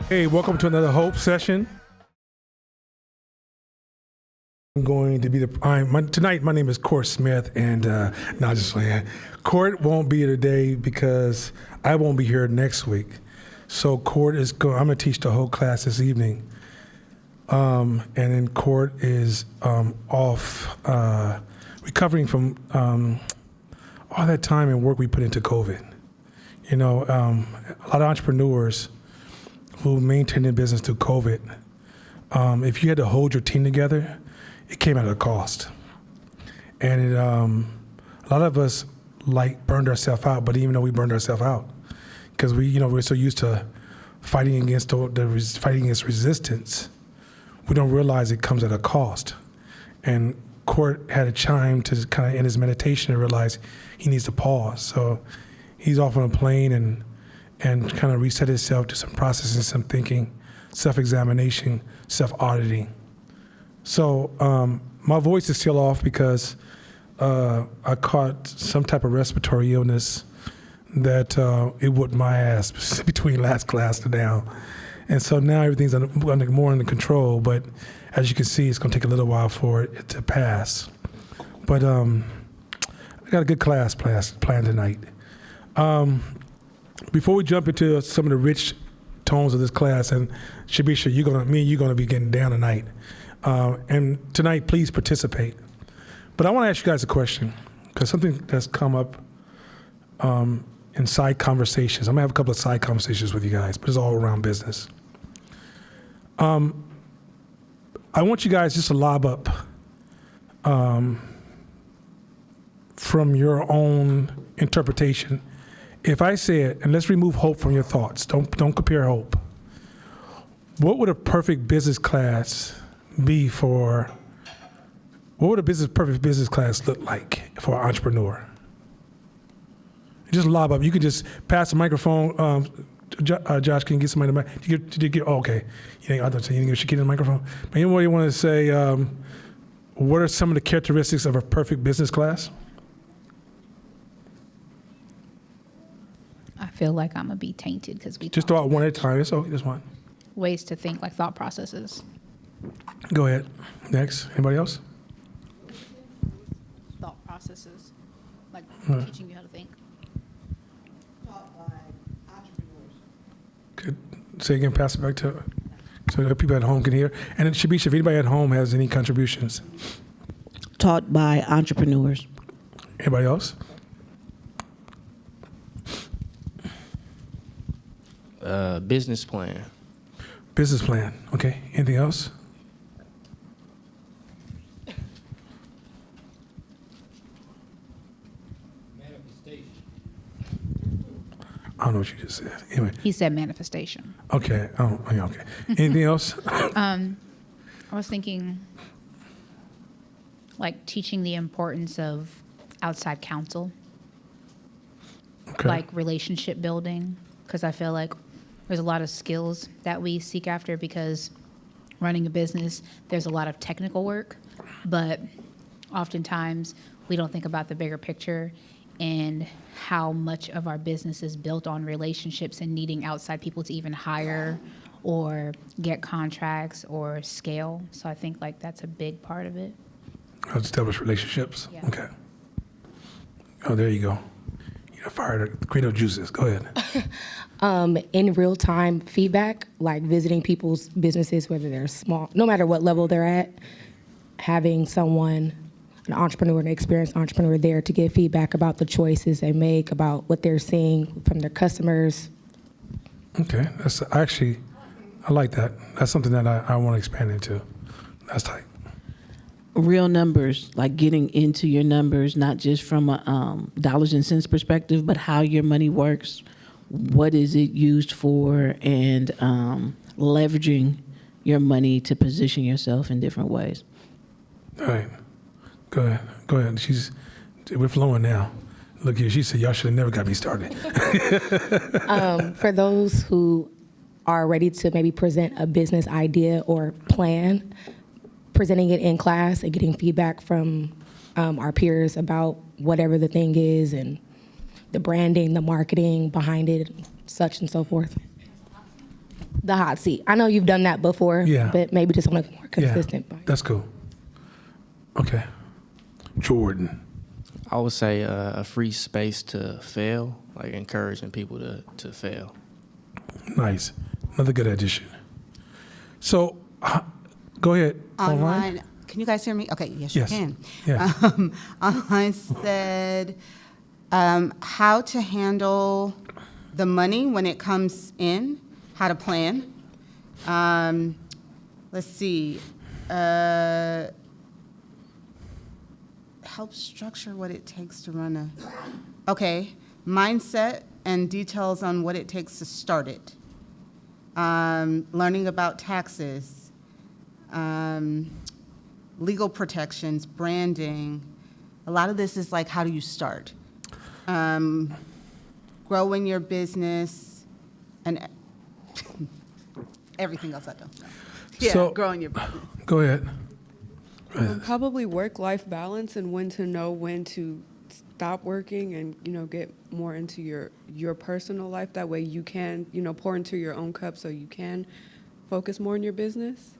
Hey, welcome to another Hope session. I'm going to be tonight. My name is Court Smith, and just saying, Court won't be here today because I won't be here next week. So Court is going. I'm going to teach the whole class this evening, and then Court is off, recovering from all that time and work we put into COVID. You know, a lot of entrepreneurs who maintained their business through COVID, if you had to hold your team together, it came at a cost. And a lot of us burned ourselves out, but even though we burned ourselves out, because we're so used to fighting against resistance, we don't realize it comes at a cost. And Court had a time to kind of in his meditation and realize he needs to pause. So he's off on a plane and kind of reset himself to some processing, some thinking, self-examination, self-auditing. So my voice is still off because I caught some type of respiratory illness that it whooped my ass between last class to now. And so now everything's more under control, but as you can see, it's going to take a little while for it to pass. But I got a good class planned tonight. Before we jump into some of the rich tones of this class, and Shabisha, you're gonna be getting down tonight. And tonight, please participate. But I want to ask you guys a question, because something that's come up in side conversations. I'm gonna have a couple of side conversations with you guys, but it's all around business. I want you guys just to lob up from your own interpretation. If I say it, and let's remove hope from your thoughts, don't compare hope. What would a perfect business class be for? What would a perfect business class look like for an entrepreneur? Just lob up. You can just pass the microphone. Josh, can you get somebody to mic? Okay. I don't say you didn't get the microphone. But anybody want to say what are some of the characteristics of a perfect business class? I feel like I'm gonna be tainted because we just throw out one at a time. It's okay. Just one. Ways to think, like thought processes. Go ahead. Next. Anybody else? Thought processes, like teaching you how to think. Taught by entrepreneurs. Good. Say again. Pass it back to so that people at home can hear. And then Shabisha, if anybody at home has any contributions. Taught by entrepreneurs. Anybody else? Business plan. Business plan. Okay. Anything else? Manifestation. I don't know what you just said. Anyway. He said manifestation. Okay. Oh, yeah, okay. Anything else? I was thinking, like teaching the importance of outside counsel, Okay. like relationship building, because I feel like there's a lot of skills that we seek after because running a business, there's a lot of technical work, but oftentimes we don't think about the bigger picture and how much of our business is built on relationships and needing outside people to even hire or get contracts or scale. So I think like that's a big part of it. Establish relationships. Yeah. Okay. Oh, there you go. Fire the creative juices. Go ahead. In real time feedback, like visiting people's businesses, whether they're small, no matter what level they're at, having someone, an entrepreneur, an experienced entrepreneur there to give feedback about the choices they make, about what they're seeing from their customers. Okay. I like that. That's something that I want to expand into. That's tight. Real numbers, like getting into your numbers, not just from a dollars and cents perspective, but how your money works, what is it used for, and leveraging your money to position yourself in different ways. All right. Go ahead. We're flowing now. Look here, she said, y'all should have never got me started. For those who are ready to maybe present a business idea or plan, presenting it in class and getting feedback from our peers about whatever the thing is and the branding, the marketing behind it, such and so forth. the hot seat. I know you've done that before, Yeah. but maybe just want a more consistent. Yeah, that's cool. Okay. Jordan. I would say a free space to fail, like encouraging people to fail. Nice. Another good addition. So, go ahead. Online. Can you guys hear me? Okay, yes, Yes. you can. Yeah. Online said how to handle the money when it comes in, how to plan. Let's see. Help structure what it takes to run a. Okay, mindset and details on what it takes to start it. Learning about taxes. Legal protections, branding. A lot of this is like, how do you start? Growing your business and everything else I don't know. Yeah, So- growing your business. Go ahead. Probably work-life balance and when to know when to stop working and, get more into your personal life. That way you can, pour into your own cup so you can focus more on your business.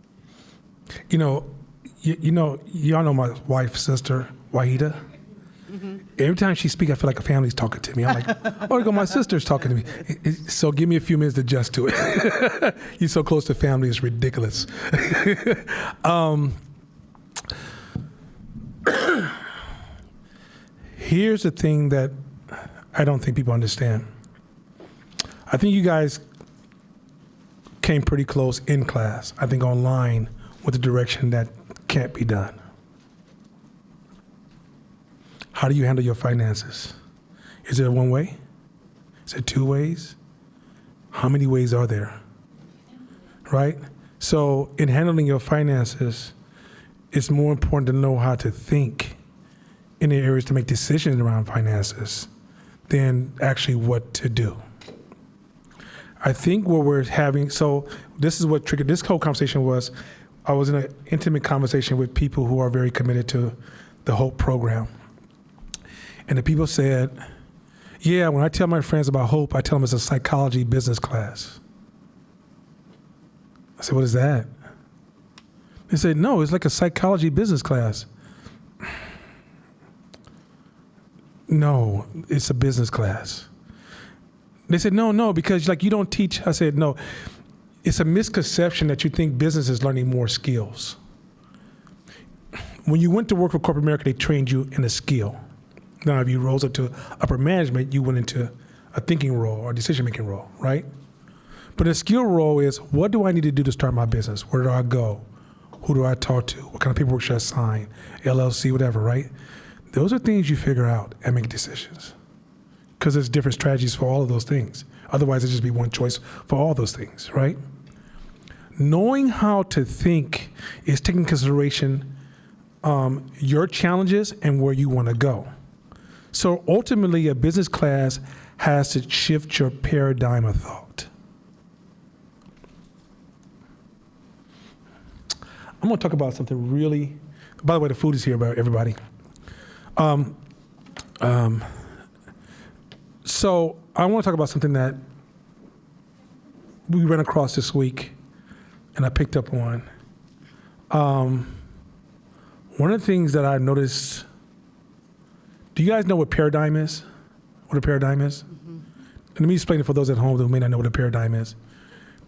Y'all know my wife's sister, Wahida. Every time she speaks, I feel like a family's talking to me. I'm like, oh, there go my sister's talking to me. So give me a few minutes to adjust to it. You're so close to family, it's ridiculous. Here's the thing that I don't think people understand. I think you guys came pretty close in class. I think online with the direction that can't be done. How do you handle your finances? Is it one way? Is it two ways? How many ways are there? Right? So in handling your finances, it's more important to know how to think in the areas to make decisions around finances than actually what to do. I think what we're having, so this is what triggered this whole conversation was, I was in an intimate conversation with people who are very committed to the HOPE program. And the people said, yeah, when I tell my friends about HOPE, I tell them it's a psychology business class. I said, what is that? They said, no, it's like a psychology business class. No, it's a business class. They said, no, because like you don't teach. I said, no, it's a misconception that you think business is learning more skills. When you went to work for corporate America, they trained you in a skill. Now, if you rose up to upper management, you went into a thinking role or decision-making role, right? But a skill role is, what do I need to do to start my business? Where do I go? Who do I talk to? What kind of paperwork should I sign? LLC, whatever, right? Those are things you figure out and make decisions. Because there's different strategies for all of those things. Otherwise, it'd just be one choice for all those things, right? Knowing how to think is taking into consideration your challenges and where you want to go. So ultimately, a business class has to shift your paradigm of thought. I'm going to talk about something really, by the way, the food is here, about everybody. So I want to talk about something that we ran across this week, and I picked up on. One of the things that I noticed, do you guys know what paradigm is? What a paradigm is? Mm-hmm. Let me explain it for those at home who may not know what a paradigm is.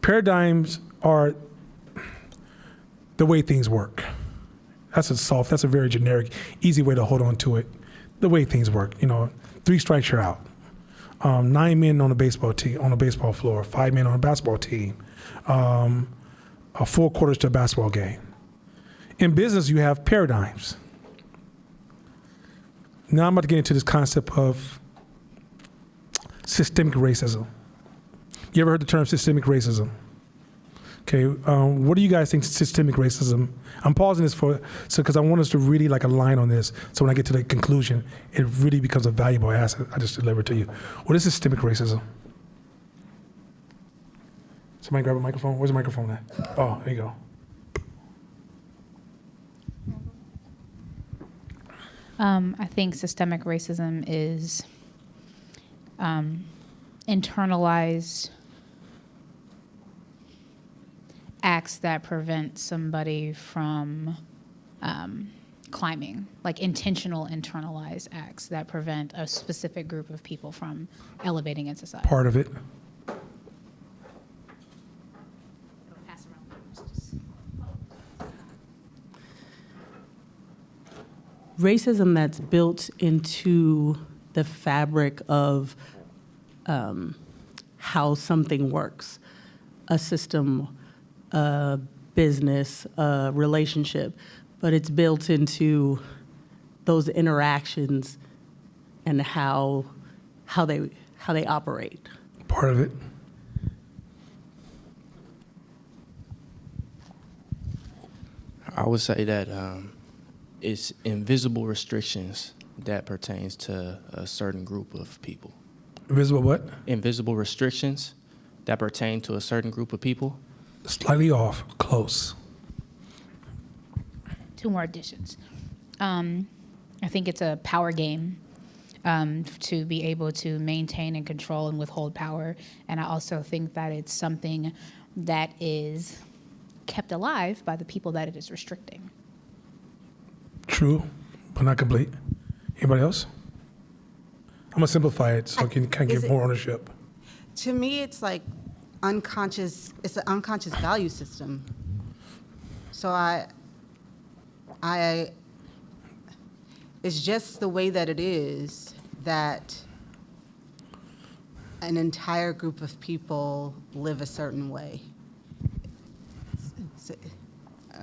Paradigms are the way things work. That's a very generic, easy way to hold on to it. The way things work, 3 strikes you're out. 9 men on a baseball team, on a baseball floor, 5 men on a basketball team, 4 quarters to a basketball game. In business, you have paradigms. Now I'm about to get into this concept of systemic racism. You ever heard the term systemic racism? Okay, what do you guys think systemic racism? I'm pausing this because I want us to really align on this. So when I get to the conclusion, it really becomes a valuable asset I just delivered to you. What is systemic racism? Somebody grab a microphone. Where's the microphone at? Oh, there you go. I think systemic racism is internalized acts that prevent somebody from climbing, like intentional internalized acts that prevent a specific group of people from elevating in society. Part of it. Racism that's built into the fabric of how something works, a system, a business, a relationship, but it's built into those interactions and how they operate. Part of it. I would say that it's invisible restrictions that pertains to a certain group of people. Invisible what? Invisible restrictions that pertain to a certain group of people. Slightly off. Close. 2 more additions. I think it's a power game to be able to maintain and control and withhold power. And I also think that it's something that is kept alive by the people that it is restricting. True, but not complete. Anybody else? I'm gonna simplify it so I can get more ownership. To me, it's like unconscious. It's an unconscious value system. So it's just the way that it is that an entire group of people live a certain way.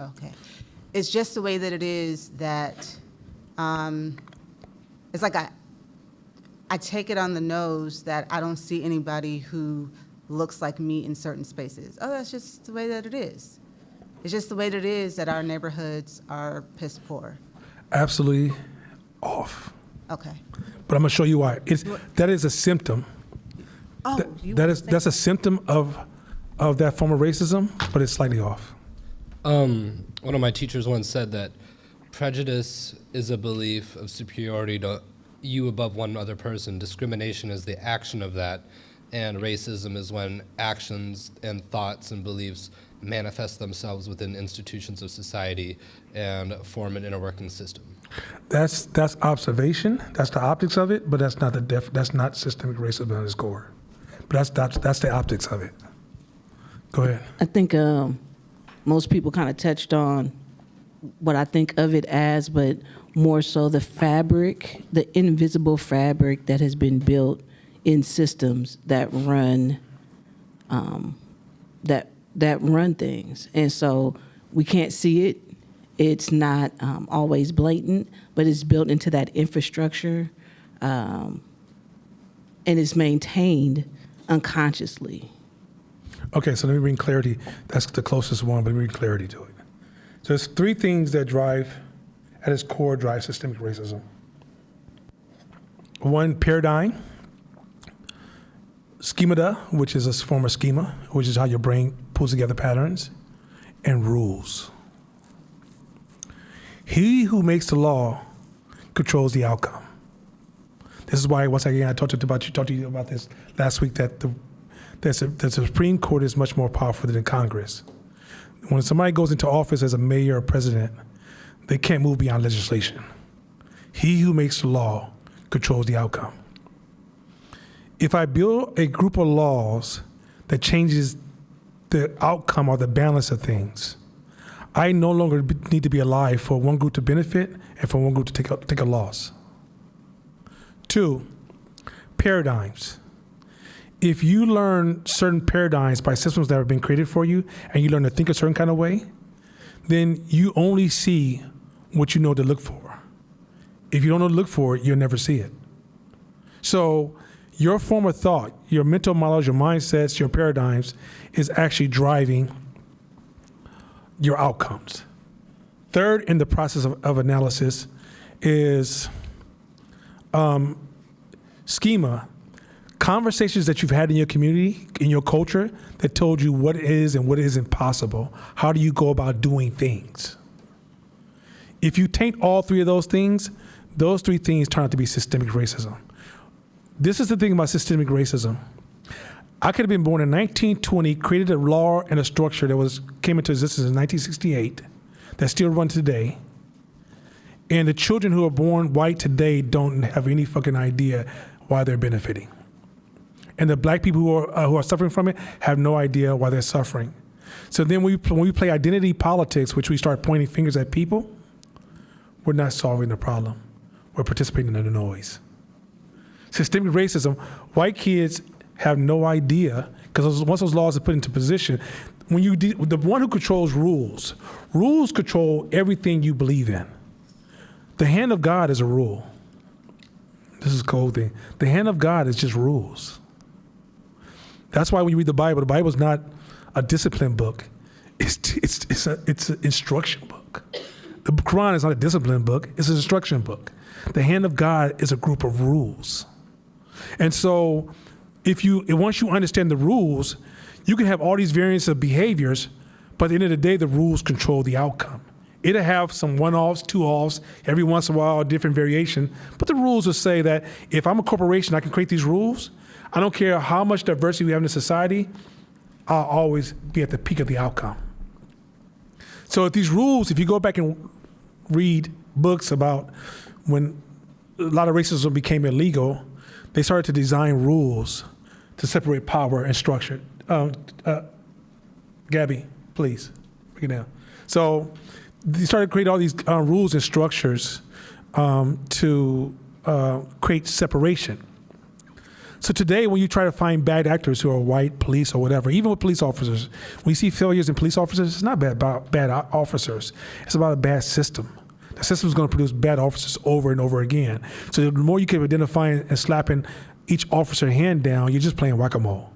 Okay. It's just the way that it is that it's like I take it on the nose that I don't see anybody who looks like me in certain spaces. Oh, that's just the way that it is. It's just the way that it is that our neighborhoods are piss poor. Absolutely off. Okay. But I'm gonna show you why. That is a symptom. Oh, That's a symptom of that form of racism, but it's slightly off. One of my teachers once said that prejudice is a belief of superiority to you above one other person. Discrimination is the action of that, and racism is when actions and thoughts and beliefs manifest themselves within institutions of society and form an inner working system. That's observation. That's the optics of it, but that's not that's not systemic racism at its core. But that's the optics of it. Go ahead. I think most people kind of touched on what I think of it as, but more so the fabric, the invisible fabric that has been built in systems that run that run things. And so we can't see it. It's not always blatant, but it's built into that infrastructure, and it's maintained unconsciously. Okay, so let me bring clarity. That's the closest one, but let me bring clarity to it. So there's 3 things that at its core, drive systemic racism. 1, paradigm. Schemata, which is a form of schema, which is how your brain pulls together patterns, and rules. He who makes the law controls the outcome. This is why, once again, I talked to you about this last week, that the Supreme Court is much more powerful than Congress. When somebody goes into office as a mayor or president, they can't move beyond legislation. He who makes the law controls the outcome. If I build a group of laws that changes the outcome or the balance of things, I no longer need to be alive for one group to benefit and for one group to take a loss. 2, paradigms. If you learn certain paradigms by systems that have been created for you, and you learn to think a certain kind of way, then you only see what you know to look for. If you don't know to look for it, you'll never see it. So your form of thought, your mental models, your mindsets, your paradigms is actually driving your outcomes. 3rd, in the process of analysis is schema. Conversations that you've had in your community, in your culture, that told you what is and what isn't possible. How do you go about doing things? If you taint all 3 of those 3 things turn out to be systemic racism. This is the thing about systemic racism. I could have been born in 1920, created a law and a structure that came into existence in 1968 that still runs today. And the children who are born white today don't have any fucking idea why they're benefiting. And the black people who are suffering from it have no idea why they're suffering. So then when we play identity politics, which we start pointing fingers at people, we're not solving the problem. We're participating in the noise. Systemic racism, white kids have no idea, because once those laws are put into position, the one who controls rules control everything you believe in. The hand of God is a rule. This is a cold thing. The hand of God is just rules. That's why when you read the Bible is not a discipline book. It's an instruction book. The Quran is not a discipline book. It's an instruction book. The hand of God is a group of rules. And so once you understand the rules, you can have all these variants of behaviors, but at the end of the day, the rules control the outcome. It'll have some one-offs, two-offs, every once in a while, a different variation. But the rules will say that if I'm a corporation, I can create these rules. I don't care how much diversity we have in the society, I'll always be at the peak of the outcome. So if these rules, if you go back and read books about when a lot of racism became illegal, they started to design rules to separate power and structure. Gabby, please, bring it down. So they started to create all these rules and structures to create separation. So today, when you try to find bad actors who are white, police or whatever, even with police officers, when you see failures in police officers, it's not about bad officers. It's about a bad system. The system is going to produce bad officers over and over again. So the more you keep identifying and slapping each officer hand down, you're just playing whack-a-mole.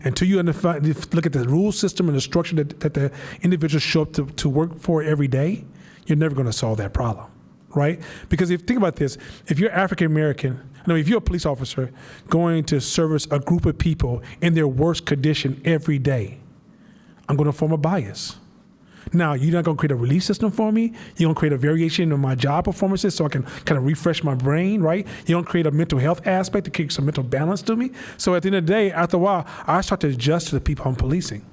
Until you look at the rule system and the structure that the individuals show up to work for every day, you're never going to solve that problem, right? Because think about this, if you're African American, if you're a police officer going to service a group of people in their worst condition every day, I'm going to form a bias. Now, you're not going to create a relief system for me. You're going to create a variation in my job performances so I can kind of refresh my brain, right? You're going to create a mental health aspect to create some mental balance to me. So at the end of the day, after a while, I start to adjust to the people I'm policing.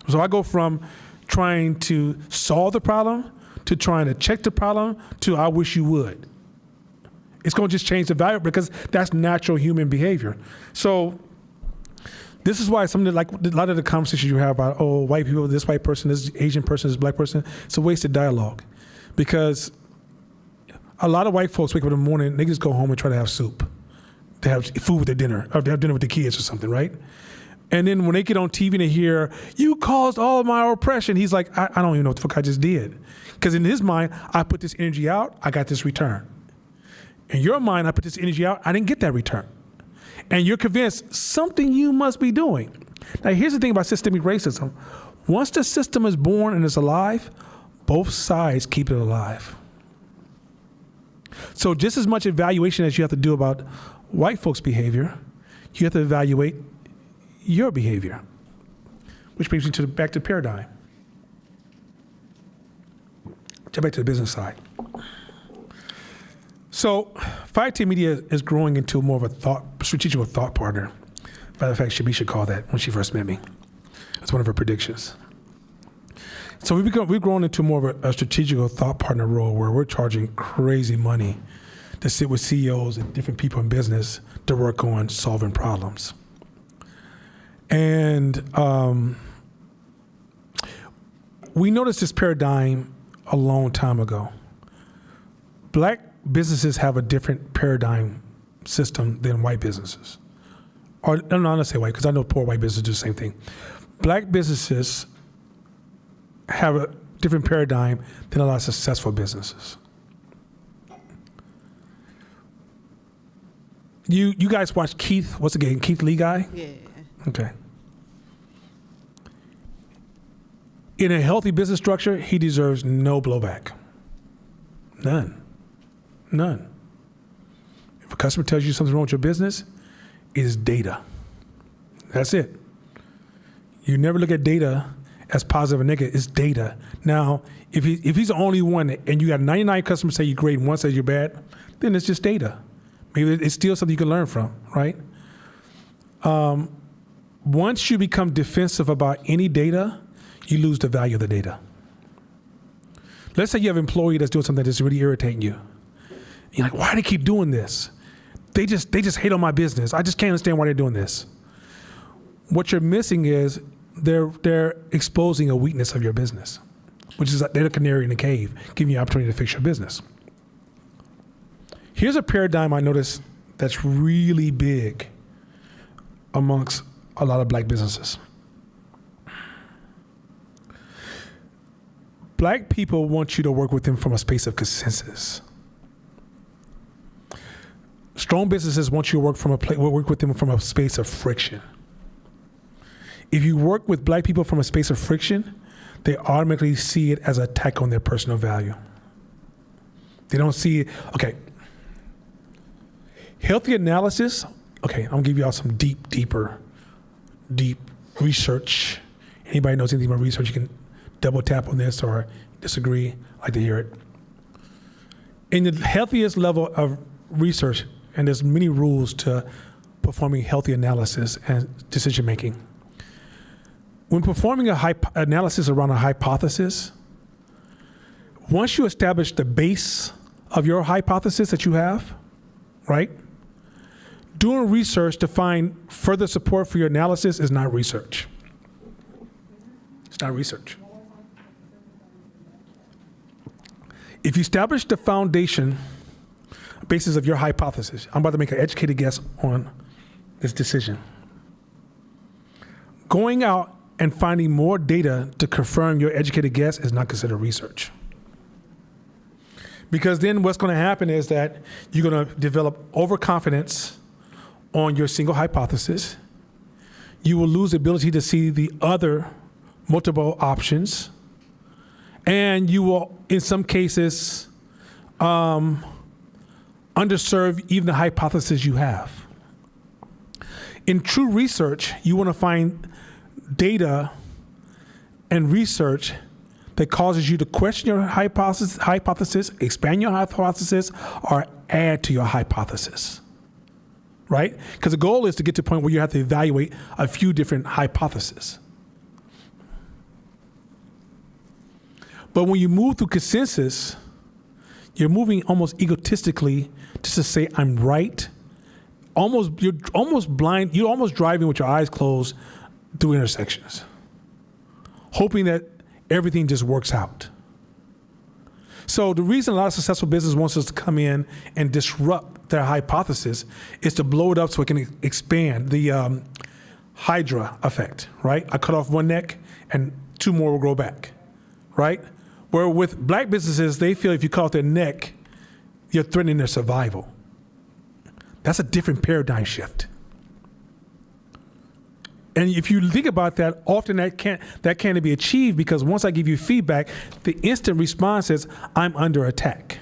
So I go from trying to solve the problem to trying to check the problem to I wish you would. It's going to just change the value because that's natural human behavior. So this is why something like a lot of the conversations you have about, white people, this white person, this Asian person, this black person, it's a wasted dialogue. Because a lot of white folks wake up in the morning, they just go home and try to have soup. They have food with their dinner, or they have dinner with the kids or something, right? And then when they get on TV and they hear, you caused all of my oppression, he's like, I don't even know what the fuck I just did. Because in his mind, I put this energy out, I got this return. In your mind, I put this energy out, I didn't get that return. And you're convinced something you must be doing. Now, here's the thing about systemic racism. Once the system is born and is alive, both sides keep it alive. So just as much evaluation as you have to do about white folks' behavior, you have to evaluate your behavior, which brings me back to paradigm. Jump back to the business side. So, 5T Media is growing into more of a strategic thought partner. Matter of fact, Shabi should call that when she first met me. That's one of her predictions. So we've grown into more of a strategic thought partner role where we're charging crazy money to sit with CEOs and different people in business to work on solving problems. And we noticed this paradigm a long time ago. Black businesses have a different paradigm system than white businesses. Or, no, I'm not say white, because I know poor white businesses do the same thing. Black businesses have a different paradigm than a lot of successful businesses. You guys watch Keith, what's the game, Keith Lee guy? Yeah. Okay. In a healthy business structure, he deserves no blowback. None. If a customer tells you something's wrong with your business, it is data. That's it. You never look at data as positive or negative. It's data. Now, if he's the only one and you got 99 customers say you're great and one says you're bad, then it's just data. Maybe it's still something you can learn from, right? once you become defensive about any data, you lose the value of the data. Let's say you have an employee that's doing something that's really irritating you. You're like, why do they keep doing this? They just hate on my business. I just can't understand why they're doing this. What you're missing is they're exposing a weakness of your business, which is that they're the canary in the cave, giving you an opportunity to fix your business. Here's a paradigm I noticed that's really big amongst a lot of black businesses. Black people want you to work with them from a space of consensus. Strong businesses want you to work with them from a space of friction. If you work with black people from a space of friction, they automatically see it as an attack on their personal value. They don't see it. Okay. Healthy analysis. Okay, I'm gonna give y'all some deep research. Anybody knows anything about research, you can double tap on this or disagree. I'd like to hear it. In the healthiest level of research, and there's many rules to performing healthy analysis and decision making. When performing analysis around a hypothesis, once you establish the base of your hypothesis that you have, right? Doing research to find further support for your analysis is not research. It's not research. If you establish the foundation, basis of your hypothesis, I'm about to make an educated guess on this decision. Going out and finding more data to confirm your educated guess is not considered research. Because then what's going to happen is that you're going to develop overconfidence on your single hypothesis. You will lose the ability to see the other multiple options. And you will, in some cases, underserve even the hypothesis you have. In true research, you want to find data and research that causes you to question your hypothesis, expand your hypothesis, or add to your hypothesis, right? Because the goal is to get to a point where you have to evaluate a few different hypotheses. But when you move through consensus, you're moving almost egotistically just to say, I'm right. You're almost blind. You're almost driving with your eyes closed through intersections, hoping that everything just works out. So the reason a lot of successful business wants us to come in and disrupt their hypothesis is to blow it up so it can expand. The Hydra effect, right? I cut off one neck and two more will grow back, right? Where with black businesses, they feel if you cut off their neck, you're threatening their survival. That's a different paradigm shift. And if you think about that, often that can't be achieved because once I give you feedback, the instant response is, I'm under attack.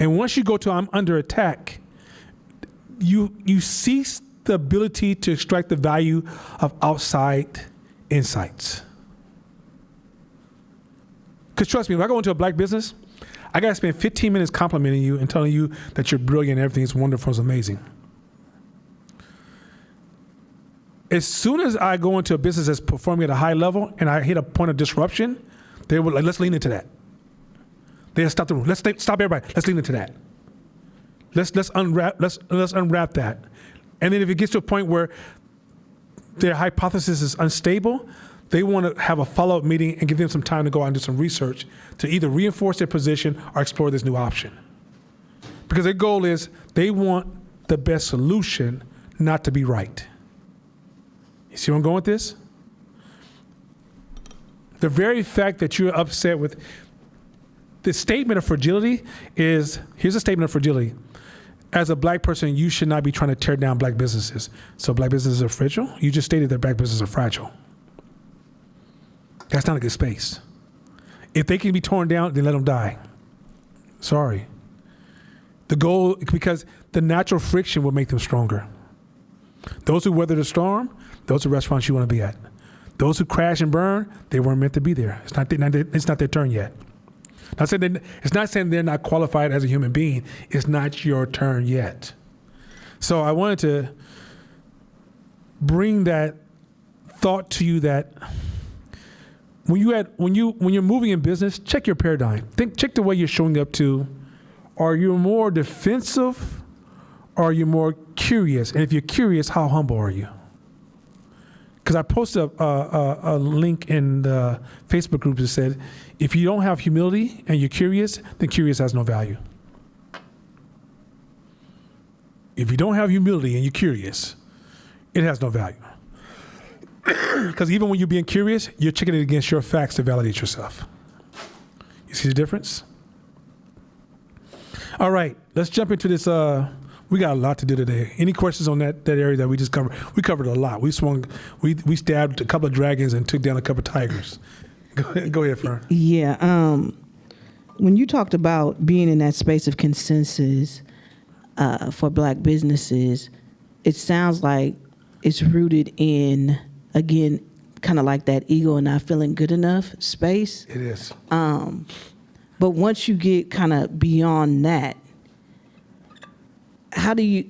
And once you go to I'm under attack, you cease the ability to extract the value of outside insights. Because trust me, if I go into a black business, I got to spend 15 minutes complimenting you and telling you that you're brilliant, everything is wonderful, it's amazing. As soon as I go into a business that's performing at a high level and I hit a point of disruption, they were like, let's lean into that. They stop the room. Let's stop everybody. Let's lean into that. Let's unwrap that. And then if it gets to a point where their hypothesis is unstable, they want to have a follow-up meeting and give them some time to go out and do some research to either reinforce their position or explore this new option. Because their goal is they want the best solution, not to be right. You see where I'm going with this? The very fact that you're upset with the statement of fragility is, here's a statement of fragility. As a black person, you should not be trying to tear down black businesses. So black businesses are fragile? You just stated that black businesses are fragile. That's not a good space. If they can be torn down, then let them die. Sorry. The goal, because the natural friction will make them stronger. Those who weather the storm, those are restaurants you want to be at. Those who crash and burn, they weren't meant to be there. It's not their turn yet. It's not saying they're not qualified as a human being. It's not your turn yet. So I wanted to bring that thought to you that when you're moving in business, check your paradigm. Check the way you're showing up to. Are you more defensive or are you more curious? And if you're curious, how humble are you? Because I posted a link in the Facebook group that said, if you don't have humility and you're curious, then curious has no value. If you don't have humility and you're curious, it has no value. Because even when you're being curious, you're checking it against your facts to validate yourself. You see the difference? All right, let's jump into this. We got a lot to do today. Any questions on that area that we just covered? We covered a lot. We stabbed a couple of dragons and took down a couple of tigers. Go ahead, Fern. Yeah. When you talked about being in that space of consensus for Black businesses, it sounds like it's rooted in, again, kind of like that ego and not feeling good enough space. It is. But once you get kind of beyond that, how do you?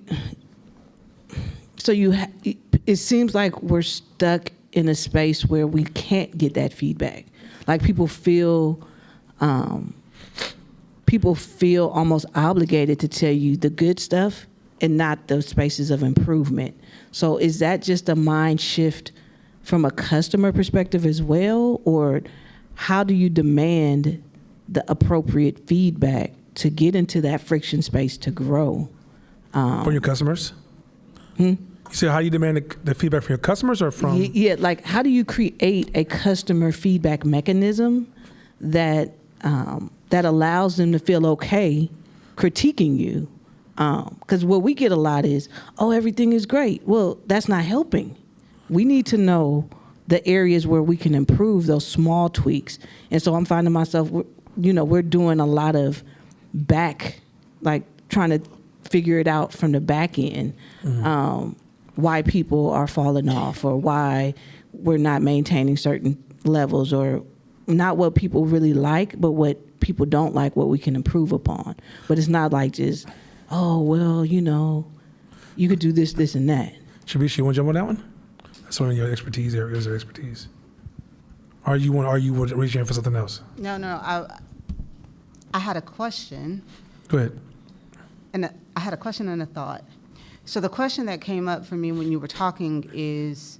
So it seems like we're stuck in a space where we can't get that feedback. Like people feel almost obligated to tell you the good stuff and not the spaces of improvement. So is that just a mind shift from a customer perspective as well, or how do you demand the appropriate feedback to get into that friction space to grow? From your customers? You say how you demand the feedback from your customers or from? Yeah, like how do you create a customer feedback mechanism that that allows them to feel okay critiquing you? Because what we get a lot is, oh, everything is great. Well, that's not helping. We need to know the areas where we can improve those small tweaks. And so I'm finding myself, we're doing a lot of trying to figure it out from the back end, why people are falling off or why we're not maintaining certain levels, or not what people really like, but what people don't like, what we can improve upon. But it's not like just, oh, well, you could do this, this, and that. Shabish, you want to jump on that one? That's one of your areas of expertise. Are you reaching for something else? No, I had a question. Go ahead. And I had a question and a thought. So the question that came up for me when you were talking is,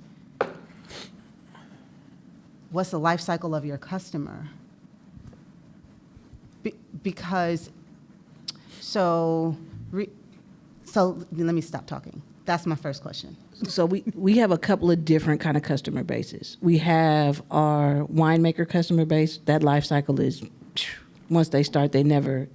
what's the life cycle of your customer? So let me stop talking. That's my first question. So we have a couple of different kind of customer bases. We have our winemaker customer base. That life cycle is, once they start, they never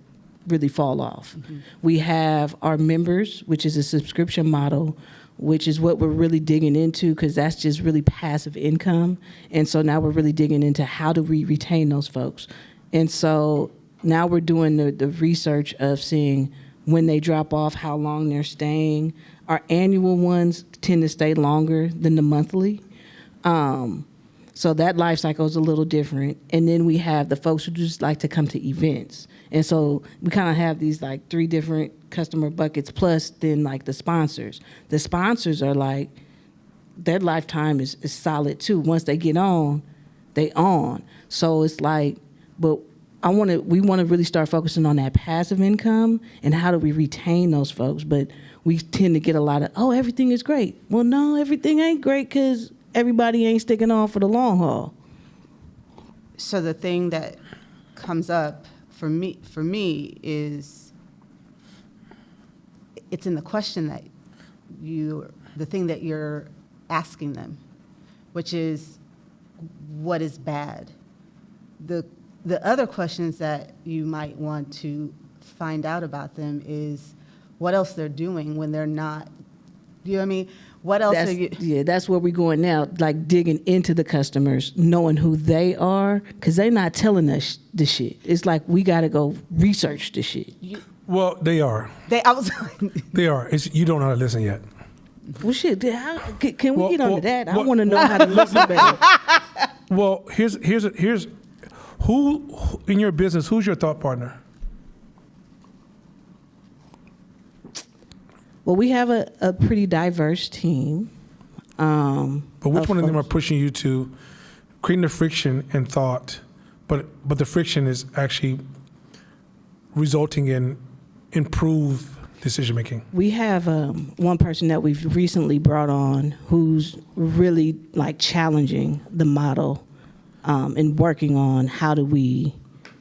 really fall off. Mm-hmm. We have our members, which is a subscription model, which is what we're really digging into, because that's just really passive income. And so now we're really digging into how do we retain those folks. And so now we're doing the research of seeing when they drop off, how long they're staying. Our annual ones tend to stay longer than the monthly. So that life cycle is a little different. And then we have the folks who just like to come to events. And so we kind of have these like 3 different customer buckets, plus then like the sponsors. The sponsors are like, their lifetime is solid too. Once they get on, they on. So it's like, but we want to really start focusing on that passive income and how do we retain those folks. But we tend to get a lot of, oh, everything is great. Well, no, everything ain't great because everybody ain't sticking on for the long haul. So the thing that comes up for me is, it's in the question that the thing that you're asking them, which is, what is bad? The other questions that you might want to find out about them is what else they're doing when they're not. Do you know what I mean? What else are you? Yeah, that's where we're going now, like digging into the customers, knowing who they are, because they're not telling us the shit. It's like we got to go research the shit. Well, they are. They are. You don't know how to listen yet. Well, shit, can we get onto that? I want to know how to listen better. Well, here's who in your business, who's your thought partner? Well, we have a pretty diverse team. But which one of them are pushing you to creating the friction and thought, but the friction is actually resulting in improved decision making? We have one person that we've recently brought on who's really like challenging the model and working on how do we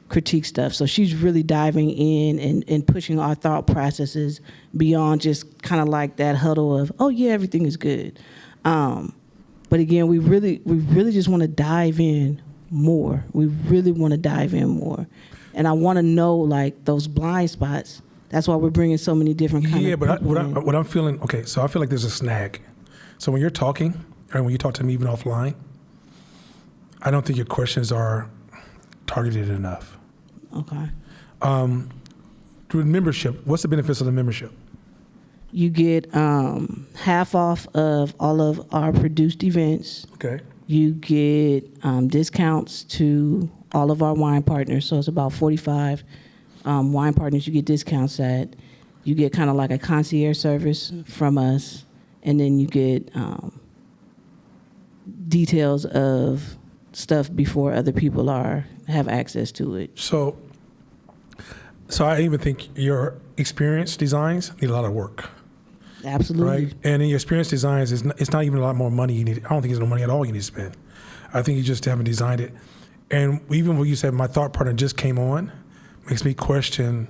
critique stuff. So she's really diving in and pushing our thought processes beyond just kind of like that huddle of, oh yeah, everything is good. But again, we really just want to dive in more. We really want to dive in more. And I want to know like those blind spots. That's why we're bringing so many different kind of people in. What I'm feeling, okay, so I feel like there's a snag. So when you're talking, and when you talk to me even offline, I don't think your questions are targeted enough. Okay. Through membership, what's the benefits of the membership? You get half off of all of our produced events. Okay. You get discounts to all of our wine partners. So it's about 45 wine partners you get discounts at. You get kind of like a concierge service from us. And then you get details of stuff before other people have access to it. So I even think your experience designs need a lot of work. Absolutely. Right? And in your experience designs, it's not even a lot more money you need. I don't think there's no money at all you need to spend. I think you just haven't designed it. And even when you said my thought partner just came on, makes me question,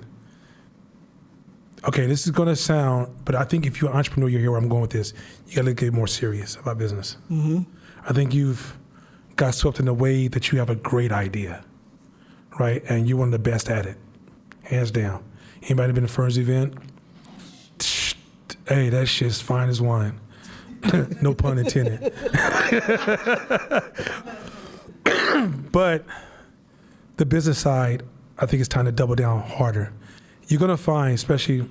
okay, this is going to sound, but I think if you're an entrepreneur, you're here where I'm going with this, you got to get more serious about business. Mm-hmm. I think you've got swept in the way that you have a great idea, right? And you're one of the best at it, hands down. Anybody been to Fern's event? Hey, that shit's fine as wine. No pun intended. But the business side, I think it's time to double down harder. You're gonna find, especially,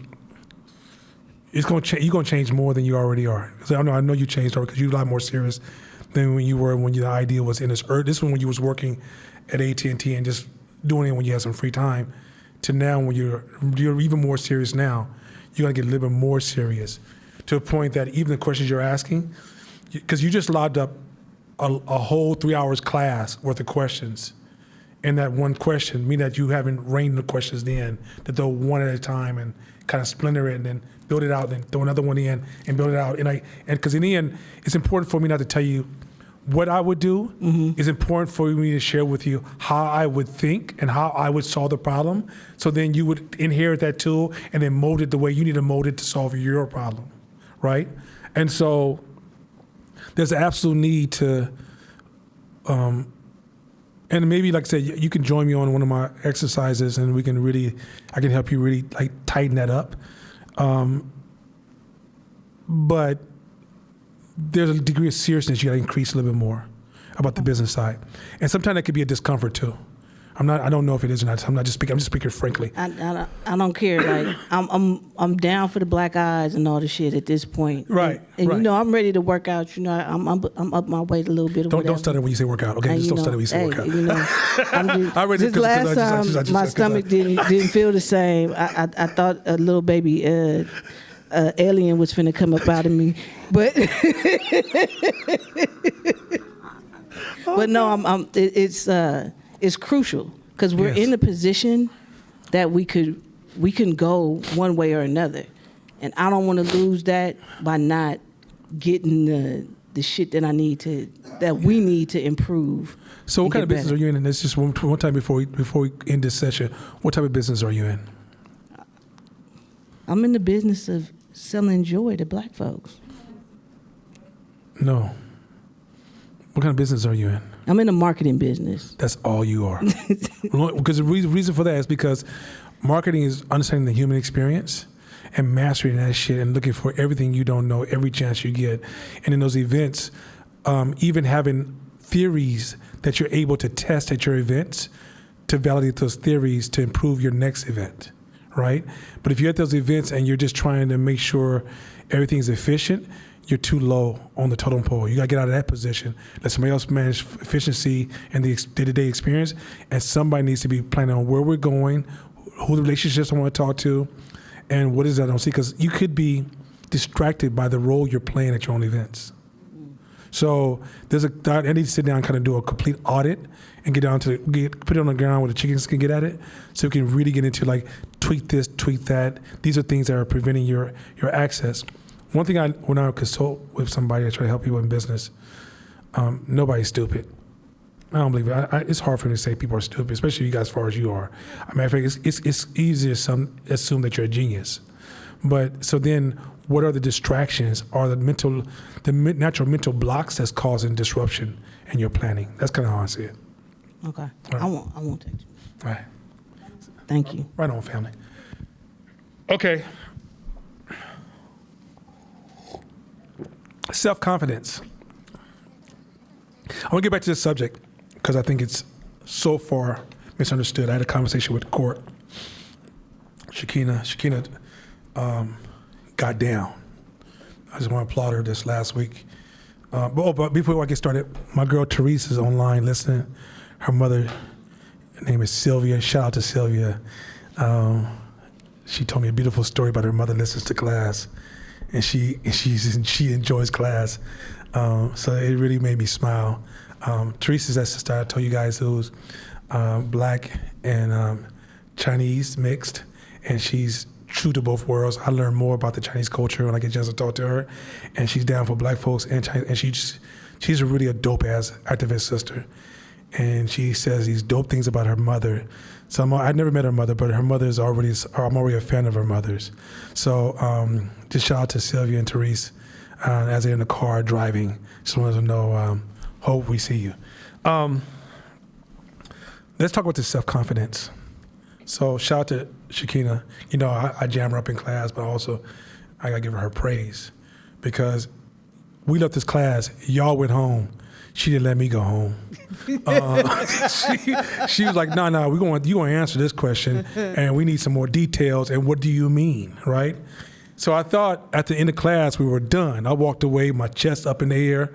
you're gonna change more than you already are. 'Cause I know you changed already because you're a lot more serious than when you were when the idea was in this earth. This one when you was working at AT&T and just doing it when you had some free time, to now when you're even more serious now. You got to get a little bit more serious to a point that even the questions you're asking, because you just logged up a whole 3 hours class worth of questions in that one question, meaning that you haven't reined the questions in, to throw one at a time and kind of splinter it and then build it out, and then throw another one in and build it out. And because in the end, it's important for me not to tell you what I would do. Mm-hmm. It's important for me to share with you how I would think and how I would solve the problem. So then you would inherit that tool and then mold it the way you need to mold it to solve your problem, right? And so there's an absolute need to, and maybe like I said, you can join me on one of my exercises and I can help you really like tighten that up. But there's a degree of seriousness you got to increase a little bit more about the business side, and sometimes that could be a discomfort too. I don't know if it is or not. I'm just speaking frankly. I don't care. Like I'm down for the black eyes and all the shit at this point. Right. And right. You know I'm ready to work out. You know I'm up my weight a little bit. Don't stutter when you say work out. Okay, just don't stutter when you say work out. You know, I'm just, this last time my stomach didn't feel the same. I thought a little baby alien was finna come up out of me, but but no, it's crucial because we're in a position that we can go one way or another, and I don't want to lose that by not getting the shit that we need to improve. So what kind of business are you in? And it's just one time before we end this session. What type of business are you in? I'm in the business of selling joy to black folks. No. What kind of business are you in? I'm in the marketing business. That's all you are. Because the reason for that is because marketing is understanding the human experience and mastering that shit and looking for everything you don't know every chance you get. And in those events, even having theories that you're able to test at your events to validate those theories to improve your next event, right? But if you're at those events and you're just trying to make sure everything's efficient, you're too low on the totem pole. You got to get out of that position. Let somebody else manage efficiency and the day-to-day experience, and somebody needs to be planning on where we're going, who the relationships I want to talk to, and what is that I don't see. Because you could be distracted by the role you're playing at your own events. So I need to sit down and kind of do a complete audit and put it on the ground where the chickens can get at it, so we can really get into like tweak this, tweak that. These are things that are preventing your access. One thing when I consult with somebody, I try to help people in business. Nobody's stupid. I don't believe it. It's hard for me to say people are stupid, especially you guys as far as you are. I mean, I think it's easy to assume that you're a genius. But so then, what are the distractions? Are the natural mental blocks that's causing disruption in your planning? That's kind of how I see it. Okay. Right. I won't take you. All right. Thank you. Right on, family. Okay. Self-confidence. I want to get back to this subject because I think it's so far misunderstood. I had a conversation with Court. Shakina got down. I just want to applaud her this last week. But before I get started, my girl Therese is online listening. Her mother, her name is Sylvia. Shout out to Sylvia. She told me a beautiful story about her mother listens to class, and she enjoys class. So it really made me smile. Therese is that sister I told you guys who's black and Chinese mixed, and she's true to both worlds. I learn more about the Chinese culture when I get a chance to talk to her, and she's down for black folks and Chinese, and she's a really a dope ass activist sister. And she says these dope things about her mother. So I've never met her mother, but I'm already a fan of her mother's. So just shout out to Sylvia and Therese as they're in the car driving. Just wanted to know, hope we see you. Let's talk about this self-confidence. So shout out to Shakina. You know, I jam her up in class, but also I gotta give her praise because we left this class, y'all went home. She didn't let me go home. She was like, no, you're going to answer this question, and we need some more details, and what do you mean, right? So I thought at the end of class we were done. I walked away, my chest up in the air.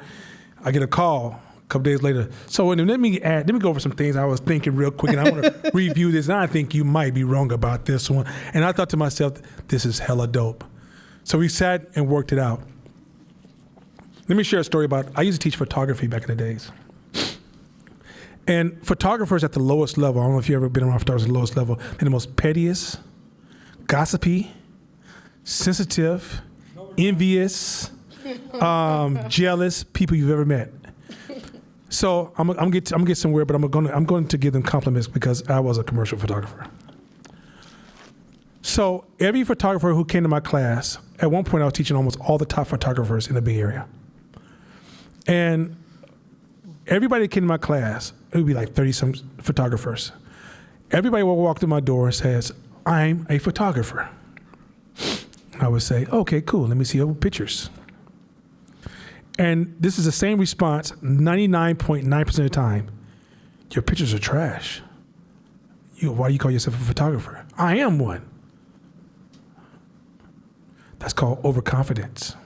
I get a call a couple days later. So let me go over some things I was thinking real quick, and I want to review this, and I think you might be wrong about this one. And I thought to myself, this is hella dope. So we sat and worked it out. Let me share a story about, I used to teach photography back in the days. And photographers at the lowest level, I don't know if you've ever been around photographers at the lowest level, they're the most pettiest, gossipy, sensitive, envious, jealous people you've ever met. So I'm gonna get somewhere, but I'm going to give them compliments because I was a commercial photographer. So every photographer who came to my class, at one point I was teaching almost all the top photographers in the Bay Area. And everybody that came to my class, it would be like 30-some photographers. Everybody would walk through my door and says, I'm a photographer. I would say, okay, cool, let me see your pictures. And this is the same response 99.9% of the time. Your pictures are trash. Why do you call yourself a photographer? I am one. That's called overconfidence.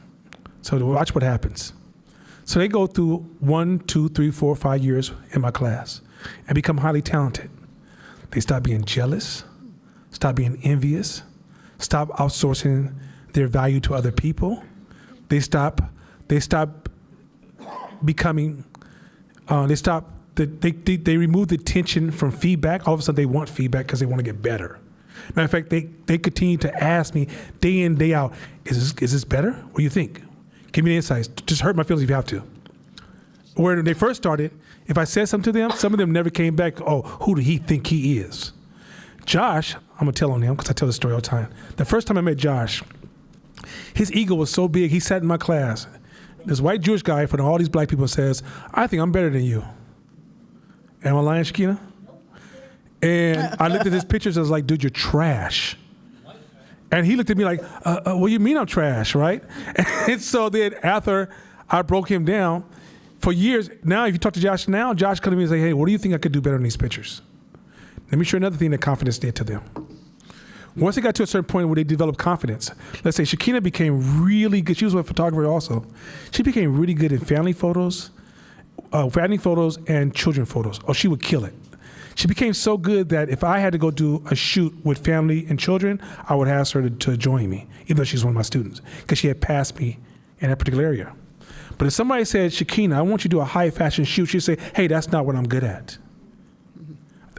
So watch what happens. So they go through 1, 2, 3, 4, 5 years in my class and become highly talented. They stop being jealous, stop being envious, stop outsourcing their value to other people. They remove the tension from feedback. All of a sudden they want feedback because they want to get better. Matter of fact, they continue to ask me day in, day out, is this better? What do you think? Give me the insights. Just hurt my feelings if you have to. Where they first started, if I said something to them, some of them never came back, oh, who do he think he is? Josh, I'm going to tell on him because I tell the story all the time. The first time I met Josh, his ego was so big, he sat in my class. This white Jewish guy in front of all these black people says, I think I'm better than you. Am I lying, Shakina? And I looked at his pictures, I was like, dude, you're trash. And he looked at me like, what do you mean I'm trash, right? And so then after I broke him down, for years, now if you talk to Josh now, Josh comes to me and say, hey, what do you think I could do better in these pictures? Let me show you another thing that confidence did to them. Once they got to a certain point where they developed confidence, let's say Shakina became really good. She was a photographer also. She became really good in family photos and children photos. Oh, she would kill it. She became so good that if I had to go do a shoot with family and children, I would ask her to join me, even though she's one of my students, because she had passed me in that particular area. But if somebody said, Shakina, I want you to do a high fashion shoot, she'd say, hey, that's not what I'm good at.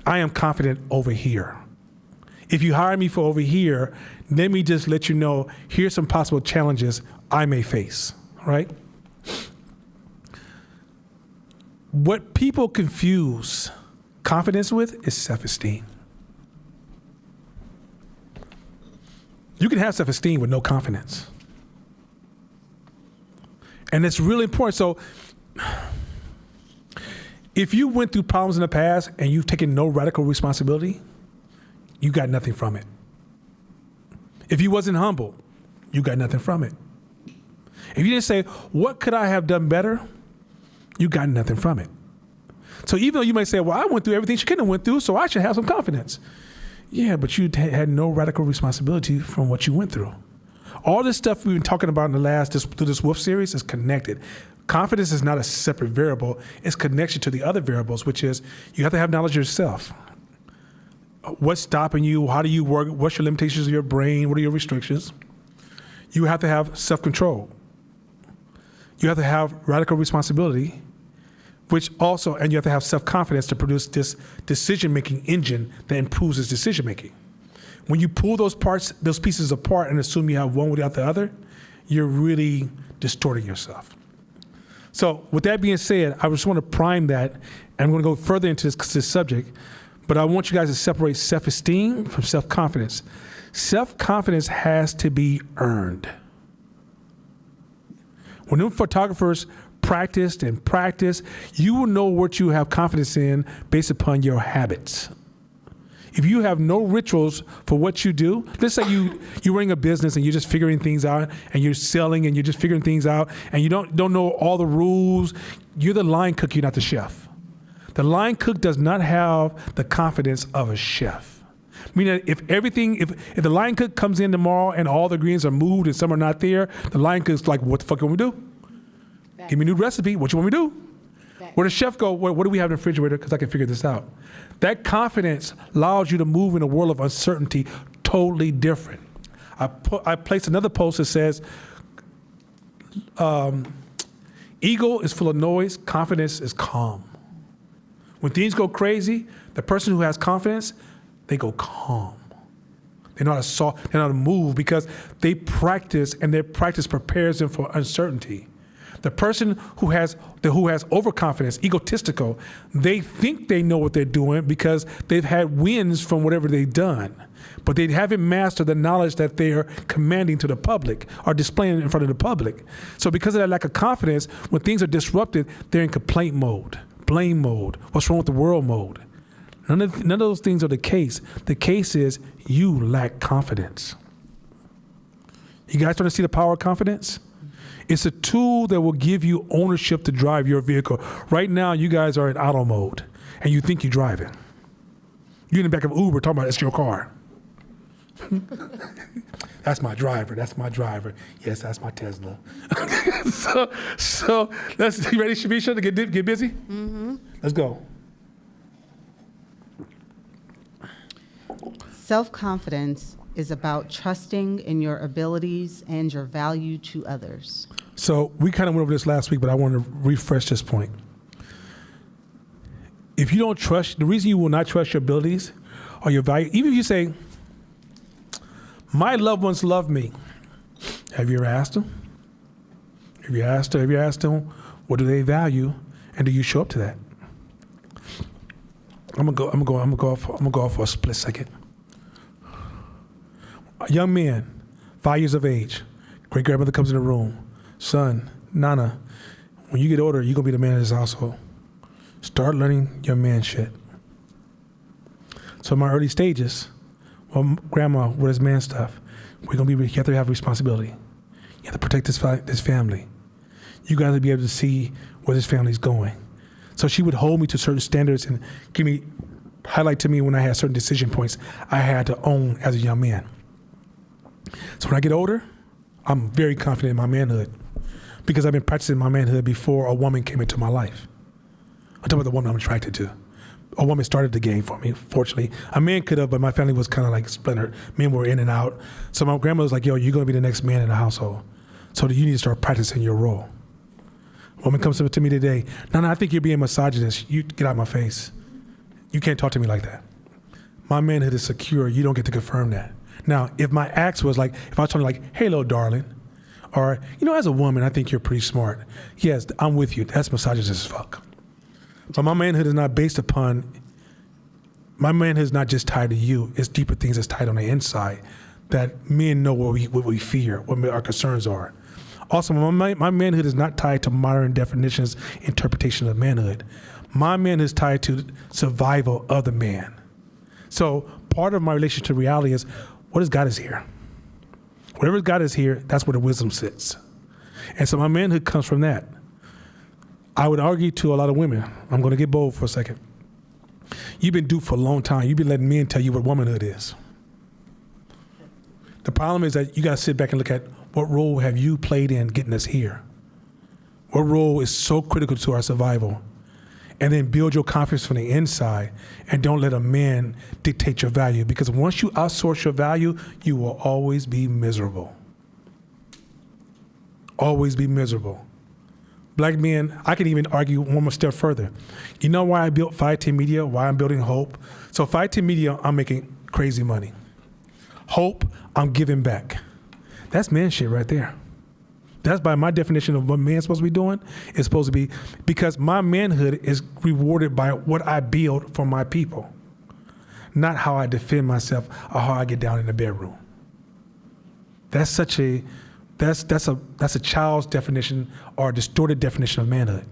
I am confident over here. If you hire me for over here, let me just let you know, here's some possible challenges I may face, right? What people confuse confidence with is self-esteem. You can have self-esteem with no confidence. And it's really important. So if you went through problems in the past and you've taken no radical responsibility, you got nothing from it. If you wasn't humble, you got nothing from it. If you didn't say, what could I have done better? You got nothing from it. So even though you might say, well, I went through everything she couldn't have went through, so I should have some confidence. Yeah, but you had no radical responsibility from what you went through. All this stuff we've been talking about in the through this Wolf series is connected. Confidence is not a separate variable. It's connection to the other variables, which is you have to have knowledge of yourself. What's stopping you? How do you work? What's your limitations of your brain? What are your restrictions? You have to have self-control. You have to have radical responsibility, which also, and you have to have self-confidence to produce this decision-making engine that improves its decision-making. When you pull those pieces apart and assume you have one without the other, you're really distorting yourself. So with that being said, I just want to prime that, and I'm going to go further into this subject, but I want you guys to separate self-esteem from self-confidence. Self-confidence has to be earned. When them photographers practiced and practice, you will know what you have confidence in based upon your habits. If you have no rituals for what you do, let's say you're running a business and you're just figuring things out and you're selling and you're just figuring things out and you don't know all the rules, you're the line cook, you're not the chef. The line cook does not have the confidence of a chef. Meaning if the line cook comes in tomorrow and all the ingredients are moved and some are not there, the line cook's like, what the fuck you want me to do? Give me a new recipe, what you want me to do? Where the chef go, what do we have in the refrigerator? Because I can figure this out. That confidence allows you to move in a world of uncertainty totally different. I placed another post that says, ego is full of noise, confidence is calm. When things go crazy, the person who has confidence, they go calm. They know how to move because they practice, and their practice prepares them for uncertainty. The person who has overconfidence, egotistical, they think they know what they're doing because they've had wins from whatever they've done, but they haven't mastered the knowledge that they are commanding to the public or displaying in front of the public. So because of that lack of confidence, when things are disrupted, they're in complaint mode, blame mode, what's wrong with the world mode. None of those things are the case. The case is you lack confidence. You guys starting to see the power of confidence? It's a tool that will give you ownership to drive your vehicle. Right now, you guys are in auto mode, and you think you're driving. You're in the back of Uber talking about it's your car. That's my driver. That's my driver. Yes, that's my Tesla. so you ready, Shabisha, to get busy? Mm-hmm. Let's go. Self-confidence is about trusting in your abilities and your value to others. So we kind of went over this last week, but I want to refresh this point. If you don't trust, the reason you will not trust your abilities or your value, even if you say, my loved ones love me. Have you ever asked them? Have you asked them, what do they value? And do you show up to that? I'm gonna go off for a split second. A young man, 5 years of age, great grandmother comes in the room. Son, Nana, when you get older, you're gonna be the man of this household. Start learning your man shit. So in my early stages, well, grandma, what is man stuff? You have to have responsibility. You have to protect this family. You got to be able to see where this family's going. So she would hold me to certain standards and highlight to me when I had certain decision points I had to own as a young man. So when I get older, I'm very confident in my manhood because I've been practicing my manhood before a woman came into my life. I'm talking about the woman I'm attracted to. A woman started the game for me, fortunately. A man could have, but my family was kind of like splintered. Men were in and out. So my grandma was like, yo, you're going to be the next man in the household. So you need to start practicing your role. Woman comes up to me today, no, I think you're being misogynist. You get out of my face. You can't talk to me like that. My manhood is secure. You don't get to confirm that. Now, if my acts was like, if I was talking like, hey, little darling, or, as a woman, I think you're pretty smart. Yes, I'm with you. That's misogynist as fuck. But my manhood is not based upon, my manhood is not just tied to you. It's deeper things that's tied on the inside that men know what we fear, what our concerns are. Also, my manhood is not tied to modern definitions, interpretation of manhood. My manhood is tied to survival of the man. So part of my relationship to reality is, what does God is here? Whatever God is here, that's where the wisdom sits. And so my manhood comes from that. I would argue to a lot of women, I'm going to get bold for a second. You've been duped for a long time. You've been letting men tell you what womanhood is. The problem is that you got to sit back and look at what role have you played in getting us here? What role is so critical to our survival? And then build your confidence from the inside and don't let a man dictate your value, because once you outsource your value, you will always be miserable. Always be miserable. Black men, I can even argue one more step further. You know why I built 510 Media, why I'm building Hope? So 510 Media, I'm making crazy money. Hope, I'm giving back. That's man shit right there. That's by my definition of what man's supposed to be doing. It's supposed to be, because my manhood is rewarded by what I build for my people, not how I defend myself or how I get down in the bedroom. That's a child's definition or a distorted definition of manhood.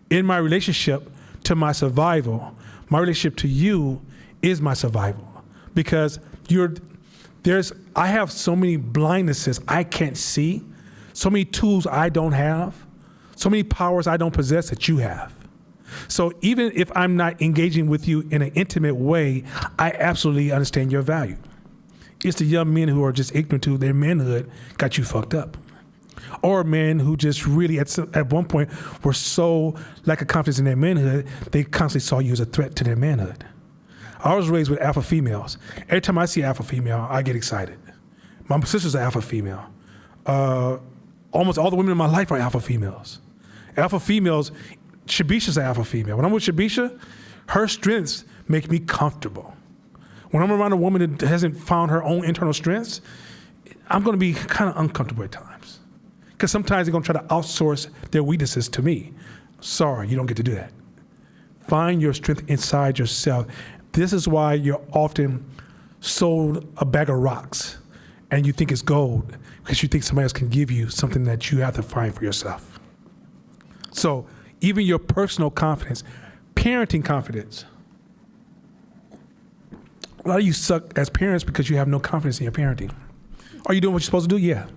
In my relationship to my survival, my relationship to you is my survival, because I have so many blindnesses I can't see, so many tools I don't have, so many powers I don't possess that you have. So even if I'm not engaging with you in an intimate way, I absolutely understand your value. It's the young men who are just ignorant to their manhood got you fucked up. Or men who just really at one point were so lack of confidence in their manhood, they constantly saw you as a threat to their manhood. I was raised with alpha females. Every time I see alpha female, I get excited. My sister's an alpha female. Almost all the women in my life are alpha females. Alpha females, Shabisha's an alpha female. When I'm with Shabisha, her strengths make me comfortable. When I'm around a woman that hasn't found her own internal strengths, I'm going to be kind of uncomfortable at times. Because sometimes they're going to try to outsource their weaknesses to me. Sorry, you don't get to do that. Find your strength inside yourself. This is why you're often sold a bag of rocks and you think it's gold, because you think somebody else can give you something that you have to find for yourself. So even your personal confidence, parenting confidence. A lot of you suck as parents because you have no confidence in your parenting. Are you doing what you're supposed to do? Yeah.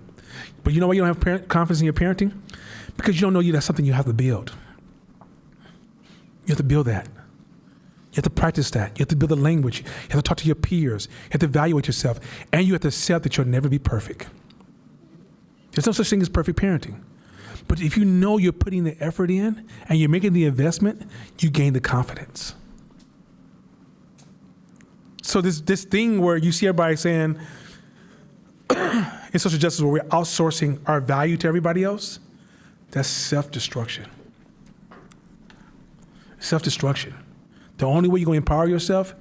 But you know why you don't have confidence in your parenting? Because you don't know that's something you have to build. You have to build that. You have to practice that. You have to build the language. You have to talk to your peers. You have to evaluate yourself. And you have to accept that you'll never be perfect. There's no such thing as perfect parenting. But if you know you're putting the effort in and you're making the investment, you gain the confidence. So this thing where you see everybody saying, in social justice where we're outsourcing our value to everybody else, that's self-destruction. Self-destruction. The only way you're going to empower yourself,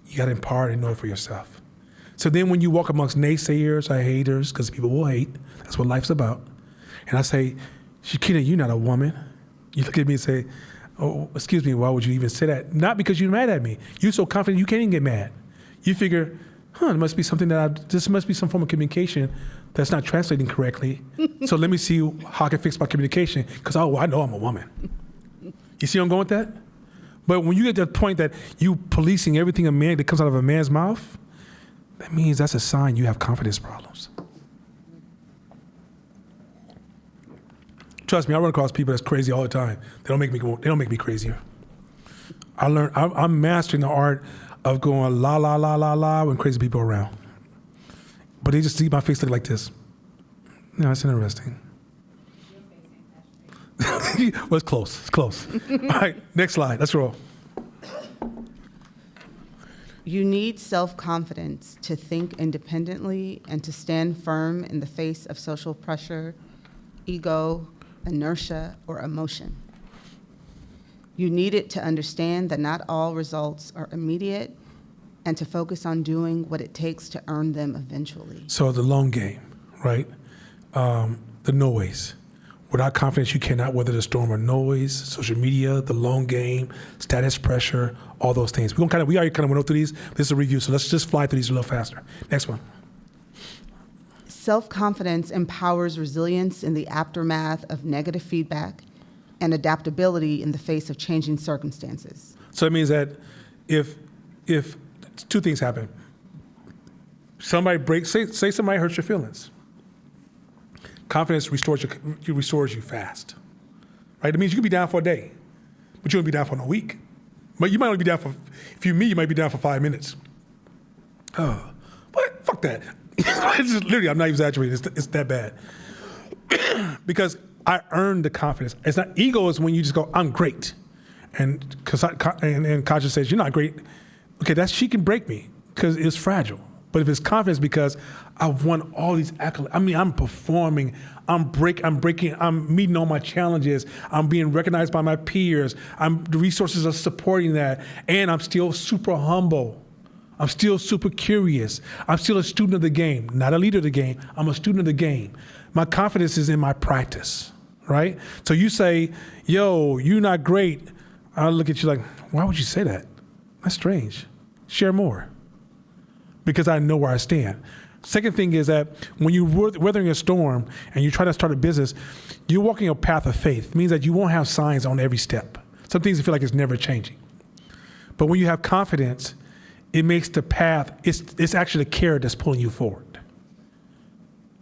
you got to empower and know it for yourself. So then when you walk amongst naysayers or haters, because people will hate, that's what life's about. And I say, Shakina, you're not a woman. You look at me and say, oh, excuse me, why would you even say that? Not because you're mad at me. You're so confident you can't even get mad. You figure, there must be something this must be some form of communication that's not translating correctly. So let me see how I can fix my communication, because I know I'm a woman. You see where I'm going with that? But when you get to the point that you policing everything that comes out of a man's mouth, that means that's a sign you have confidence problems. Trust me, I run across people that's crazy all the time. They don't make me crazier. I'm mastering the art of going la la la la la when crazy people are around. But they just see my face look like this. No, it's interesting. Well, it's close. It's close. All right, next slide. Let's roll. You need self-confidence to think independently and to stand firm in the face of social pressure, ego, inertia, or emotion. You need it to understand that not all results are immediate and to focus on doing what it takes to earn them eventually. So the long game, right? The noise. Without confidence, you cannot weather the storm of noise, social media, the long game, status pressure, all those things. We already kind of went through these. This is a review, so let's just fly through these a little faster. Next one. Self-confidence empowers resilience in the aftermath of negative feedback and adaptability in the face of changing circumstances. So it means that if two things happen, somebody breaks, say somebody hurts your feelings. Confidence restores you fast, right? It means you can be down for a day, but you won't be down for a week. But you might only be down for, if you might be down for 5 minutes. Oh, what? Fuck that. It's just literally, I'm not exaggerating. It's that bad. Because I earned the confidence. It's not ego. Is when you just go, I'm great, and conscience says you're not great. Okay, she can break me because it's fragile. But if it's confidence, because I've won all these accolades. I mean, I'm performing. I'm breaking. I'm meeting all my challenges. I'm being recognized by my peers. The resources are supporting that, and I'm still super humble. I'm still super curious. I'm still a student of the game, not a leader of the game. I'm a student of the game. My confidence is in my practice, right? So you say, yo, you're not great. I'll look at you like, why would you say that? That's strange. Share more. Because I know where I stand. Second thing is that when you're weathering a storm and you try to start a business, you're walking a path of faith. It means that you won't have signs on every step. Some things you feel like it's never changing. But when you have confidence, it makes the path, it's actually the carrot that's pulling you forward.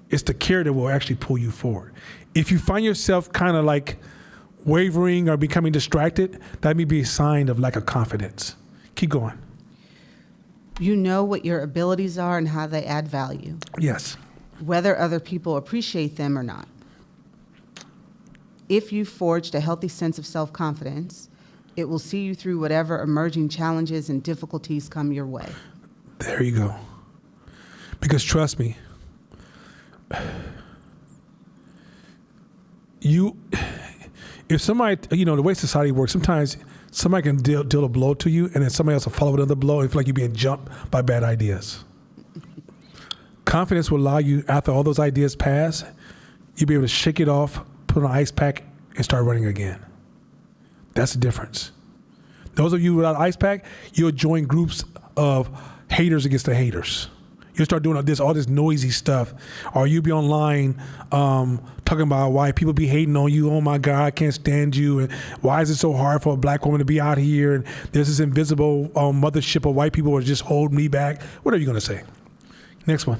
It's the carrot that will actually pull you forward. If you find yourself kind of like wavering or becoming distracted, that may be a sign of lack of confidence. Keep going. You know what your abilities are and how they add value, Yes. whether other people appreciate them or not. If you forged a healthy sense of self-confidence, it will see you through whatever emerging challenges and difficulties come your way. There you go. Because trust me, if somebody, the way society works, sometimes somebody can deal a blow to you and then somebody else will follow another blow and feel like you're being jumped by bad ideas. Confidence will allow you, after all those ideas pass, you'll be able to shake it off, put on an ice pack, and start running again. That's the difference. Those of you without ice pack, you'll join groups of haters against the haters. You'll start doing all this noisy stuff, or you'll be online talking about why people be hating on you. Oh my God, I can't stand you, and why is it so hard for a black woman to be out here? And there's this invisible mothership of white people who are just holding me back. What are you gonna say? Next one.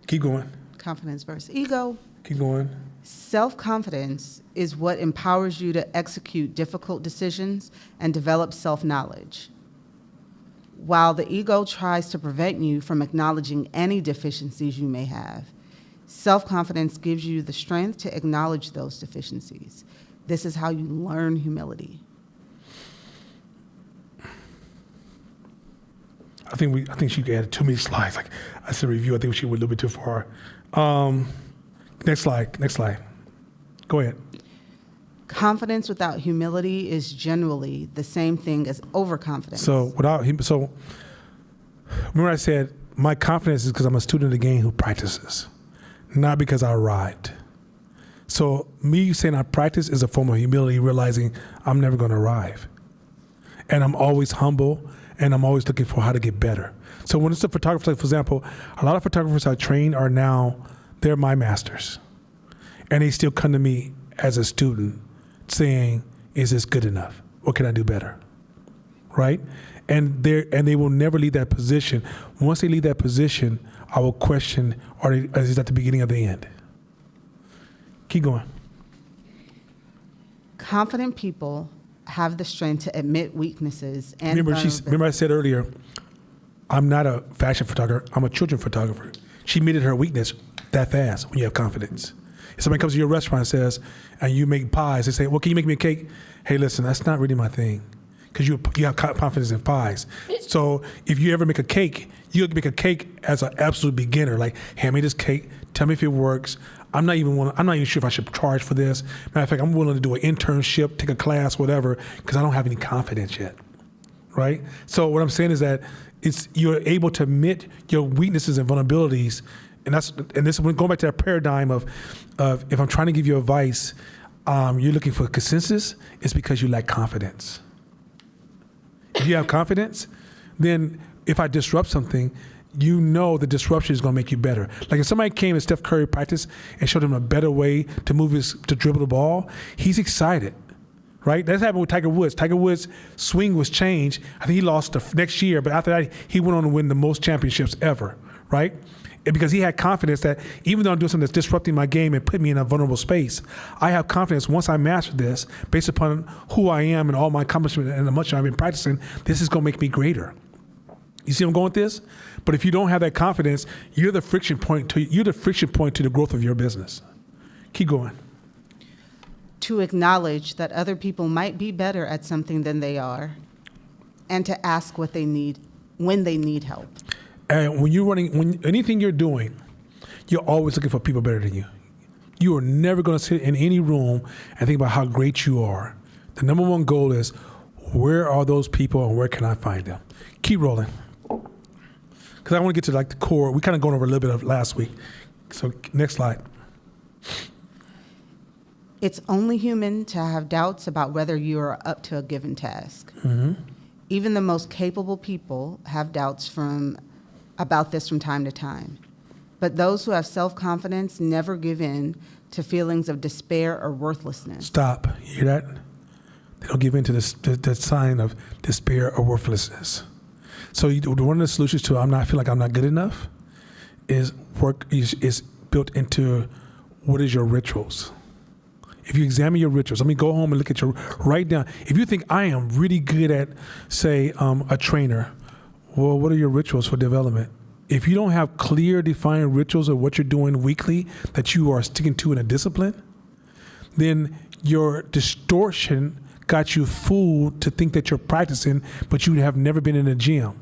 Keep going. Confidence versus ego. Keep going. Self-confidence is what empowers you to execute difficult decisions and develop self-knowledge. While the ego tries to prevent you from acknowledging any deficiencies you may have, self-confidence gives you the strength to acknowledge those deficiencies. This is how you learn humility. I think she added too many slides. Like I said, review. I think she went a little bit too far. Next slide. Go ahead. Confidence without humility is generally the same thing as overconfidence. So remember I said my confidence is because I'm a student of the game who practices, not because I arrived. So me saying I practice is a form of humility, realizing I'm never going to arrive. And I'm always humble, and I'm always looking for how to get better. So when it's a photographer, like for example, a lot of photographers I train are now, they're my masters. And they still come to me as a student saying, is this good enough? What can I do better? Right? And they will never leave that position. Once they leave that position, I will question, is that the beginning of the end? Keep going. Confident people have the strength to admit weaknesses and Remember I said earlier, I'm not a fashion photographer, I'm a children photographer. She admitted her weakness that fast when you have confidence. If somebody comes to your restaurant and says, and you make pies, they say, well, can you make me a cake? Hey, listen, that's not really my thing. Because you have confidence in pies. So if you ever make a cake, you make a cake as an absolute beginner. Like, hand me this cake, tell me if it works. I'm not even sure if I should charge for this. Matter of fact, I'm willing to do an internship, take a class, whatever, because I don't have any confidence yet, right? So what I'm saying is that you're able to admit your weaknesses and vulnerabilities, and this going back to that paradigm of if I'm trying to give you advice, you're looking for consensus, it's because you lack confidence. If you have confidence, then if I disrupt something, you know the disruption is going to make you better. Like if somebody came to Steph Curry practice and showed him a better way to dribble the ball, he's excited, right? That's happened with Tiger Woods. Tiger Woods' swing was changed. I think he lost the next year, but after that, he went on to win the most championships ever, right? And because he had confidence that even though I'm doing something that's disrupting my game and putting me in a vulnerable space, I have confidence once I master this, based upon who I am and all my accomplishments and how much I've been practicing, this is going to make me greater. You see where I'm going with this? But if you don't have that confidence, you're the friction point to the growth of your business. Keep going. To acknowledge that other people might be better at something than they are, and to ask what they need when they need help. And when anything you're doing, you're always looking for people better than you. You are never going to sit in any room and think about how great you are. The number one goal is, where are those people and where can I find them? Keep rolling. Because I want to get to like the core. We kind of gone over a little bit of last week. So next slide. It's only human to have doubts about whether you are up to a given task. Mm-hmm. Even the most capable people have doubts about this from time to time. But those who have self-confidence never give in to feelings of despair or worthlessness. Stop. You hear that? They don't give in to the sign of despair or worthlessness. So one of the solutions to I feel like I'm not good enough is built into what is your rituals. If you examine your rituals, go home and look at write down. If you think I am really good at, say, a trainer, well, what are your rituals for development? If you don't have clear, defined rituals of what you're doing weekly that you are sticking to in a discipline, then your distortion got you fooled to think that you're practicing, but you have never been in a gym.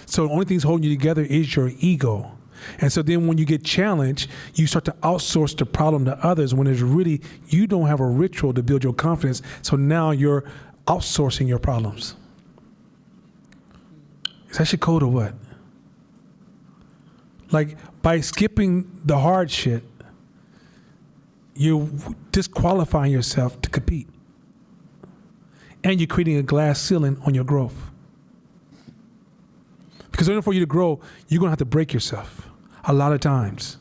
So the only thing that's holding you together is your ego. And so then when you get challenged, you start to outsource the problem to others when it's really, you don't have a ritual to build your confidence. So now you're outsourcing your problems. Is that shit cold or what? Like by skipping the hard shit, you're disqualifying yourself to compete. And you're creating a glass ceiling on your growth. Because in order for you to grow, you're going to have to break yourself a lot of times.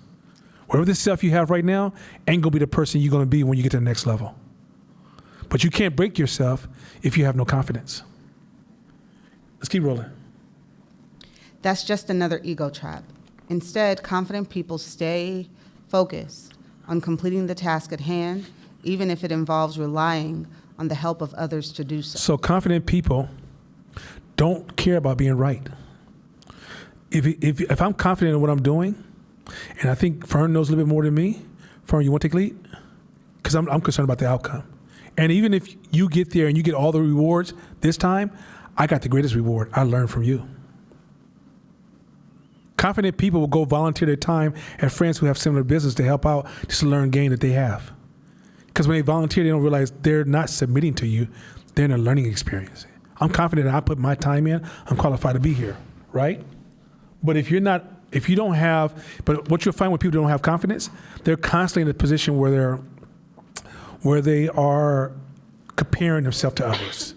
Whatever the self you have right now ain't going to be the person you're going to be when you get to the next level. But you can't break yourself if you have no confidence. Let's keep rolling. That's just another ego trap. Instead, confident people stay focused on completing the task at hand, even if it involves relying on the help of others to do so. So confident people don't care about being right. If I'm confident in what I'm doing, and I think Fern knows a little bit more than me, Fern, you want to take lead? Because I'm concerned about the outcome. And even if you get there and you get all the rewards this time, I got the greatest reward. I learned from you. Confident people will go volunteer their time at friends who have similar business to help out just to learn gain that they have. Because when they volunteer, they don't realize they're not submitting to you. They're in a learning experience. I'm confident that I put my time in. I'm qualified to be here, right? But what you'll find when people don't have confidence, they're constantly in a position where they are comparing themselves to others.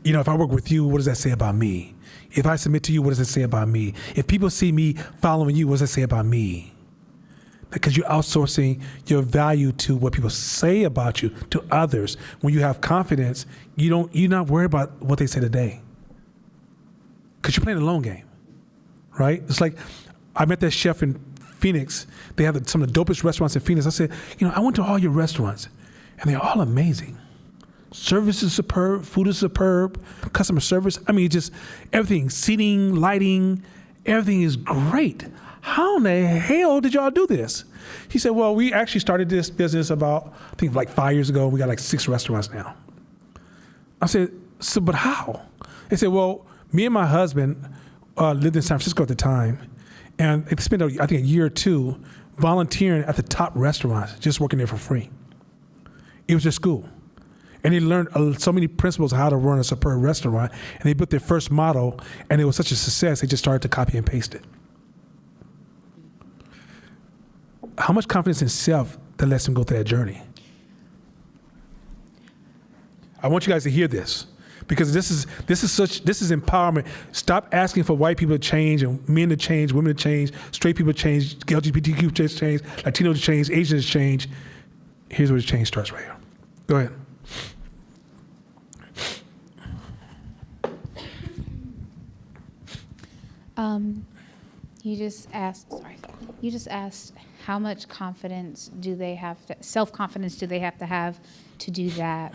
If I work with you, what does that say about me? If I submit to you, what does it say about me? If people see me following you, what does that say about me? Because you're outsourcing your value to what people say about you to others. When you have confidence, you're not worried about what they say today. Because you're playing the long game, right? It's like I met that chef in Phoenix. They have some of the dopest restaurants in Phoenix. I said, I went to all your restaurants, and they're all amazing. Service is superb, food is superb, customer service. Just everything, seating, lighting, everything is great. How in the hell did y'all do this? He said, well, we actually started this business about, I think 5 years ago. We got 6 restaurants now. I said, so, but how? They said, well, me and my husband lived in San Francisco at the time, and they spent, I think, a year or two volunteering at the top restaurants, just working there for free. It was their school. And they learned so many principles of how to run a superb restaurant, and they built their first model, and it was such a success, they just started to copy and paste it. How much confidence in self that lets them go through that journey? I want you guys to hear this, because this is empowerment. Stop asking for white people to change and men to change, women to change, straight people to change, LGBTQ to change, Latino to change, Asians to change. Here's where the change starts right here. Go ahead. You just asked how much confidence do they have, self-confidence do they have to do that?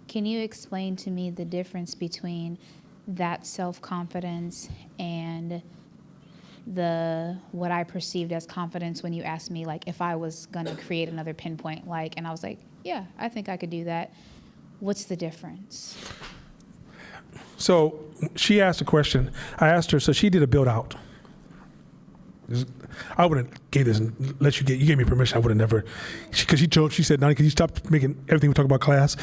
Can you explain to me the difference between that self-confidence and what I perceived as confidence when you asked me, like, if I was going to create another pinpoint, like, and I was like, yeah, I think I could do that. What's the difference? So she asked a question. I asked her, so she did a build out. I wouldn't gave this unless you gave me permission. I would have never, because she said, "Nani, can you stop making everything we talk about class?"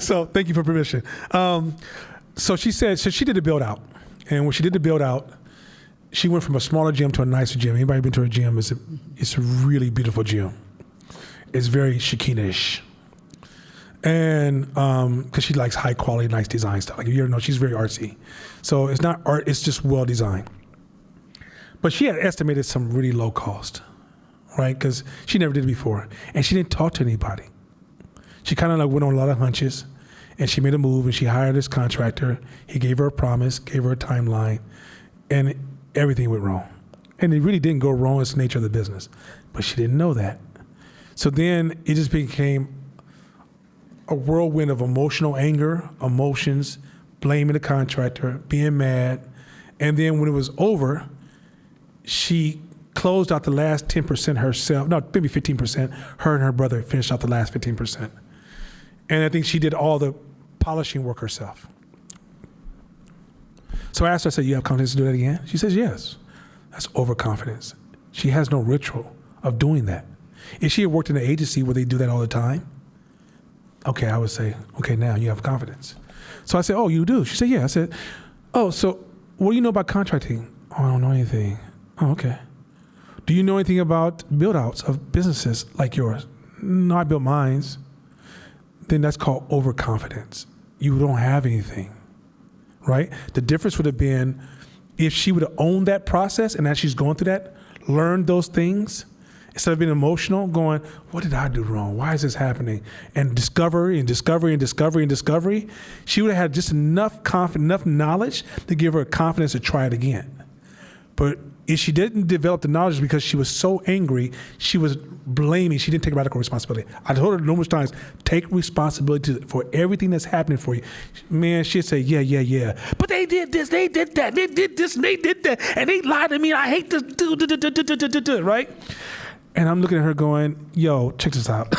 so thank you for permission. So she said, so she did a build out, and when she did the build out, she went from a smaller gym to a nicer gym. Anybody been to her gym? It's a really beautiful gym. It's very Shekinah-ish. And because she likes high quality, nice design stuff. Like, you ever know, she's very artsy. So it's not art, it's just well designed. But she had estimated some really low cost, right? Because she never did it before. And she didn't talk to anybody. She kind of like went on a lot of hunches, and she made a move, and she hired this contractor. He gave her a promise, gave her a timeline, and everything went wrong. And it really didn't go wrong. It's the nature of the business. But she didn't know that. So then it just became a whirlwind of emotional anger, emotions, blaming the contractor, being mad. And then when it was over, she closed out the last 10% herself. No, maybe 15%. Her and her brother finished out the last 15%. And I think she did all the polishing work herself. So I asked her, I said, you have confidence to do that again? She says, yes. That's overconfidence. She has no ritual of doing that. If she had worked in an agency where they do that all the time, okay, I would say, okay, now you have confidence. So I said, oh, you do? She said, yeah. I said, oh, so what do you know about contracting? Oh, I don't know anything. Oh, okay. Do you know anything about build-outs of businesses like yours? No, I built mines. Then that's called overconfidence. You don't have anything, right? The difference would have been if she would have owned that process, and as she's going through that, learned those things, instead of being emotional, going, what did I do wrong? Why is this happening? And discovery, she would have had just enough knowledge to give her confidence to try it again. But if she didn't develop the knowledge because she was so angry, she was blaming, she didn't take radical responsibility. I told her numerous times, take responsibility for everything that's happening for you. Man, she'd say, yeah. But they did this, they did that, they did this, and they did that, and they lied to me, I hate this, right? And I'm looking at her going, yo, check this out.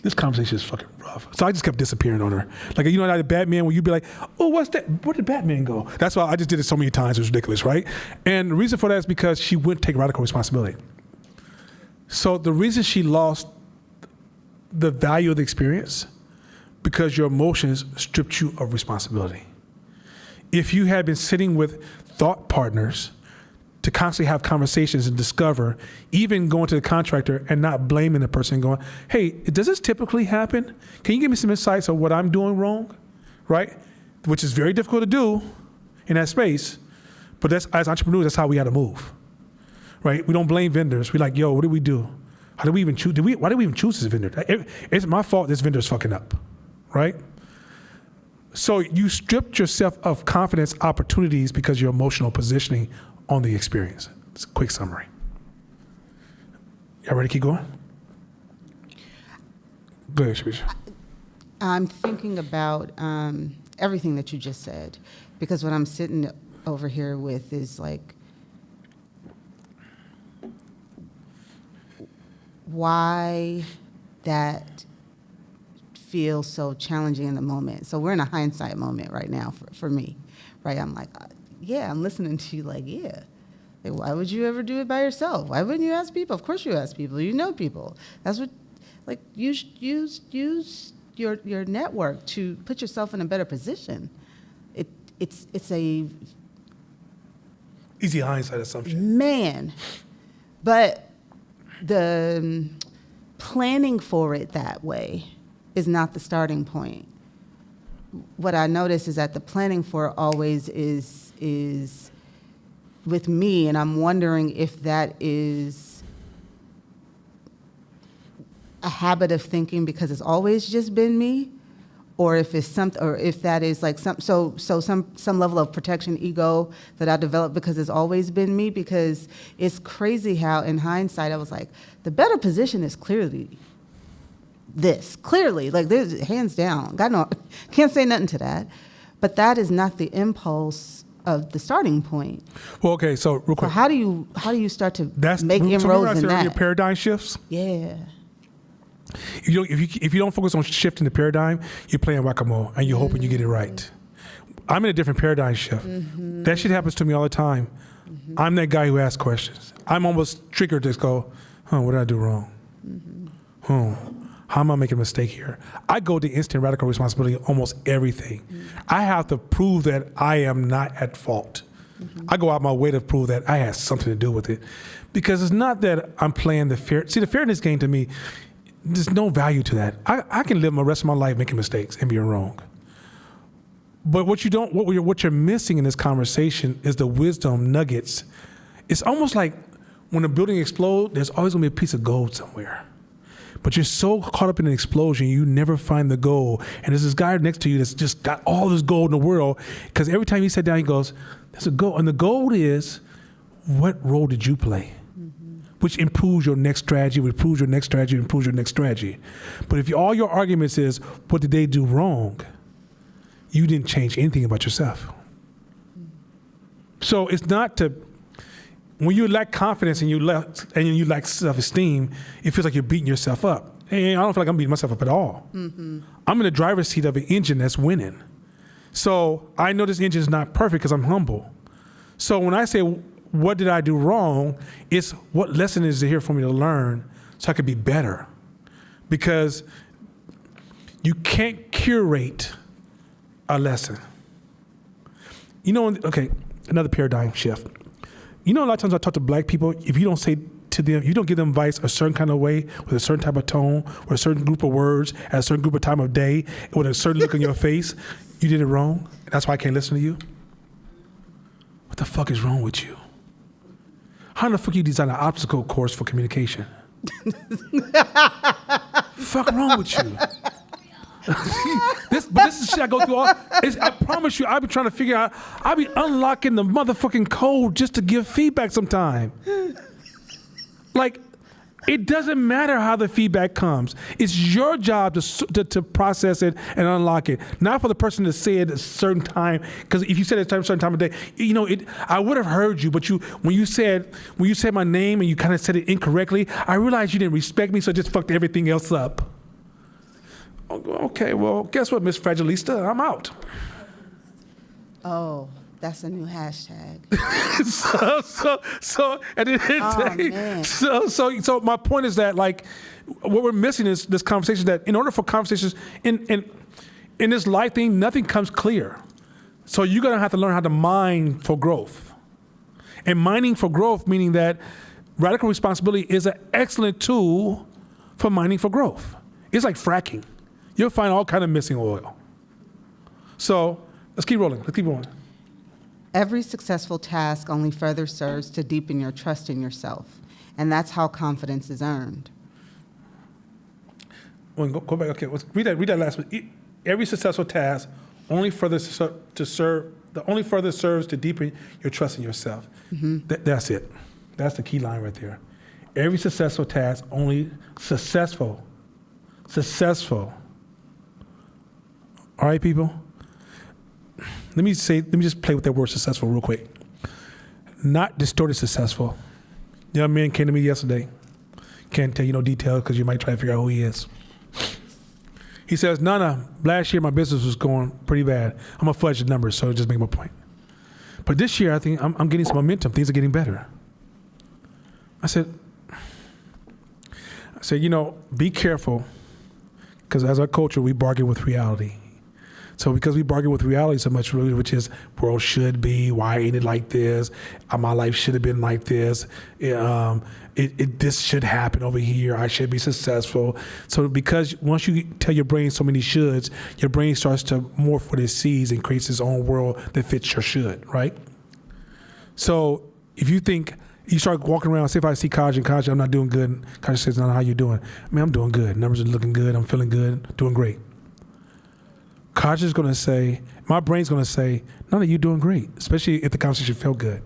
This conversation is fucking rough. So I just kept disappearing on her. Like, you know, like the Batman, where you'd be like, oh, what's that? Where did Batman go? That's why I just did it so many times. It was ridiculous, right? And the reason for that is because she wouldn't take radical responsibility. So the reason she lost the value of the experience, because your emotions stripped you of responsibility. If you had been sitting with thought partners to constantly have conversations and discover, even going to the contractor and not blaming the person, going, hey, does this typically happen? Can you give me some insights on what I'm doing wrong, right? Which is very difficult to do in that space, but that's, as entrepreneurs, that's how we got to move, right? We don't blame vendors. We're like, yo, what did we do? How did we even choose? Why did we even choose this vendor? It's my fault this vendor's fucking up, right? So you stripped yourself of confidence opportunities because of your emotional positioning on the experience. It's a quick summary. Y'all ready to keep going? Go ahead, Shabish. I'm thinking about everything that you just said, because what I'm sitting over here with is like, why that feels so challenging in the moment. So we're in a hindsight moment right now for me, right? I'm like, yeah, I'm listening to you like, yeah. Like, why would you ever do it by yourself? Why wouldn't you ask people? Of course you ask people. You know people. That's what, like, use your network to put yourself in a better position. It's a Easy hindsight assumption. man, but the planning for it that way is not the starting point. What I notice is that the planning for it always is with me, and I'm wondering if that is a habit of thinking because it's always just been me, or if it's something, or if that is like some level of protection ego that I developed because it's always been me. Because it's crazy how in hindsight I was like, the better position is clearly this. Clearly, like there's hands down. God no, can't say nothing to that, but that is not the impulse of the starting point. Well, okay, so real quick. So how do you start to make so inroads in your that? paradigm shifts. Yeah. If you don't focus on shifting the paradigm, you're playing whack-a-mole and you're hoping you get it right. I'm in a different paradigm shift. That shit happens to me all the time. I'm that guy who asks questions. I'm almost triggered to go, what did I do wrong? How am I making a mistake here? I go to instant radical responsibility on almost everything. I have to prove that I am not at fault. I go out my way to prove that I had something to do with it. Because it's not that I'm playing the fair. See, the fairness game to me, there's no value to that. I can live the rest of my life making mistakes and being wrong. But what you're missing in this conversation is the wisdom nuggets. It's almost like when a building explodes, there's always gonna be a piece of gold somewhere. But you're so caught up in an explosion, you never find the gold. And there's this guy next to you that's just got all this gold in the world, because every time he sat down, he goes, there's a gold. And the gold is, what role did you play? Which improves your next strategy, improves your next strategy, improves your next strategy. But if all your arguments is, what did they do wrong? You didn't change anything about yourself. So it's not to, when you lack confidence and you lack self-esteem, it feels like you're beating yourself up. And I don't feel like I'm beating myself up at all. I'm in the driver's seat of an engine that's winning. So I know this engine is not perfect because I'm humble. So when I say, what did I do wrong? It's what lesson is there here for me to learn so I could be better. Because you can't curate a lesson. You know, okay, another paradigm shift. You know, a lot of times I talk to black people, if you don't say to them, you don't give them advice a certain kind of way, with a certain type of tone, with a certain group of words, at a certain group of time of day, with a certain look on your face, you did it wrong. That's why I can't listen to you. What the fuck is wrong with you? How in the fuck you design an obstacle course for communication? Fuck wrong with you? This is shit I go through I promise you, I've been trying to figure out, I be unlocking the motherfucking code just to give feedback sometime. Like, it doesn't matter how the feedback comes. It's your job to process it and unlock it. Not for the person to say it at a certain time, because if you said it at a certain time of day, you know, I would have heard you, but when you said my name and you kind of said it incorrectly, I realized you didn't respect me, so I just fucked everything else up. Okay, well, guess what, Miss Fragilista? I'm out. Oh, that's a new hashtag. so at the end of the day, so my point is that, like, what we're missing is this conversation, that in order for conversations in this life thing, nothing comes clear. So you're gonna have to learn how to mine for growth. And mining for growth, meaning that radical responsibility is an excellent tool for mining for growth. It's like fracking. You'll find all kind of missing oil. So let's keep rolling. Let's keep going. Every successful task only further serves to deepen your trust in yourself, and that's how confidence is earned. Well, go back. Okay, let's read that last one. Every successful task only further serves to deepen your trust in yourself. That's it. That's the key line right there. Every successful task only successful. All right, people? Let me just play with that word successful real quick. Not distorted successful. Young man came to me yesterday. Can't tell you no details because you might try to figure out who he is. He says, Nana, last year my business was going pretty bad. I'm going to fudge the numbers, so just make my point. But this year, I think I'm getting some momentum. Things are getting better. I said, be careful, because as our culture, we bargain with reality. So because we bargain with reality so much, really, which is world should be, why ain't it like this? My life should have been like this. This should happen over here. I should be successful. So because once you tell your brain so many shoulds, your brain starts to morph what it sees and creates its own world that fits your should, right? So if you think, you start walking around, say if I see Kaj and Kaj, I'm not doing good, and Kaj says, no, how you doing? Man, I'm doing good. Numbers are looking good. I'm feeling good, doing great. Kaj is going to say, my brain's going to say, no, you're doing great, especially if the conversation felt good.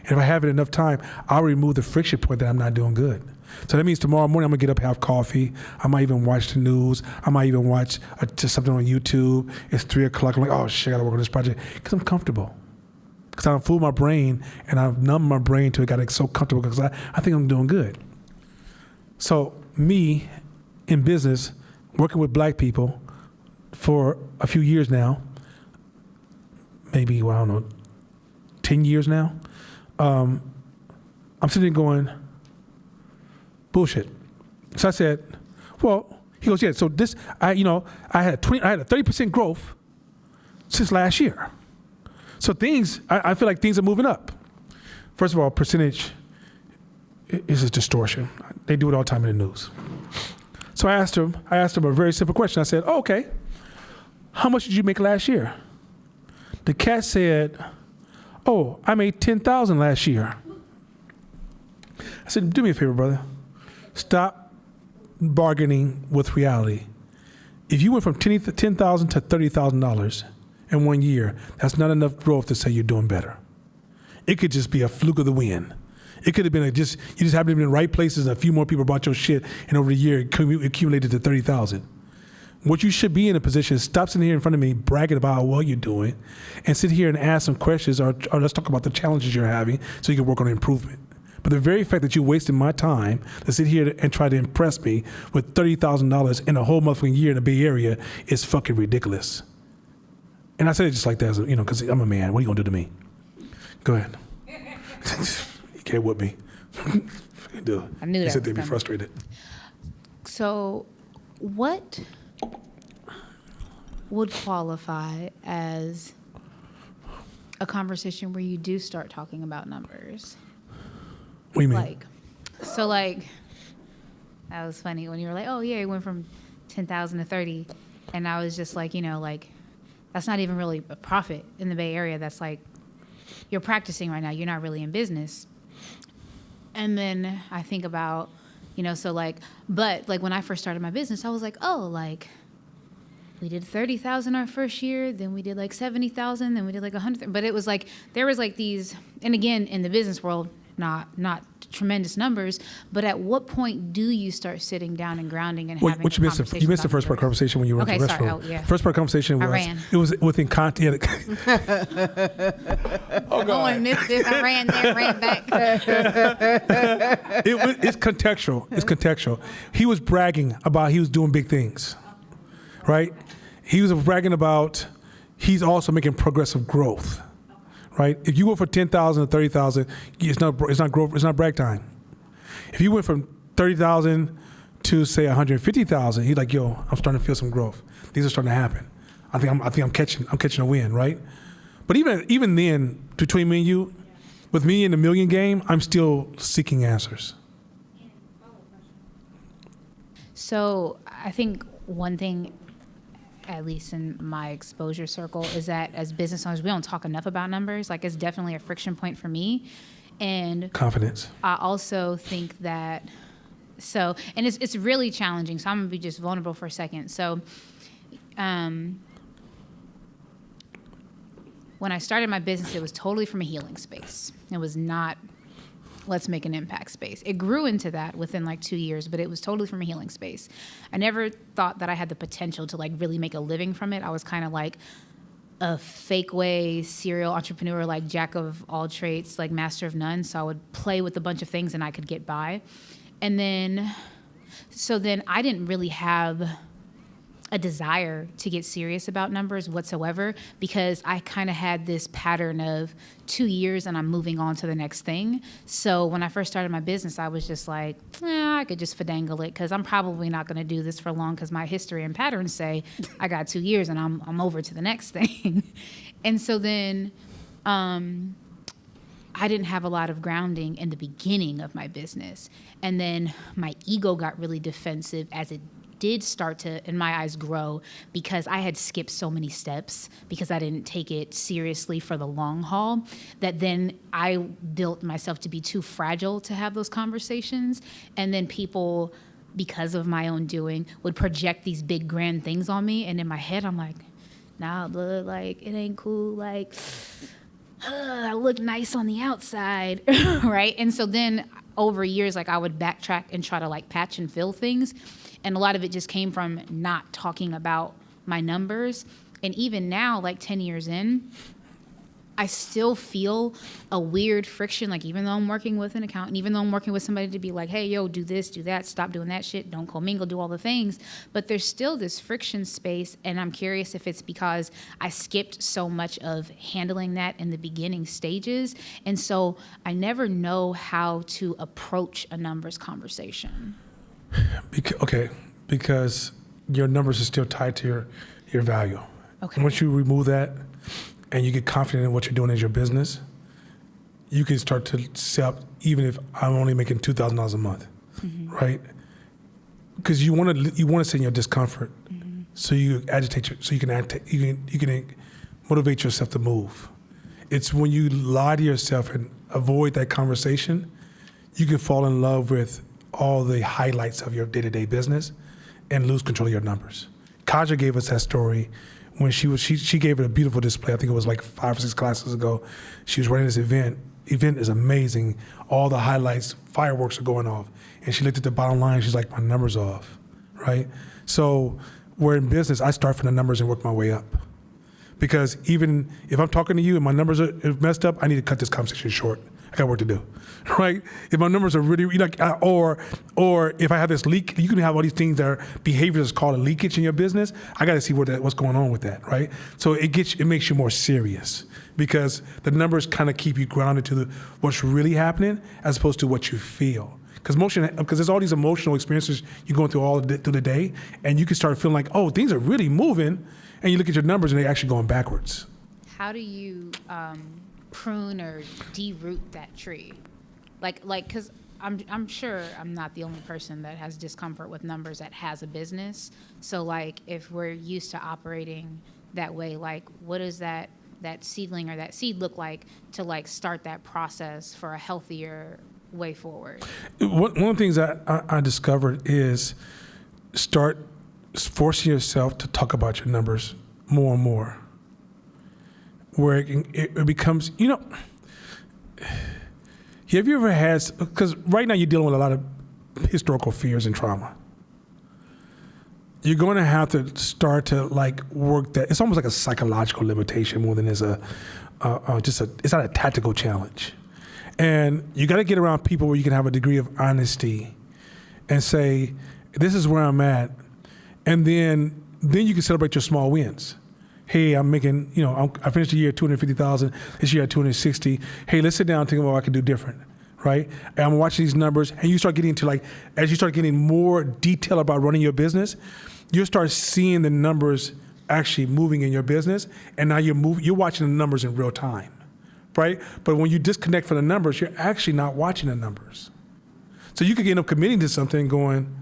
And if I have it enough time, I'll remove the friction point that I'm not doing good. So that means tomorrow morning I'm going to get up, have coffee. I might even watch the news. I might even watch just something on YouTube. It's 3 o'clock. I'm like, oh, shit, I got to work on this project. Because I'm comfortable. Because I've fooled my brain and I've numbed my brain to it, got it so comfortable because I think I'm doing good. So me in business, working with black people for a few years now, maybe, 10 years now, I'm sitting there going, bullshit. So I said, well, he goes, yeah, so this, I had a 30% growth since last year. So things, I feel like things are moving up. First of all, percentage is a distortion. They do it all the time in the news. So I asked him a very simple question. I said, oh, okay, how much did you make last year? The cat said, oh, I made $10,000 last year. I said, do me a favor, brother. Stop bargaining with reality. If you went from $10,000 to $30,000 in 1 year, that's not enough growth to say you're doing better. It could just be a fluke of the wind. It could have been you just happened to be in the right places and a few more people bought your shit, and over the year it accumulated to 30,000. What you should be in a position is stop sitting here in front of me bragging about how well you're doing and sit here and ask some questions or let's talk about the challenges you're having so you can work on improvement. But the very fact that you're wasting my time to sit here and try to impress me with $30,000 in a whole motherfucking year in the Bay Area is fucking ridiculous. And I said it just like that, because I'm a man. What are you going to do to me? Go ahead. You can't whip me. Do it. I knew that. He said they'd be was coming. frustrated. So, what would qualify as a conversation where you do start talking about numbers? What do you mean? That was funny when you were like, oh yeah, it went from 10,000 to 30. And I was just like, that's not even really a profit in the Bay Area. That's like, you're practicing right now. You're not really in business. And then I think about, but when I first started my business, I was like, we did 30,000 our first year, then we did 70,000, then we did 100. But it was there was these, and again, in the business world, not tremendous numbers, but at what point do you start sitting down and grounding and having a conversation? You missed the first part of the conversation when you were in the restroom. Sorry. Oh, yeah. First part of the conversation was, I ran. It was within content. Oh, God. I missed this. I ran there, ran back. It's contextual. It's contextual. He was bragging about he was doing big things, right? He was bragging about he's also making progressive growth. Right? If you go for 10,000 to 30,000, it's not growth. It's not brag time. If you went from 30,000 to say 150,000, he's like, yo, I'm starting to feel some growth. These are starting to happen. I think I'm catching a win, right? But even then, between me and you, with me in the million game, I'm still seeking answers. So I think one thing, at least in my exposure circle, is that as business owners, we don't talk enough about numbers. It's definitely a friction point for me. And confidence. I also think that, and it's really challenging. So I'm going to be just vulnerable for a second. So when I started my business, it was totally from a healing space. It was not, let's make an impact space. It grew into that within 2 years, but it was totally from a healing space. I never thought that I had the potential to really make a living from it. I was kind of a fake way serial entrepreneur, jack of all trades, master of none. So I would play with a bunch of things and I could get by. And then I didn't really have a desire to get serious about numbers whatsoever, because I kind of had this pattern of 2 years and I'm moving on to the next thing. So when I first started my business, I was just like, I could just finagle it because I'm probably not going to do this for long because my history and patterns say I got 2 years and I'm over to the next thing. And so then I didn't have a lot of grounding in the beginning of my business. And then my ego got really defensive as it did start to, in my eyes, grow because I had skipped so many steps because I didn't take it seriously for the long haul, that then I built myself to be too fragile to have those conversations. And then people, because of my own doing, would project these big grand things on me. And in my head, I'm like, nah, blood, like, it ain't cool. Like, I look nice on the outside, right? And so then over years, like, I would backtrack and try to like patch and fill things. And a lot of it just came from not talking about my numbers. And even now, like 10 years in, I still feel a weird friction. Like, even though I'm working with an accountant, even though I'm working with somebody to be like, hey, yo, do this, do that, stop doing that shit, don't commingle, do all the things. But there's still this friction space. And I'm curious if it's because I skipped so much of handling that in the beginning stages. And so I never know how to approach a numbers conversation. Because your numbers are still tied to your value. Okay. Once you remove that and you get confident in what you're doing as your business, you can start to sell even if I'm only making $2,000 a month, right? Because you want to sit in your discomfort, so you agitate, so you can motivate yourself to move. It's when you lie to yourself and avoid that conversation, you can fall in love with all the highlights of your day-to-day business and lose control of your numbers. Kaja gave us that story when she gave it a beautiful display. I think it was like 5 or 6 classes ago. She was running this event. Event is amazing. All the highlights, fireworks are going off. And she looked at the bottom line. She's like, my number's off, right? So we're in business. I start from the numbers and work my way up. Because even if I'm talking to you and my numbers are messed up, I need to cut this conversation short. I got work to do, right? If my numbers are really like, or if I have this leak, you can have all these things that are behaviors called a leakage in your business. I got to see what's going on with that, right? So it makes you more serious because the numbers kind of keep you grounded to what's really happening as opposed to what you feel. Because there's all these emotional experiences you're going through through the day, and you can start feeling like, oh, things are really moving, and you look at your numbers and they're actually going backwards. How do you prune or deroot that tree? Like, because I'm sure I'm not the only person that has discomfort with numbers that has a business. So like, if we're used to operating that way, like, what does that seedling or that seed look like to like start that process for a healthier way forward? One of the things that I discovered is start forcing yourself to talk about your numbers more and more. Where it becomes, have you ever had, because right now you're dealing with a lot of historical fears and trauma. You're going to have to start to like work that. It's almost like a psychological limitation more than it's it's not a tactical challenge. And you got to get around people where you can have a degree of honesty and say, this is where I'm at. And then you can celebrate your small wins. Hey, I'm making, I finished the year at $250,000. This year at $260,000. Hey, let's sit down and think about what I can do different, right? And I'm watching these numbers, and you start getting into as you start getting more detail about running your business, you'll start seeing the numbers actually moving in your business, and now you're watching the numbers in real time, right? But when you disconnect from the numbers, you're actually not watching the numbers. So you could end up committing to something and going,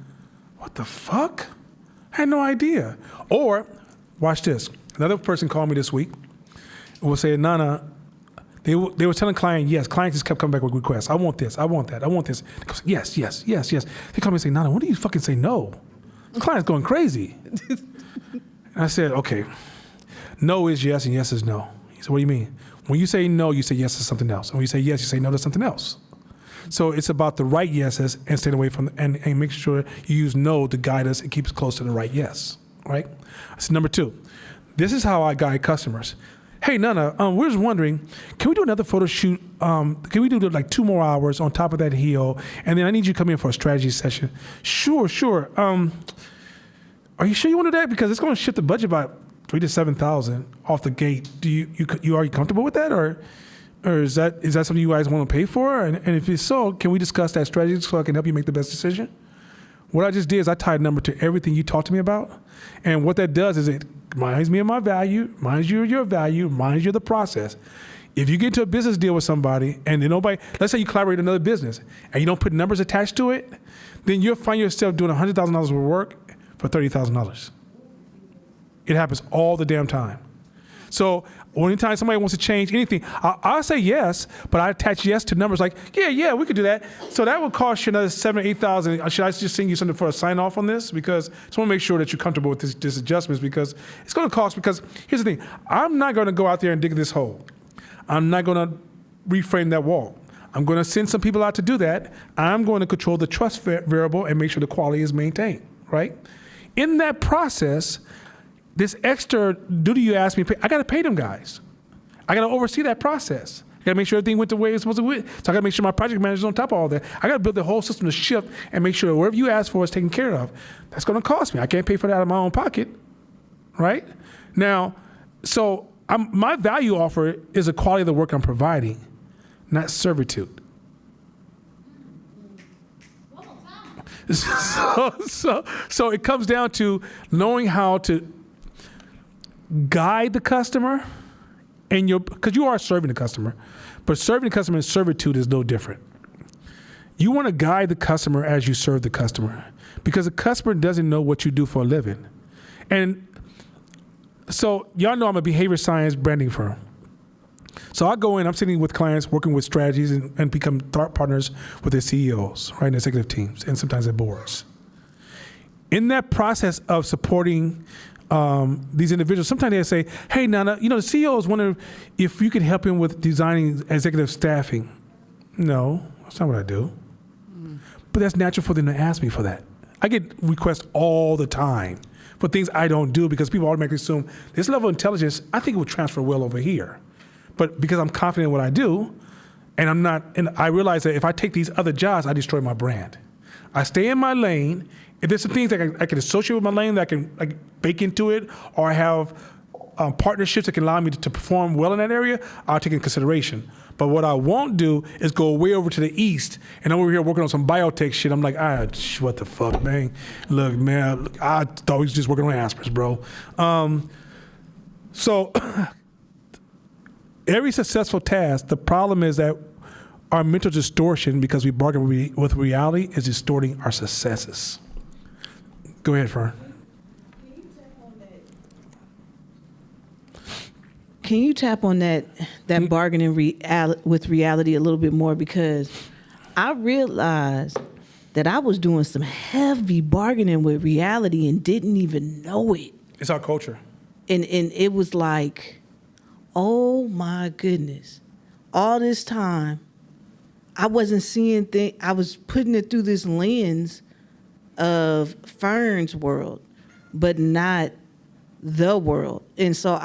what the fuck? I had no idea. Or, watch this. Another person called me this week and was saying, Nana, they were telling clients, yes. Clients just kept coming back with requests. I want this. I want that. I want this. They go, yes. They call me and say, Nana, when do you fucking say no? The client's going crazy. And I said, okay, no is yes and yes is no. He said, what do you mean? When you say no, you say yes to something else. And when you say yes, you say no to something else. So it's about the right yeses and staying away from, and make sure you use no to guide us and keep us close to the right yes, right? That's number 2. This is how I guide customers. Hey, Nana, we're just wondering, can we do another photo shoot? Can we do like 2 more hours on top of that heel? And then I need you to come in for a strategy session. Sure. Are you sure you want to do that? Because it's going to shift the budget by $3,000 to $7,000 off the gate. Do you are you comfortable with that, or is that something you guys want to pay for? And if it's so, can we discuss that strategy so I can help you make the best decision? What I just did is I tied a number to everything you talked to me about, and what that does is it reminds me of my value, reminds you of your value, reminds you of the process. If you get into a business deal with somebody and then nobody, let's say you collaborate in another business and you don't put numbers attached to it, then you'll find yourself doing $100,000 worth of work for $30,000. It happens all the damn time. So anytime somebody wants to change anything, I'll say yes, but I attach yes to numbers like, yeah, we could do that. So that would cost you another $7,000 or $8,000. Should I just send you something for a sign off on this? Because I just want to make sure that you're comfortable with this adjustments, because it's going to cost, because here's the thing, I'm not going to go out there and dig this hole. I'm not going to reframe that wall. I'm going to send some people out to do that. I'm going to control the trust variable and make sure the quality is maintained, right? In that process, this extra duty you asked me to pay, I got to pay them guys. I got to oversee that process. I got to make sure everything went the way it's supposed to go. So I got to make sure my project manager's on top of all that. I got to build the whole system to shift and make sure that whatever you ask for is taken care of. That's going to cost me. I can't pay for that out of my own pocket, right? Now, so my value offer is the quality of the work I'm providing, not servitude. So it comes down to knowing how to guide the customer, and because you are serving the customer, but serving the customer and servitude is no different. You want to guide the customer as you serve the customer, because the customer doesn't know what you do for a living. And so y'all know I'm a behavior science branding firm. So I go in, I'm sitting with clients, working with strategies and become thought partners with their CEOs, right, and executive teams, and sometimes their boards. In that process of supporting these individuals, sometimes they say, hey, Nana, the CEO is wondering if you could help him with designing executive staffing. No, that's not what I do. But that's natural for them to ask me for that. I get requests all the time for things I don't do, because people automatically assume this level of intelligence, I think it would transfer well over here. But because I'm confident in what I do, and I realize that if I take these other jobs, I destroy my brand. I stay in my lane. If there's some things that I can associate with my lane that I can bake into it, or I have partnerships that can allow me to perform well in that area, I'll take in consideration. But what I won't do is go way over to the east, and I'm over here working on some biotech shit. I'm like, what the fuck, man? Look, man, I thought we was just working on aspirins, bro. So every successful task, the problem is that our mental distortion, because we bargain with reality, is distorting our successes. Go ahead, Fern. Can you tap on that bargaining with reality a little bit more? Because I realized that I was doing some heavy bargaining with reality and didn't even know it. It's our culture. And it was like, oh my goodness. All this time, I wasn't seeing things. I was putting it through this lens of Fern's world, but not the world. And so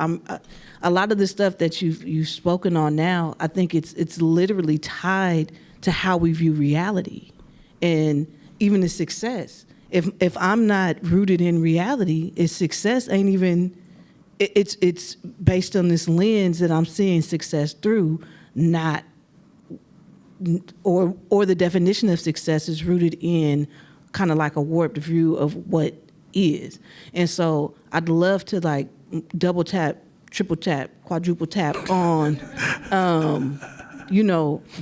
a lot of the stuff that you've spoken on now, I think it's literally tied to how we view reality, and even the success. If I'm not rooted in reality, success ain't even. It's based on this lens that I'm seeing success through, not. Or the definition of success is rooted in kind of like a warped view of what is. And so I'd love to double tap, triple tap, quadruple tap on,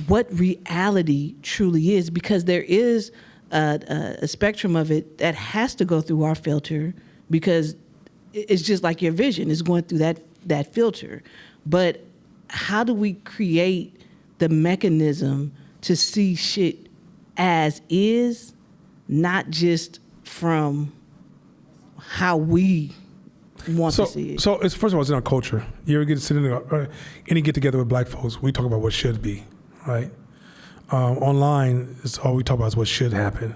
what reality truly is, because there is a spectrum of it that has to go through our filter, because it's just like your vision is going through that filter. But how do we create the mechanism to see shit as is, not just from how we want to see it? So it's, first of all, it's in our culture. You ever get to sit in any get together with black folks, we talk about what should be, right? Online, it's all we talk about is what should happen.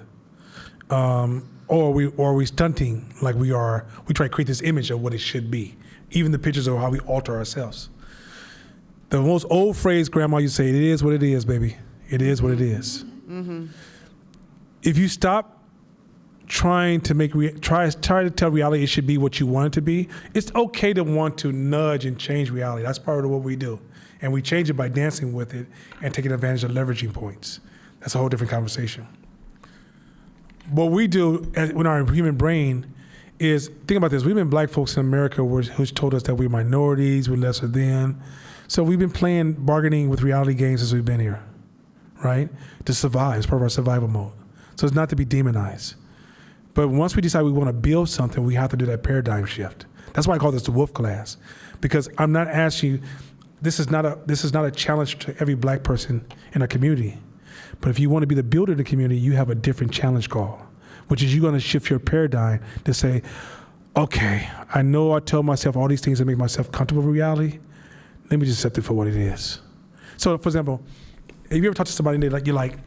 Or we stunting like we are. We try to create this image of what it should be. Even the pictures of how we alter ourselves. The most old phrase Grandma used to say, it is what it is, baby. It is what it is. Mm-hmm. If you stop trying to try to tell reality it should be what you want it to be. It's okay to want to nudge and change reality. That's part of what we do. And we change it by dancing with it and taking advantage of leveraging points. That's a whole different conversation. What we do with our human brain is, think about this, we've been black folks in America who's told us that we're minorities, we're lesser than. So we've been playing bargaining with reality games since we've been here, right? To survive, it's part of our survival mode. So it's not to be demonized. But once we decide we want to build something, we have to do that paradigm shift. That's why I call this the wolf class, because I'm not asking you, this is not a challenge to every black person in a community. But if you want to be the builder of the community, you have a different challenge call, which is you're going to shift your paradigm to say, okay, I know I tell myself all these things to make myself comfortable with reality. Let me just accept it for what it is. So, for example, if you ever talk to somebody and you're like,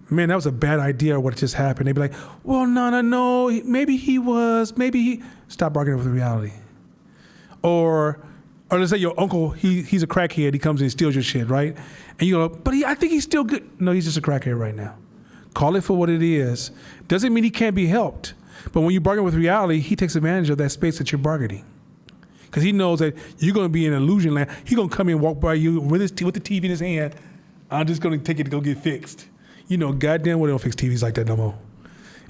man, that was a bad idea what just happened. They'd be like, well, no, maybe he, stop bargaining with reality. Or let's say your uncle, he's a crackhead, he comes and he steals your shit, right? And you go, but I think he's still good. No, he's just a crackhead right now. Call it for what it is. Doesn't mean he can't be helped. But when you bargain with reality, he takes advantage of that space that you're bargaining. Because he knows that you're going to be in illusion land. He's going to come in and walk by you with the TV in his hand. I'm just going to take it to go get fixed. You know, goddamn well they don't fix TVs like that no more.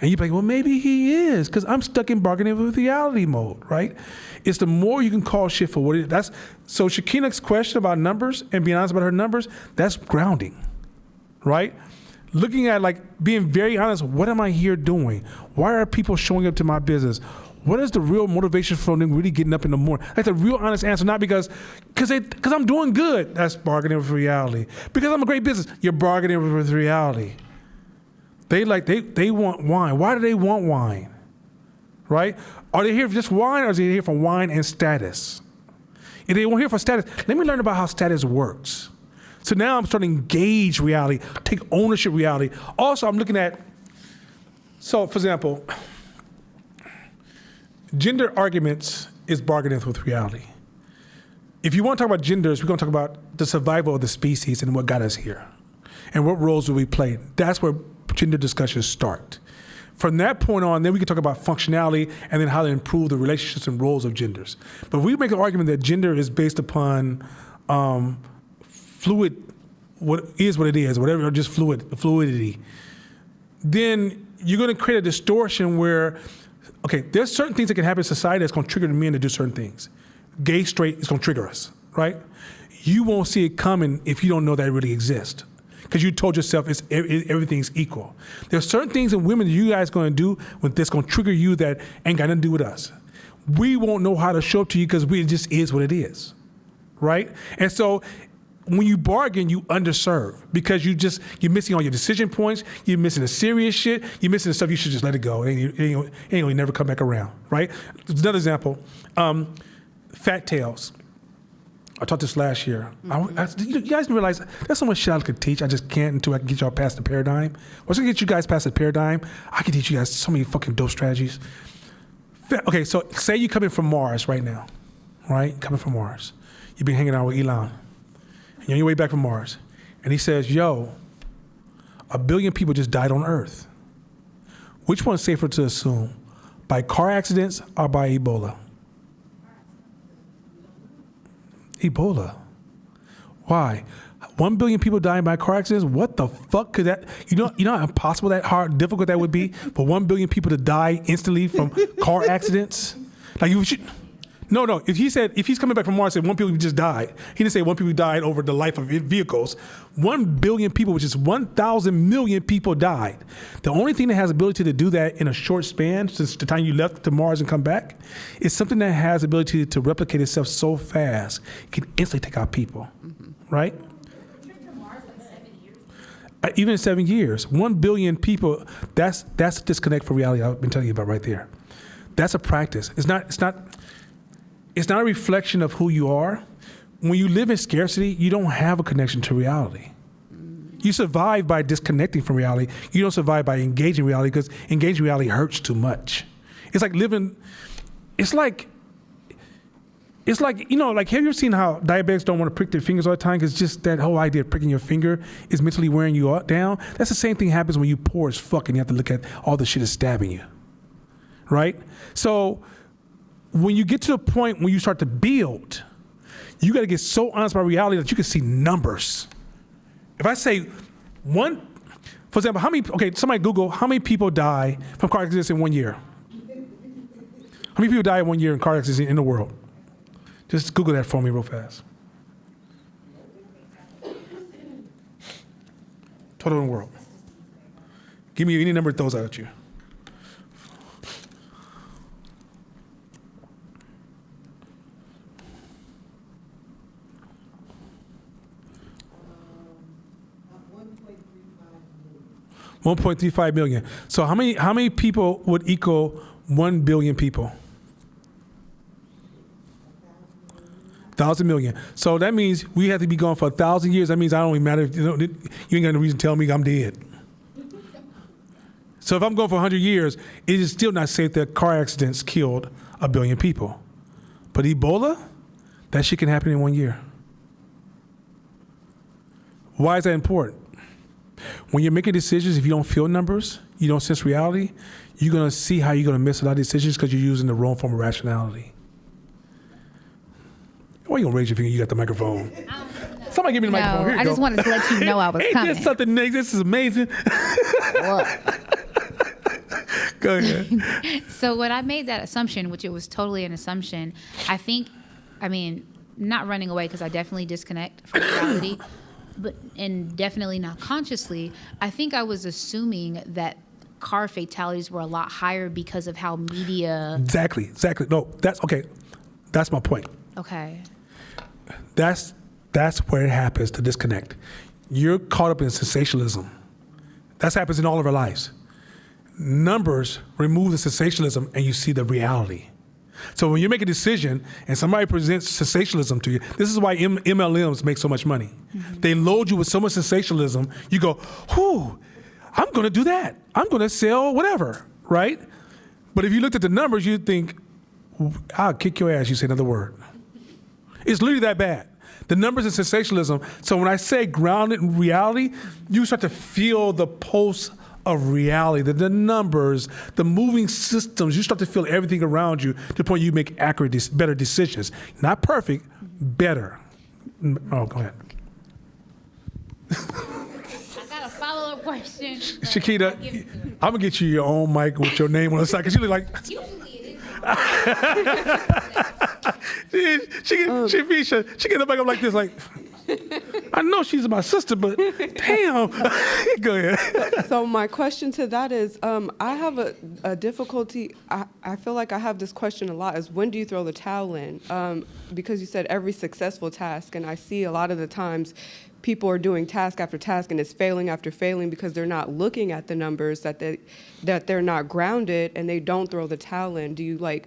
And you're like, well, maybe he is, because I'm stuck in bargaining with reality mode, right? It's the more you can call shit for what it is. So Shakina's question about numbers and being honest about her numbers, that's grounding, right? Looking at being very honest, what am I here doing? Why are people showing up to my business? What is the real motivation for them really getting up in the morning? That's a real honest answer, not because I'm doing good. That's bargaining with reality. Because I'm a great business, you're bargaining with reality. They want wine. Why do they want wine? Right? Are they here for just wine, or are they here for wine and status? If they weren't here for status, let me learn about how status works. So now I'm starting to engage reality, take ownership reality. Also, I'm looking at, so for example, gender arguments is bargaining with reality. If you want to talk about genders, we're going to talk about the survival of the species and what got us here. And what roles do we play? That's where gender discussions start. From that point on, then we can talk about functionality and then how to improve the relationships and roles of genders. But if we make an argument that gender is based upon fluid, what it is, whatever, or just fluidity, then you're going to create a distortion where, okay, there's certain things that can happen in society that's going to trigger the men to do certain things. Gay, straight, it's going to trigger us, right? You won't see it coming if you don't know that it really exists, because you told yourself everything's equal. There's certain things in women that you guys going to do that's going to trigger you that ain't got nothing to do with us. We won't know how to show up to you because it just is what it is, right? And so when you bargain, you underserve because you're missing all your decision points. You're missing the serious shit. You're missing the stuff you should just let it go. It ain't gonna never come back around, right? Another example, fat tails. I taught this last year. You guys realize there's so much shit I could teach. I just can't until I can get y'all past the paradigm. Once I get you guys past the paradigm, I can teach you guys so many fucking dope strategies. Okay, so say you're coming from Mars right now, right? Coming from Mars. You've been hanging out with Elon. You're on your way back from Mars. And he says, yo, 1 billion people just died on Earth. Which one's safer to assume? By car accidents or by Ebola? Ebola. Why? 1 billion people dying by car accidents? What the fuck could that, you know how impossible difficult that would be for 1 billion people to die instantly from car accidents? Like you should, no. If he's coming back from Mars and 1 billion just died, he didn't say 1 billion died over the life of vehicles. 1 billion people, which is 1,000 million people died. The only thing that has the ability to do that in a short span, since the time you left to Mars and come back, is something that has the ability to replicate itself so fast, it can instantly take out people, right? Even in 7 years, 1 billion people, that's a disconnect from reality I've been telling you about right there. That's a practice. It's not a reflection of who you are. When you live in scarcity, you don't have a connection to reality. You survive by disconnecting from reality. You don't survive by engaging reality, because engaging reality hurts too much. It's like It's like, like, have you ever seen how diabetics don't want to prick their fingers all the time? Because just that whole idea of pricking your finger is mentally wearing you down. That's the same thing happens when you poor as fuck and you have to look at all the shit that's stabbing you, right? So when you get to the point when you start to build, you got to get so honest about reality that you can see numbers. If I say for example, somebody Google, how many people die from car accidents in 1 year? How many people die in 1 year in car accidents in the world? Just Google that for me real fast. Total in the world. Give me any number that throws out at you. $1.35 million. So how many people would equal 1 billion people? 1,000 million. So that means we have to be gone for 1,000 years. That means I don't even matter if you ain't got no reason to tell me I'm dead. So if I'm going for 100 years, it is still not safe that car accidents killed 1 billion people. But Ebola, that shit can happen in 1 year. Why is that important? When you're making decisions, if you don't feel numbers, you don't sense reality, you're going to see how you're going to miss a lot of decisions because you're using the wrong form of rationality. Why are you going to raise your finger? You got the microphone. Somebody give me the microphone. Here you I go. just wanted to let you know I was Ain't coming. this something next? This is amazing. Go ahead. So when I made that assumption, which it was totally an assumption, not running away because I definitely disconnect from reality, and definitely not consciously, I think I was assuming that car fatalities were a lot higher because of how media. Exactly. No, that's okay. That's my point. Okay. That's where it happens, the disconnect. You're caught up in sensationalism. That happens in all of our lives. Numbers remove the sensationalism and you see the reality. So when you make a decision and somebody presents sensationalism to you, this is why MLMs make so much money. Mm-hmm. They load you with so much sensationalism, you go, whew, I'm going to do that. I'm going to sell whatever, right? But if you looked at the numbers, you'd think, I'll kick your ass, you say another word. It's literally that bad. The numbers and sensationalism. So when I say grounded in reality, you start to feel the pulse of reality, the numbers, the moving systems. You start to feel everything around you to the point you make accurate, better decisions. Not perfect, better. Oh, go ahead. I got a follow-up question. Shakita, I'm going to get you your own mic with your name on the side because you look like... she get the mic up like this, like... I know she's my sister, but damn. Go ahead. So my question to that is, I have a difficulty. I feel like I have this question a lot: is when do you throw the towel in? Because you said every successful task, and I see a lot of the times people are doing task after task, and it's failing after failing because they're not looking at the numbers, that they're not grounded, and they don't throw the towel in. Do you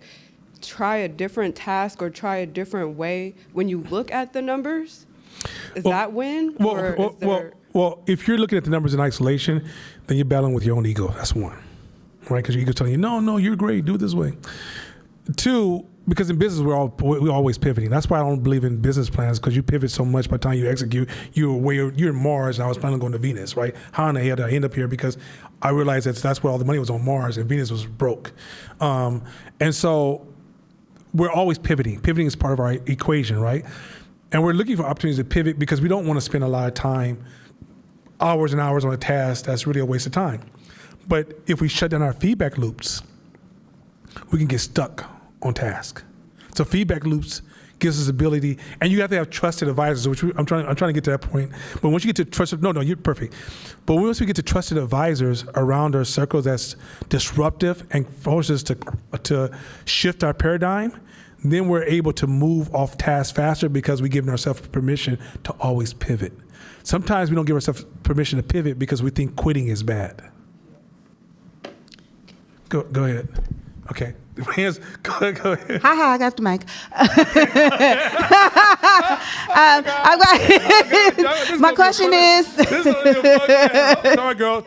try a different task or try a different way when you look at the numbers? Is that when? Well, if you're looking at the numbers in isolation, then you're battling with your own ego. That's one, right? Because your ego's telling you, no, you're great. Do it this way. Two, because in business we're always pivoting. That's why I don't believe in business plans, because you pivot so much. By the time you execute, you're in Mars, and I was planning on going to Venus, right? How in the hell did I end up here? Because I realized that's where all the money was, on Mars, and Venus was broke. And so we're always pivoting. Pivoting is part of our equation, right? And we're looking for opportunities to pivot because we don't want to spend a lot of time, hours and hours on a task that's really a waste of time. But if we shut down our feedback loops, we can get stuck on task. So feedback loops gives us ability, and you have to have trusted advisors, which I'm trying to get to that point. But once you get to trusted, no, you're perfect. But once we get to trusted advisors around our circles that's disruptive and forces us to shift our paradigm, then we're able to move off task faster because we've given ourselves permission to always pivot. Sometimes we don't give ourselves permission to pivot because we think quitting is bad. Go ahead. Okay. Hands, go ahead. Hi, I got the mic. My question is... Sorry, girl.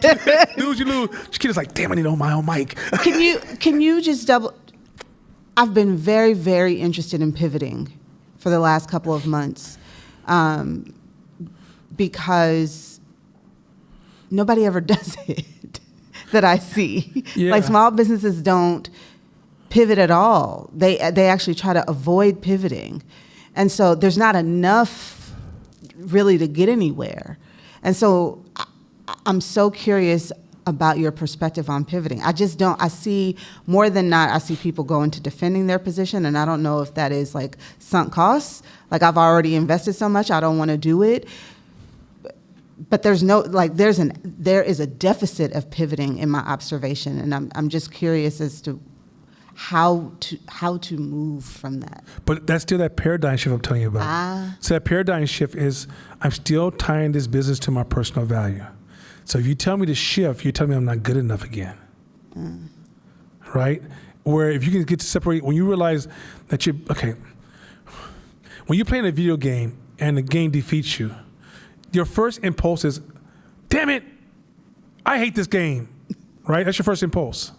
Lose, you lose. Chiquita's like, damn, I need on my own mic. Can you just double... I've been very, very interested in pivoting for the last couple of months, because nobody ever does it that I see. Yeah. Like small businesses don't pivot at all. They actually try to avoid pivoting. And so there's not enough really to get anywhere. And so I'm so curious about your perspective on pivoting. I see more than not, I see people go into defending their position, and I don't know if that is like sunk costs. Like I've already invested so much, I don't want to do it. But there is a deficit of pivoting in my observation, and I'm just curious as to how to move from that. But that's still that paradigm shift I'm telling you about. So that paradigm shift is I'm still tying this business to my personal value. So if you tell me to shift, you tell me I'm not good enough again. Right? Where if you can get to separate, when you realize that when you're playing a video game and the game defeats you, your first impulse is, damn it, I hate this game. Right? That's your first impulse.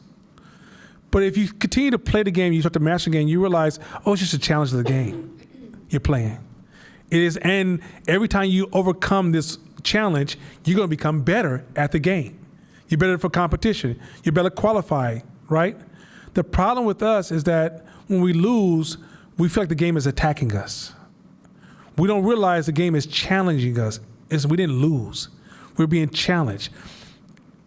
But if you continue to play the game, you start to master the game, you realize, oh, it's just a challenge of the game you're playing. It is, and every time you overcome this challenge, you're going to become better at the game. You're better for competition. You're better qualified, right? The problem with us is that when we lose, we feel like the game is attacking us. We don't realize the game is challenging us. We didn't lose. We're being challenged.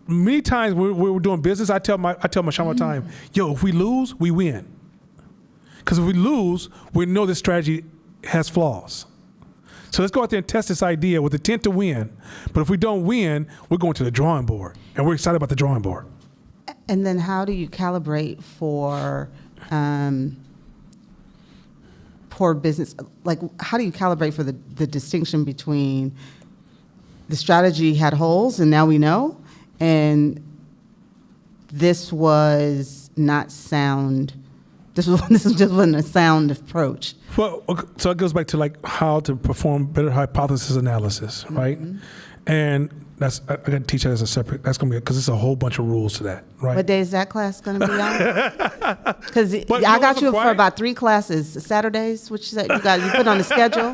Many times when we're doing business, I tell my Sean all the time, yo, if we lose, we win. Because if we lose, we know this strategy has flaws. So let's go out there and test this idea with the intent to win. But if we don't win, we're going to the drawing board. And we're excited about the drawing board. And then how do you calibrate for poor business? Like, how do you calibrate for the distinction between the strategy had holes and now we know, and this was not sound? This just wasn't a sound approach. Well, so it goes back to like how to perform better hypothesis analysis, right? Mm-hmm. And I got to teach that as a separate. That's going to be because it's a whole bunch of rules to that, right? What day is that class going to be on? Because I got you for about 3 classes. Saturdays, which you put on the schedule.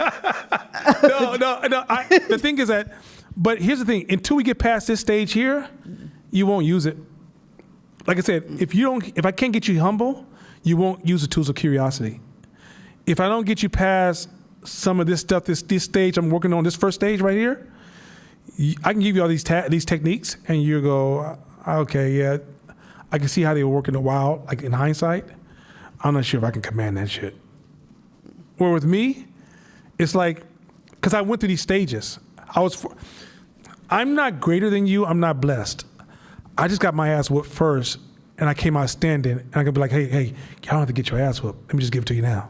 No. The thing is that, but here's the thing: until we get past this stage here, you won't use it. Like I said, if I can't get you humble, you won't use the tools of curiosity. If I don't get you past some of this stuff, this stage I'm working on, this first stage right here, I can give you all these techniques, and you go, okay, yeah, I can see how they were working a while. Like in hindsight, I'm not sure if I can command that shit. Where with me, it's like, because I went through these stages. I'm not greater than you. I'm not blessed. I just got my ass whooped first, and I came out standing, and I can be like, hey, y'all don't have to get your ass whooped. Let me just give it to you now.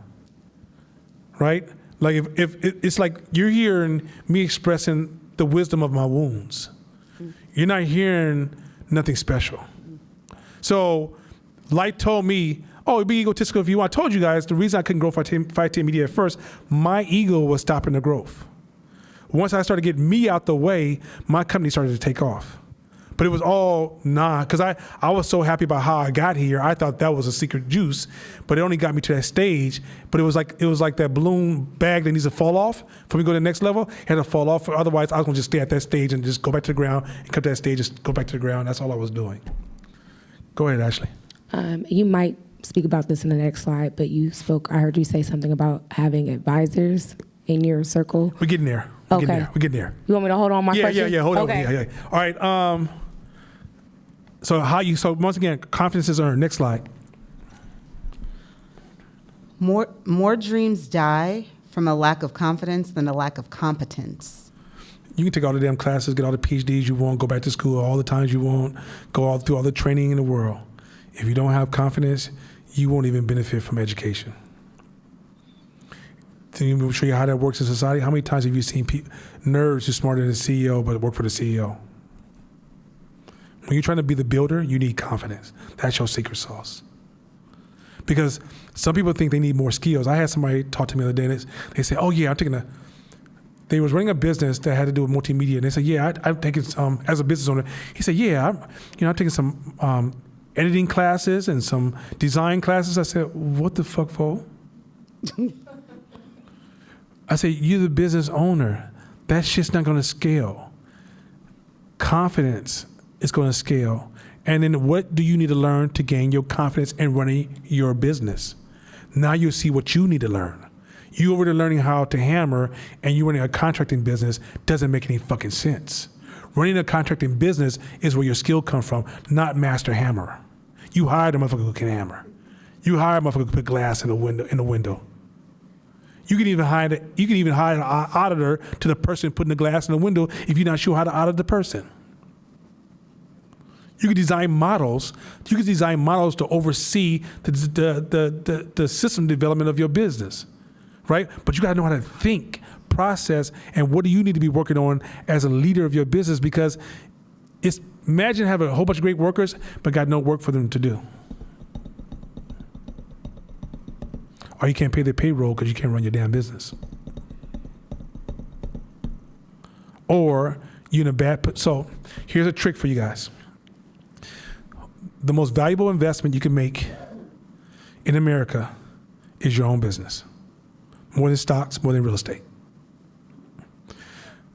Right? Like if it's like you're hearing me expressing the wisdom of my wounds. You're not hearing nothing special. So Light told me, oh, it'd be egotistical if you want. I told you guys the reason I couldn't grow 510 Media at first, my ego was stopping the growth. Once I started getting me out the way, my company started to take off. But it was all because I was so happy about how I got here. I thought that was a secret juice, but it only got me to that stage. But it was like that balloon bag that needs to fall off for me to go to the next level. It had to fall off. Otherwise, I was going to just stay at that stage and just go back to the ground and come to that stage, just go back to the ground. That's all I was doing. Go ahead, Ashley. You might speak about this in the next slide, but I heard you say something about having advisors in your circle. We're getting there. We're getting there. You want me to hold on my question? Yeah, hold okay. on. Yeah. All right. So once again, confidence is earned. Next slide. More dreams die from a lack of confidence than a lack of competence. You can take all the damn classes, get all the PhDs you want, go back to school all the times you want, go all through all the training in the world. If you don't have confidence, you won't even benefit from education. Can you show you how that works in society? How many times have you seen nerds who's smarter than the CEO but work for the CEO? When you're trying to be the builder, you need confidence. That's your secret sauce. Because some people think they need more skills. I had somebody talk to me the other day, and they say, oh yeah, they was running a business that had to do with multimedia, and they said, yeah, I've taken some, as a business owner, he said, yeah, I've taken some editing classes and some design classes. I said, what the fuck, fo? I say, you're the business owner. That shit's not going to scale. Confidence is going to scale. And then what do you need to learn to gain your confidence in running your business? Now you see what you need to learn. You over there learning how to hammer and you running a contracting business doesn't make any fucking sense. Running a contracting business is where your skill comes from, not master hammer. You hired a motherfucker who can hammer. You hire a motherfucker who can put glass in the window. You can even hire an auditor to the person putting the glass in the window if you're not sure how to audit the person. You can design models. You can design models to oversee the system development of your business, right? But you got to know how to think, process, and what do you need to be working on as a leader of your business? Because imagine having a whole bunch of great workers, but got no work for them to do. Or you can't pay their payroll because you can't run your damn business. Or you're in a bad. So here's a trick for you guys. The most valuable investment you can make in America is your own business. More than stocks, more than real estate.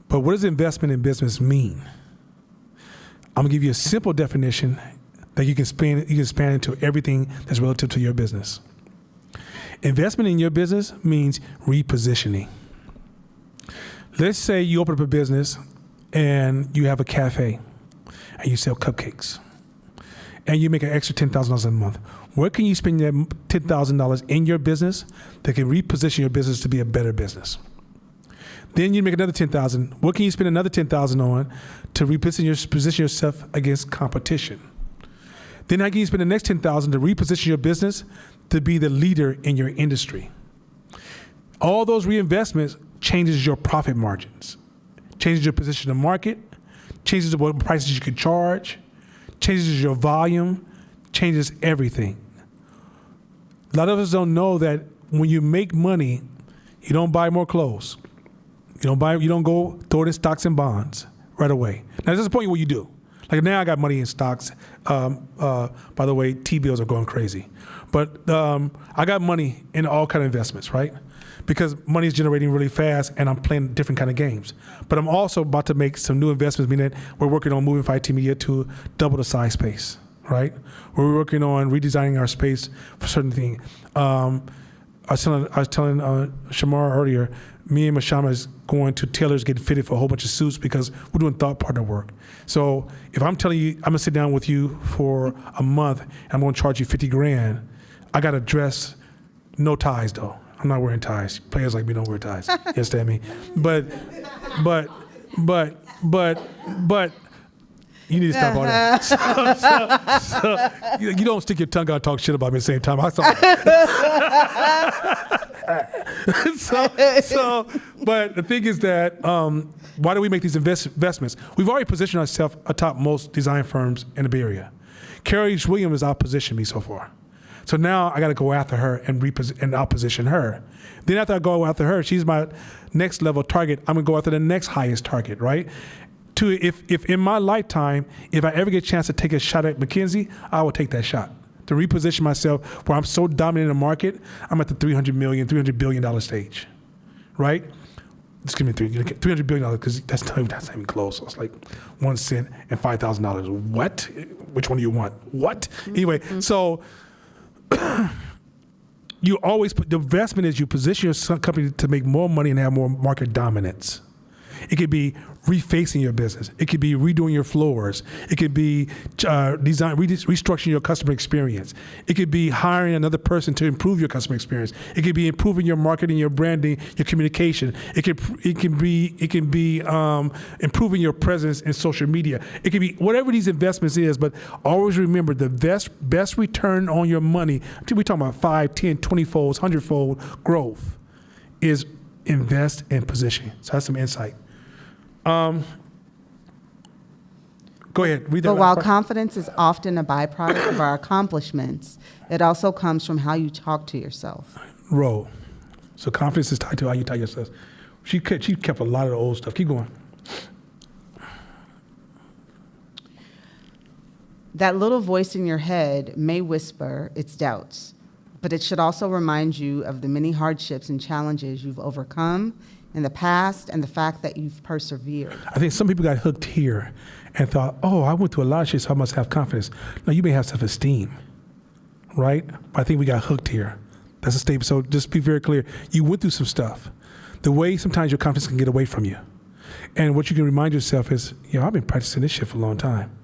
But what does investment in business mean? I'm gonna give you a simple definition that you can span into everything that's relative to your business. Investment in your business means repositioning. Let's say you open up a business and you have a cafe and you sell cupcakes and you make an extra $10,000 a month. Where can you spend that $10,000 in your business that can reposition your business to be a better business? Then you make another $10,000. What can you spend another $10,000 on to reposition yourself against competition? Then how can you spend the next $10,000 to reposition your business to be the leader in your industry? All those reinvestments changes your profit margins, changes your position in the market, changes what prices you can charge, changes your volume, changes everything. A lot of us don't know that when you make money, you don't buy more clothes. You don't go throw it in stocks and bonds right away. Now, there's a point where you do. Like now I got money in stocks. By the way, T-bills are going crazy. But I got money in all kind of investments, right? Because money is generating really fast and I'm playing different kind of games. But I'm also about to make some new investments, meaning we're working on moving 5T Media to double the size space, right? We're working on redesigning our space for certain things. I was telling Shamar earlier, me and Mashama is going to tailors getting fitted for a whole bunch of suits because we're doing thought partner work. So if I'm telling you, I'm gonna sit down with you for a month and I'm gonna charge you $50,000, I gotta dress, no ties though. I'm not wearing ties. Players like me don't wear ties. You understand me? But you need to stop all that. So you don't stick your tongue out and talk shit about me at the same time. But the thing is that why do we make these investments? We've already positioned ourselves atop most design firms in the Bay Area. Carrie Williams has outpositioned me so far. So now I got to go after her and outposition her. Then after I go after her, she's my next level target. I'm gonna go after the next highest target, right? If in my lifetime, if I ever get a chance to take a shot at McKinsey, I will take that shot. To reposition myself where I'm so dominant in the market, I'm at the $300 billion stage, right? Just give me $300 billion because that's not even close. So it's like 1 cent and $5,000. What? Which one do you want? What? Anyway, so you always put the investment is you position your company to make more money and have more market dominance. It could be refacing your business. It could be redoing your floors. It could be restructuring your customer experience. It could be hiring another person to improve your customer experience. It could be improving your marketing, your branding, your communication. It can be improving your presence in social media. It could be whatever these investments is, but always remember the best return on your money, we're talking about 5, 10, 20-fold, 100-fold growth, is invest in position. So that's some insight. Go ahead, read that. But while part. confidence is often a byproduct of our accomplishments, it also comes from how you talk to yourself. Role. So confidence is tied to how you tell yourself. She kept a lot of the old stuff. Keep going. That little voice in your head may whisper its doubts, but it should also remind you of the many hardships and challenges you've overcome in the past and the fact that you've persevered. I think some people got hooked here and thought, oh, I went through a lot of shit, so I must have confidence. No, you may have self-esteem, right? I think we got hooked here. That's a statement. So just be very clear. You went through some stuff. The way sometimes your confidence can get away from you. And what you can remind yourself is, I've been practicing this shit for a long time.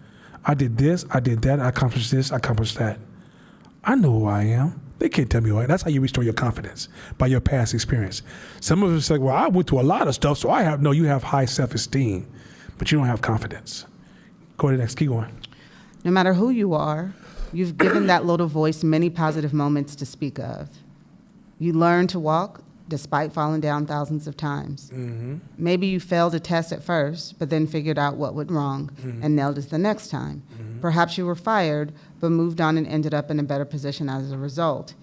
I did this, I did that, I accomplished this, I accomplished that. I know who I am. They can't tell me who I am. That's how you restore your confidence, by your past experience. Some of us say, well, I went through a lot of stuff, so you have high self-esteem, but you don't have confidence. Go ahead next, keep going. No matter who you are, you've given that little voice many positive moments to speak of. You learned to walk despite falling down thousands of times. Mm-hmm. Maybe you failed a test at first, but then figured out what went wrong and nailed it the next time. Mm-hmm. Perhaps you were fired, but moved on and ended up in a better position as a result.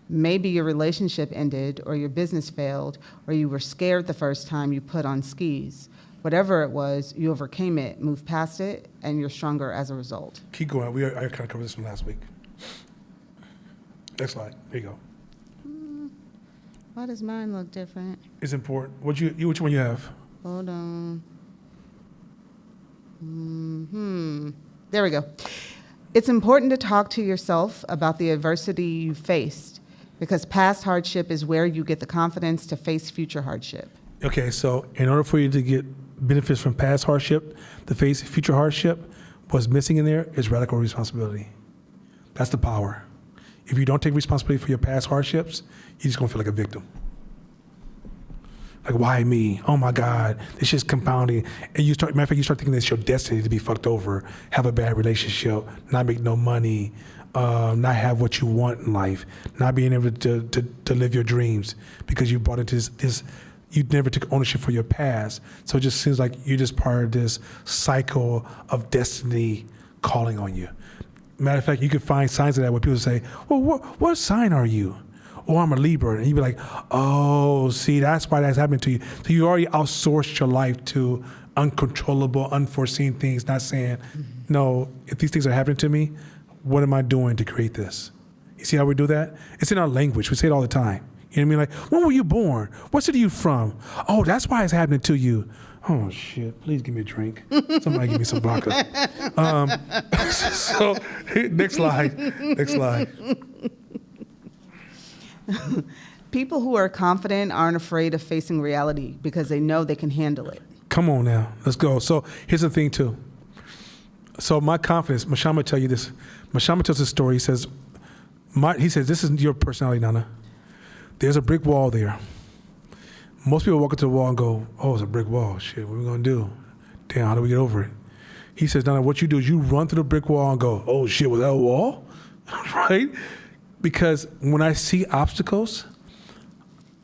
Maybe your relationship ended, or your business failed, or you were scared the first time you put on skis. Whatever it was, you overcame it, moved past it, and you're stronger as a result. Keep going. I kind of covered this from last week. Next slide. There you go. Why does mine look different? It's important. Which one you have? Hold on. There we go. It's important to talk to yourself about the adversity you faced, because past hardship is where you get the confidence to face future hardship. Okay, so in order for you to get benefits from past hardship, to face future hardship, what's missing in there is radical responsibility. That's the power. If you don't take responsibility for your past hardships, you're just gonna feel like a victim. Like, why me? Oh my God, this shit's compounding. And you start thinking that's your destiny to be fucked over, have a bad relationship, not make no money, not have what you want in life, not being able to live your dreams because you brought into this, you never took ownership for your past. So it just seems like you're just part of this cycle of destiny calling on you. Matter of fact, you can find signs of that where people say, well, what sign are you? Oh, I'm a Libra. And you'd be like, oh, see, that's why that's happening to you. So you already outsourced your life to uncontrollable, unforeseen things, not saying, no, if these things are happening to me, what am I doing to create this? You see how we do that? It's in our language. We say it all the time. You know what I mean? Like, when were you born? What city are you from? Oh, that's why it's happening to you. Oh, shit. Please give me a drink. Somebody give me some vodka. So, next slide. Next slide. People who are confident aren't afraid of facing reality because they know they can handle it. Come on now. Let's go. So, here's the thing, too. So, my confidence, Mashama tell you this. Mashama tells this story. He says, this is your personality, Nana. There's a brick wall there. Most people walk up to the wall and go, oh, it's a brick wall. Shit, what are we going to do? Damn, how do we get over it? He says, Nana, what you do is you run through the brick wall and go, oh, shit, was that a wall? Right? Because when I see obstacles,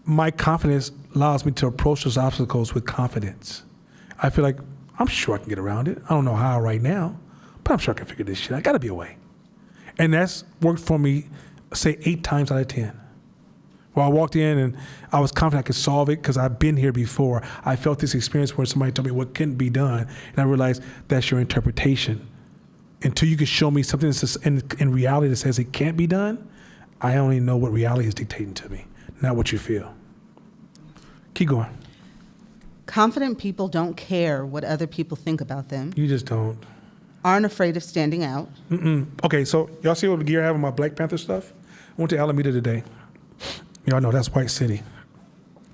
my confidence allows me to approach those obstacles with confidence. I feel like, I'm sure I can get around it. I don't know how right now, but I'm sure I can figure this shit out. I got to be a way. And that's worked for me, say, 8 times out of 10. Well, I walked in and I was confident I could solve it because I've been here before. I felt this experience where somebody told me what couldn't be done. And I realized that's your interpretation. Until you can show me something that's in reality that says it can't be done, I only know what reality is dictating to me, not what you feel. Keep going. Confident people don't care what other people think about them, You just don't. aren't afraid of standing out. Okay, so y'all see what gear I have on my Black Panther stuff? I went to Alameda today. Y'all know that's White City.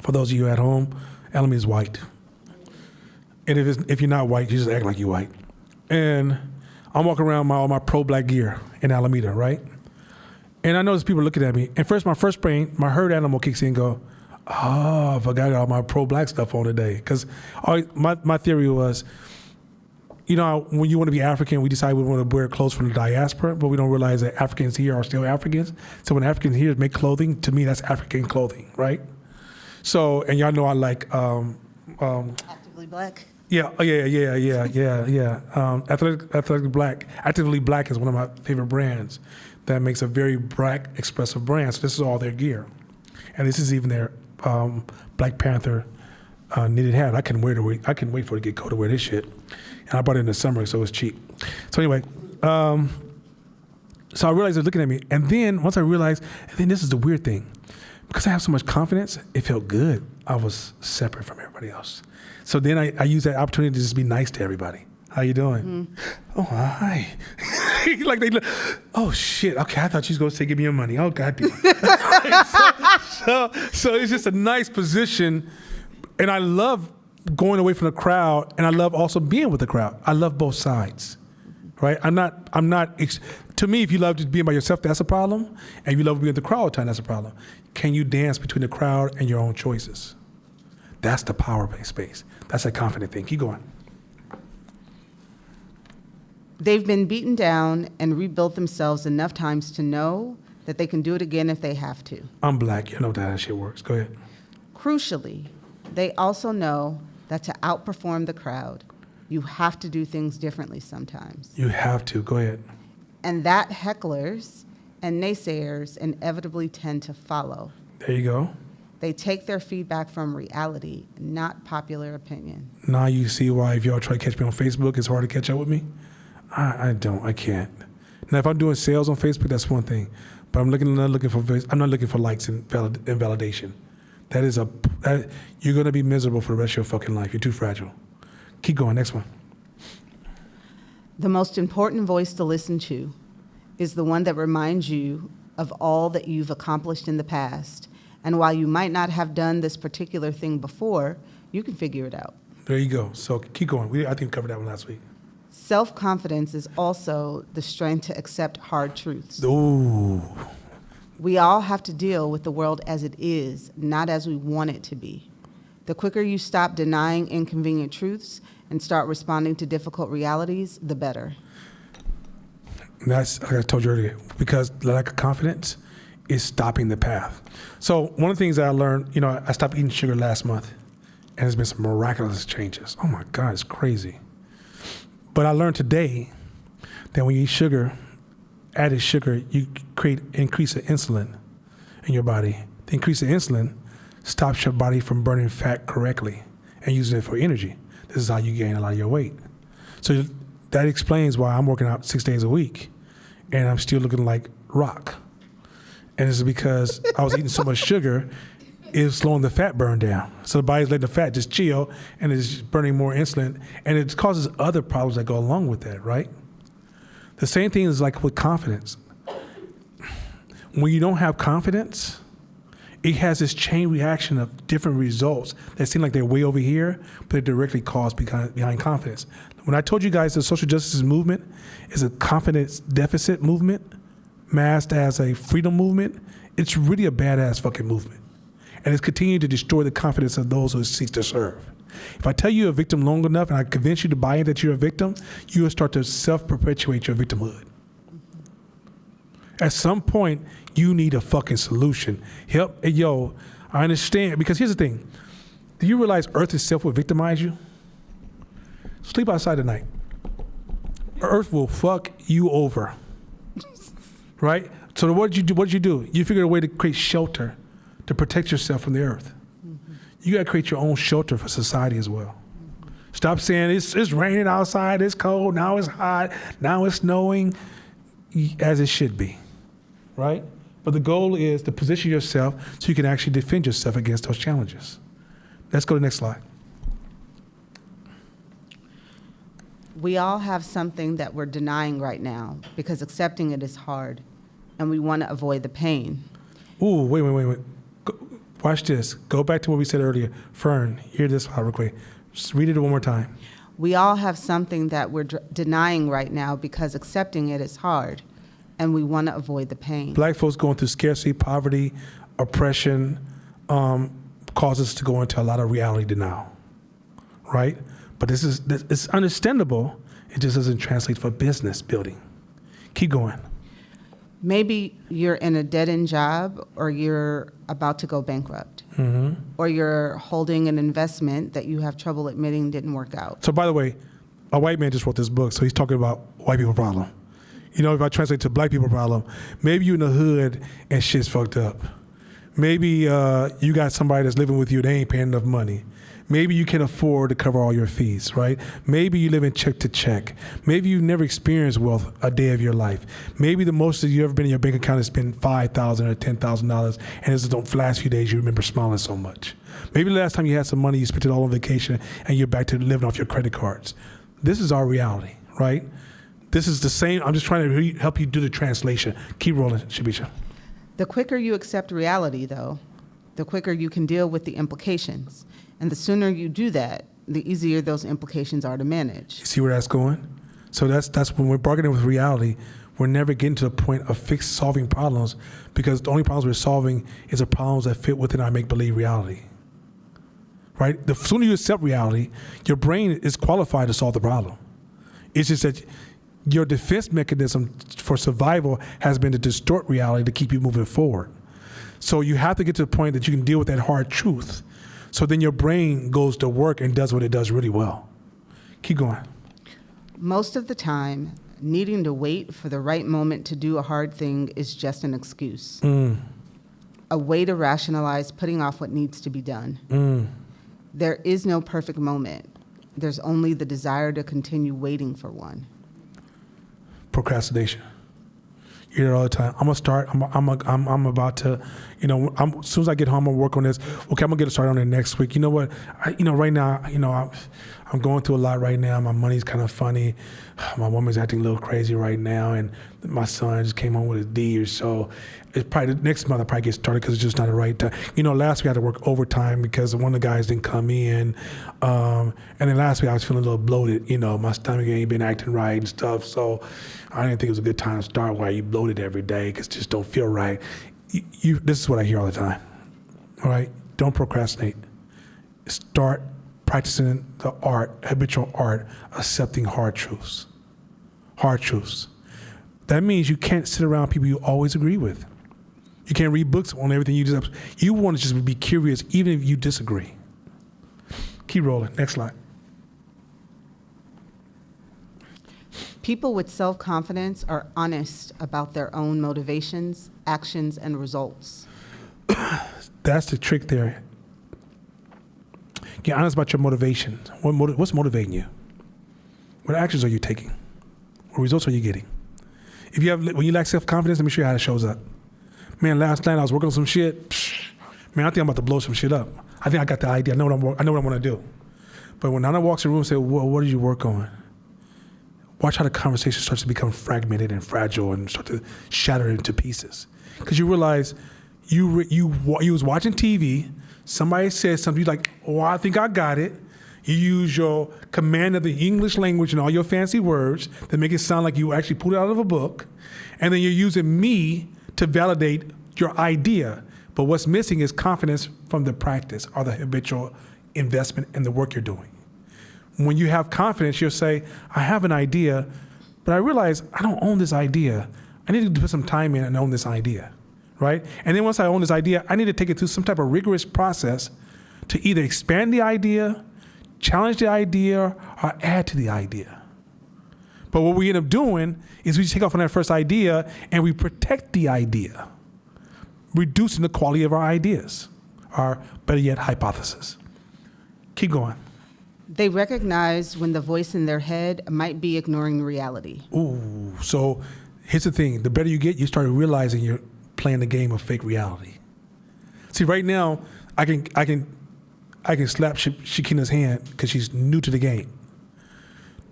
For those of you at home, Alameda is white. And if you're not white, you just act like you're white. And I'm walking around all my pro-Black gear in Alameda, right? And I notice people looking at me. And first, my herd animal kicks in and go, oh, I forgot all my pro-Black stuff on today. Because my theory was, when you want to be African, we decide we want to wear clothes from the diaspora, but we don't realize that Africans here are still Africans. So when Africans here make clothing, to me, that's African clothing, right? So, and y'all know I like... Actively Black? Yeah. Athletic Black. Actively Black is one of my favorite brands that makes a very Black, expressive brand. So this is all their gear. And this is even their Black Panther knitted hat. I couldn't wait for it to get cold to wear this shit. And I bought it in the summer, so it was cheap. So anyway, So I realized they're looking at me. And then once I realized, and then this is the weird thing. Because I have so much confidence, it felt good. I was separate from everybody else. So then I used that opportunity to just be nice to everybody. How you doing? Oh, hi. Like they look, oh shit, okay, I thought she was gonna say give me your money. Oh God. so it's just a nice position. And I love going away from the crowd, and I love also being with the crowd. I love both sides, right? To me, if you love just being by yourself, that's a problem. And if you love being with the crowd all the time, that's a problem. Can you dance between the crowd and your own choices? That's the power space. That's a confident thing. Keep going. They've been beaten down and rebuilt themselves enough times to know that they can do it again if they have to. I'm black. You know that shit works. Go ahead. Crucially, they also know that to outperform the crowd, you have to do things differently sometimes. You have to. Go ahead. And that hecklers and naysayers inevitably tend to follow. There you go. They take their feedback from reality, not popular opinion. Now you see why if y'all try to catch me on Facebook, it's hard to catch up with me. I can't. Now if I'm doing sales on Facebook, that's one thing. But I'm not looking for likes and validation. You're gonna be miserable for the rest of your fucking life. You're too fragile. Keep going, next one. The most important voice to listen to is the one that reminds you of all that you've accomplished in the past. And while you might not have done this particular thing before, you can figure it out. There you go. So keep going. I think we covered that one last week. Self-confidence is also the strength to accept hard truths. Ooh. We all have to deal with the world as it is, not as we want it to be. The quicker you stop denying inconvenient truths and start responding to difficult realities, the better. That's like I told you earlier, because lack of confidence is stopping the path. So one of the things that I learned, I stopped eating sugar last month, and there's been some miraculous changes. Oh my God, it's crazy. But I learned today that when you eat added sugar, you increase the insulin in your body. The increase of insulin stops your body from burning fat correctly and using it for energy. This is how you gain a lot of your weight. So that explains why I'm working out 6 days a week and I'm still looking like rock. And it's because I was eating so much sugar, it was slowing the fat burn down. So the body's letting the fat just chill and it's burning more insulin, and it causes other problems that go along with that, right? The same thing is like with confidence. When you don't have confidence, it has this chain reaction of different results that seem like they're way over here, but they're directly caused behind confidence. When I told you guys the social justice movement is a confidence deficit movement masked as a freedom movement, it's really a badass fucking movement. And it's continuing to destroy the confidence of those who seek to serve. If I tell you you're a victim long enough and I convince you to buy in that you're a victim, you will start to self-perpetuate your victimhood. At some point, you need a fucking solution. Help, I understand, because here's the thing. Do you realize Earth itself will victimize you? Sleep outside tonight. Earth will fuck you over, right? So what did you do? You figured a way to create shelter to protect yourself from the Earth. You got to create your own shelter for society as well. Stop saying it's raining outside, it's cold, now it's hot, now it's snowing, as it should be, right? But the goal is to position yourself so you can actually defend yourself against those challenges. Let's go to the next slide. We all have something that we're denying right now because accepting it is hard, and we want to avoid the pain. Ooh, wait. Watch this. Go back to what we said earlier. Fern, hear this real quick. Just read it one more time. We all have something that we're denying right now because accepting it is hard, and we want to avoid the pain. Black folks going through scarcity, poverty, oppression, causes us to go into a lot of reality denial, right? But it's understandable. It just doesn't translate for business building. Keep going. Maybe you're in a dead-end job, or you're about to go bankrupt, or you're holding an investment that you have trouble admitting didn't work out. So by the way, a white man just wrote this book, so he's talking about white people problem. If I translate to black people problem, maybe you're in the hood and shit's fucked up. Maybe you got somebody that's living with you, they ain't paying enough money. Maybe you can afford to cover all your fees, right? Maybe you live in check to check. Maybe you've never experienced wealth a day of your life. Maybe the most that you've ever been in your bank account has been $5,000 or $10,000, and it's the last few days you remember smiling so much. Maybe the last time you had some money, you spent it all on vacation, and you're back to living off your credit cards. This is our reality, right? This is the same. I'm just trying to help you do the translation. Keep rolling, Shabisha. The quicker you accept reality, though, the quicker you can deal with the implications. And the sooner you do that, the easier those implications are to manage. You see where that's going? So that's when we're bargaining with reality, we're never getting to the point of solving problems, because the only problems we're solving is the problems that fit within our make-believe reality. Right? The sooner you accept reality, your brain is qualified to solve the problem. It's just that your defense mechanism for survival has been to distort reality to keep you moving forward. So you have to get to the point that you can deal with that hard truth. So then your brain goes to work and does what it does really well. Keep going. Most of the time, needing to wait for the right moment to do a hard thing is just an excuse. A way to rationalize putting off what needs to be done. There is no perfect moment. There's only the desire to continue waiting for one. Procrastination. You hear it all the time. I'm about to, as soon as I get home, I'm gonna work on this. Okay, I'm gonna get started on it next week. You know what? Right now, I'm going through a lot right now. My money's kind of funny. My woman's acting a little crazy right now, and my son just came home with a D or so. It's probably next month I probably get started because it's just not the right time. Last week I had to work overtime because one of the guys didn't come in, and then last week I was feeling a little bloated. My stomach ain't been acting right and stuff, so I didn't think it was a good time to start while you bloated every day because it just don't feel right. This is what I hear all the time. All right, don't procrastinate. Start practicing the habitual art, accepting hard truths. Hard truths. That means you can't sit around people you always agree with. You can't read books on everything you want to just be curious, even if you disagree. Keep rolling. Next slide. People with self-confidence are honest about their own motivations, actions, and results. That's the trick there. Get honest about your motivation. What's motivating you? What actions are you taking? What results are you getting? When you lack self-confidence, let me show you how it shows up. Man, last night I was working on some shit. Man, I think I'm about to blow some shit up. I think I got the idea. I know what I want to do. But when Nana walks in the room and says, what did you work on? Watch how the conversation starts to become fragmented and fragile and start to shatter into pieces. Because you realize you was watching TV, somebody said something, you're like, I think I got it. You use your command of the English language and all your fancy words that make it sound like you actually pulled it out of a book. And then you're using me to validate your idea. But what's missing is confidence from the practice or the habitual investment in the work you're doing. When you have confidence, you'll say, I have an idea, but I realize I don't own this idea. I need to put some time in and own this idea, right? And then once I own this idea, I need to take it through some type of rigorous process to either expand the idea, challenge the idea, or add to the idea. But what we end up doing is we take off on that first idea and we protect the idea, reducing the quality of our ideas, or better yet, hypothesis. Keep going. They recognize when the voice in their head might be ignoring reality. Ooh, so here's the thing. The better you get, you start realizing you're playing the game of fake reality. See, right now, I can slap Shakina's hand because she's new to the game.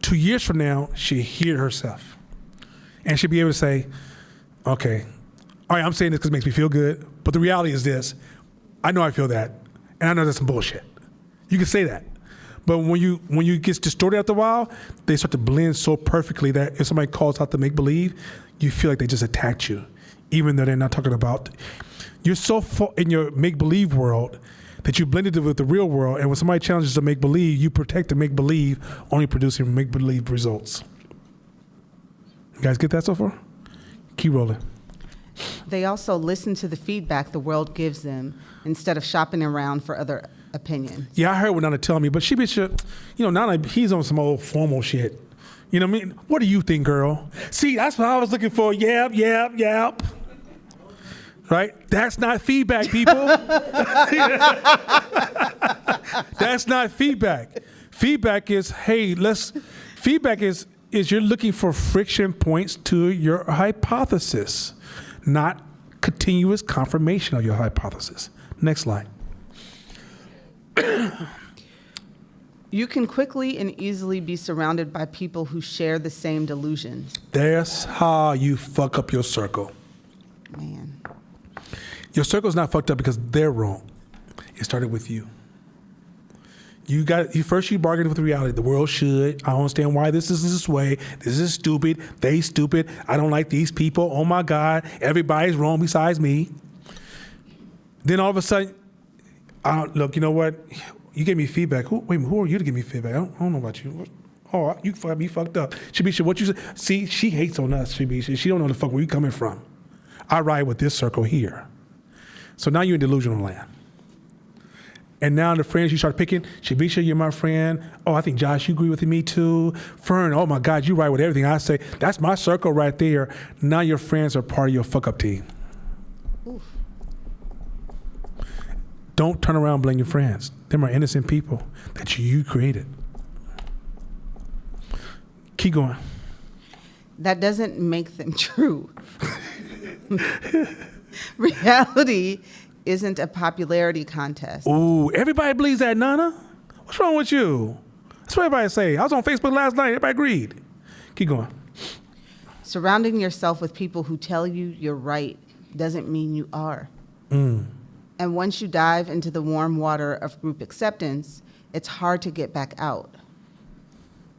2 years from now, she'll hear herself. And she'll be able to say, okay, all right, I'm saying this because it makes me feel good, but the reality is this. I know I feel that, and I know that's some bullshit. You can say that. But when you get distorted after a while, they start to blend so perfectly that if somebody calls out the make-believe, you feel like they just attacked you, even though they're not talking about. You're so in your make-believe world that you blended it with the real world, and when somebody challenges the make-believe, you protect the make-believe, only producing make-believe results. You guys get that so far? Keep rolling. They also listen to the feedback the world gives them instead of shopping around for other opinions. Yeah, I heard what Nana telling me, but she bitch, Nana, he's on some old formal shit. You know what I mean? What do you think, girl? See, that's what I was looking for. Yep. Right? That's not feedback, people. That's not feedback. Feedback is, feedback is you're looking for friction points to your hypothesis, not continuous confirmation of your hypothesis. Next slide. You can quickly and easily be surrounded by people who share the same delusions. That's how you fuck up your circle. Man. Your circle's not fucked up because they're wrong. It started with you. You bargained with reality. The world should. I don't understand why this is this way. This is stupid. They stupid. I don't like these people. Oh my God. Everybody's wrong besides me. Then all of a sudden, look, you know what? You gave me feedback. Who are you to give me feedback? I don't know about you. Oh, you fucked up. Shabisha, what you said? See, she hates on us, Shabisha. She don't know the fuck where you coming from. I ride with this circle here. So now you're in delusional land. And now the friends you start picking, Shabisha, you're my friend. Oh, I think Josh, you agree with me too. Fern, oh my God, you ride with everything I say. That's my circle right there. Now your friends are part of your fuck up team. Oof. Don't turn around and blame your friends. Them are innocent people that you created. Keep going. That doesn't make them true. Reality isn't a popularity contest. Ooh, everybody believes that, Nana? What's wrong with you? That's what everybody say. I was on Facebook last night. Everybody agreed. Keep going. Surrounding yourself with people who tell you you're right doesn't mean you are. And once you dive into the warm water of group acceptance, it's hard to get back out.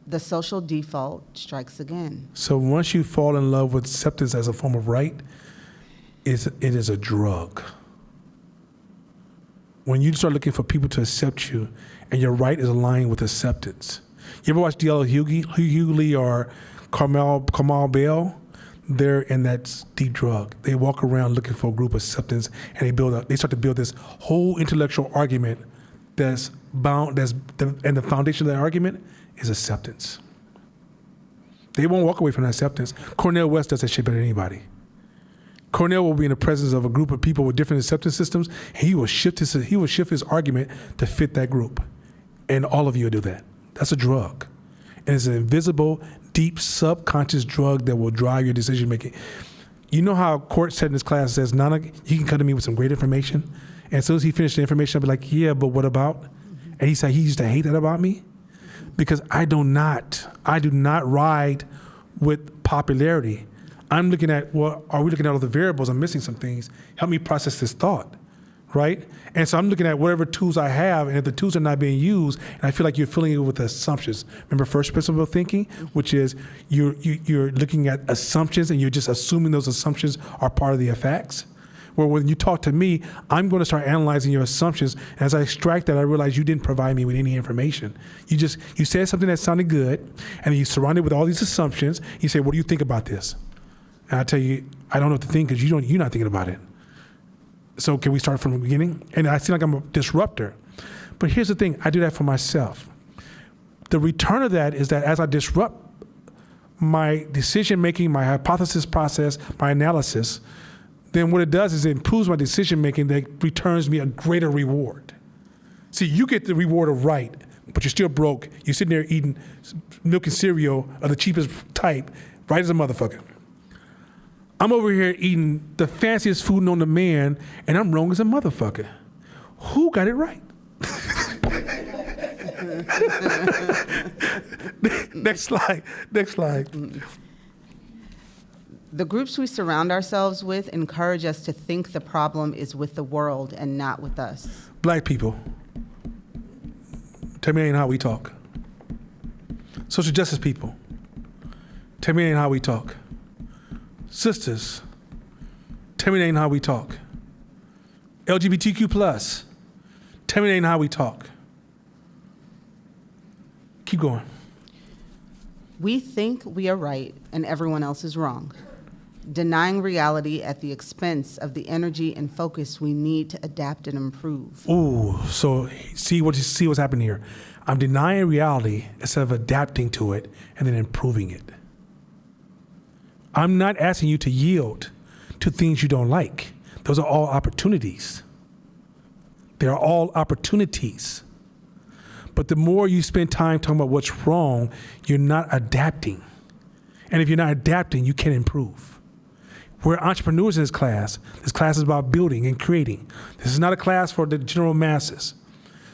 The social default strikes again. So once you fall in love with acceptance as a form of right, it is a drug. When you start looking for people to accept you and your right is aligned with acceptance. You ever watch D.L. Hughley or Kamal Bell? They're in that deep drug. They walk around looking for a group acceptance, and they start to build this whole intellectual argument and the foundation of that argument is acceptance. They won't walk away from that acceptance. Cornel West does that shit better than anybody. Cornell will be in the presence of a group of people with different acceptance systems, and he will shift his argument to fit that group. And all of you will do that. That's a drug. And it's an invisible, deep, subconscious drug that will drive your decision making. You know how Court said in his class, says, Nana, you can come to me with some great information. And as soon as he finished the information, I'll be like, yeah, but what about? And he said he used to hate that about me because I do not ride with popularity. I'm looking at, are we looking at all the variables? I'm missing some things. Help me process this thought, right? And so I'm looking at whatever tools I have, and if the tools are not being used, and I feel like you're filling it with assumptions. Remember first principle of thinking, which is you're looking at assumptions, and you're just assuming those assumptions are part of the facts. Where when you talk to me, I'm going to start analyzing your assumptions. As I extract that, I realize you didn't provide me with any information. You said something that sounded good, and then you surround it with all these assumptions. You say, what do you think about this? And I tell you, I don't know what to think because you're not thinking about it. So can we start from the beginning? And I seem like I'm a disruptor. But here's the thing, I do that for myself. The return of that is that as I disrupt my decision making, my hypothesis process, my analysis, then what it does is it improves my decision making that returns me a greater reward. See, you get the reward of right, but you're still broke. You're sitting there eating milk and cereal of the cheapest type, right as a motherfucker. I'm over here eating the fanciest food known to man, and I'm wrong as a motherfucker. Who got it right? Next slide. The groups we surround ourselves with encourage us to think the problem is with the world and not with us. Black people, tell me that ain't how we talk. Social justice people, tell me that ain't how we talk. Sisters, tell me that ain't how we talk. LGBTQ+, tell me that ain't how we talk. Keep going. We think we are right and everyone else is wrong, denying reality at the expense of the energy and focus we need to adapt and improve. Ooh, so see what's happening here. I'm denying reality instead of adapting to it and then improving it. I'm not asking you to yield to things you don't like. Those are all opportunities. They are all opportunities. But the more you spend time talking about what's wrong, you're not adapting. And if you're not adapting, you can't improve. We're entrepreneurs in this class. This class is about building and creating. This is not a class for the general masses.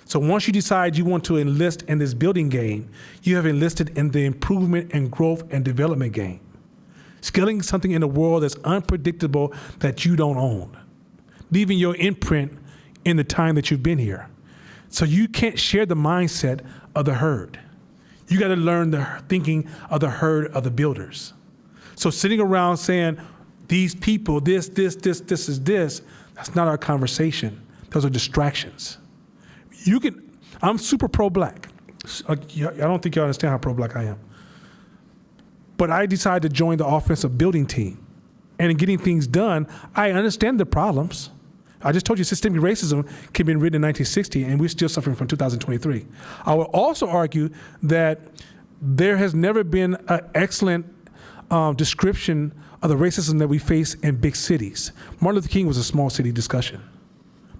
So once you decide you want to enlist in this building game, you have enlisted in the improvement and growth and development game. Scaling something in a world that's unpredictable that you don't own. Leaving your imprint in the time that you've been here. So you can't share the mindset of the herd. You got to learn the thinking of the herd of the builders. So sitting around saying, these people, this is this, that's not our conversation. Those are distractions. I'm super pro-black. I don't think you understand how pro-black I am. But I decided to join the offensive building team. And in getting things done, I understand the problems. I just told you systemic racism can be written in 1960, and we're still suffering from 2023. I will also argue that there has never been an excellent description of the racism that we face in big cities. Martin Luther King was a small city discussion.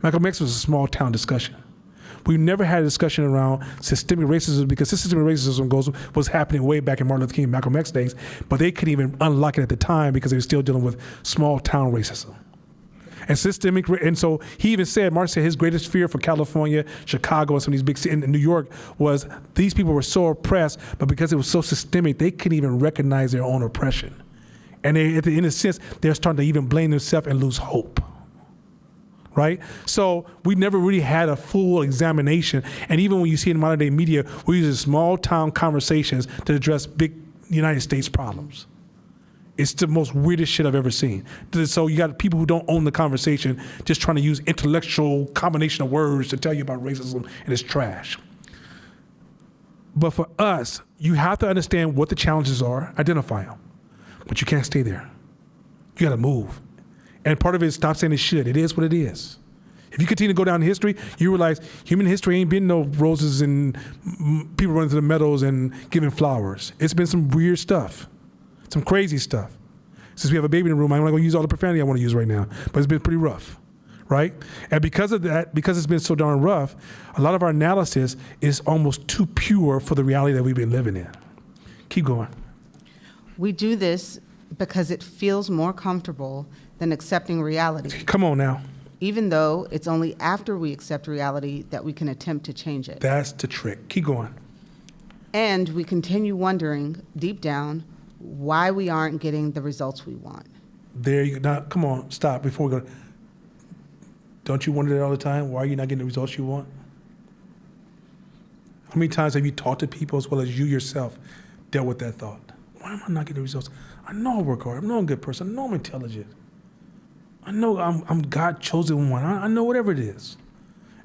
Malcolm X was a small town discussion. We've never had a discussion around systemic racism because systemic racism was happening way back in Martin Luther King and Malcolm X days, but they couldn't even unlock it at the time because they were still dealing with small town racism. And so he even said, Martin said his greatest fear for California, Chicago, and some of these big cities, in New York, was these people were so oppressed, but because it was so systemic, they couldn't even recognize their own oppression. And in a sense, they're starting to even blame themselves and lose hope. Right? So we never really had a full examination. And even when you see in modern day media, we're using small town conversations to address big United States problems. It's the most weirdest shit I've ever seen. So you got people who don't own the conversation just trying to use intellectual combination of words to tell you about racism, and it's trash. But for us, you have to understand what the challenges are, identify them. But you can't stay there. You got to move. And part of it is stop saying it should. It is what it is. If you continue to go down in history, you realize human history ain't been no roses and people running to the meadows and giving flowers. It's been some weird stuff, some crazy stuff. Since we have a baby in the room, I'm not going to use all the profanity I want to use right now, but it's been pretty rough, right? And because of that, because it's been so darn rough, a lot of our analysis is almost too pure for the reality that we've been living in. Keep going. We do this because it feels more comfortable than accepting reality. Come on now. Even though it's only after we accept reality that we can attempt to change it. That's the trick. Keep going. And we continue wondering deep down why we aren't getting the results we want. There you go. Now, come on, stop before we go. Don't you wonder that all the time? Why are you not getting the results you want? How many times have you talked to people as well as you yourself dealt with that thought? Why am I not getting the results? I know I work hard. I know I'm a good person. I know I'm intelligent. I know I'm God chosen one. I know whatever it is.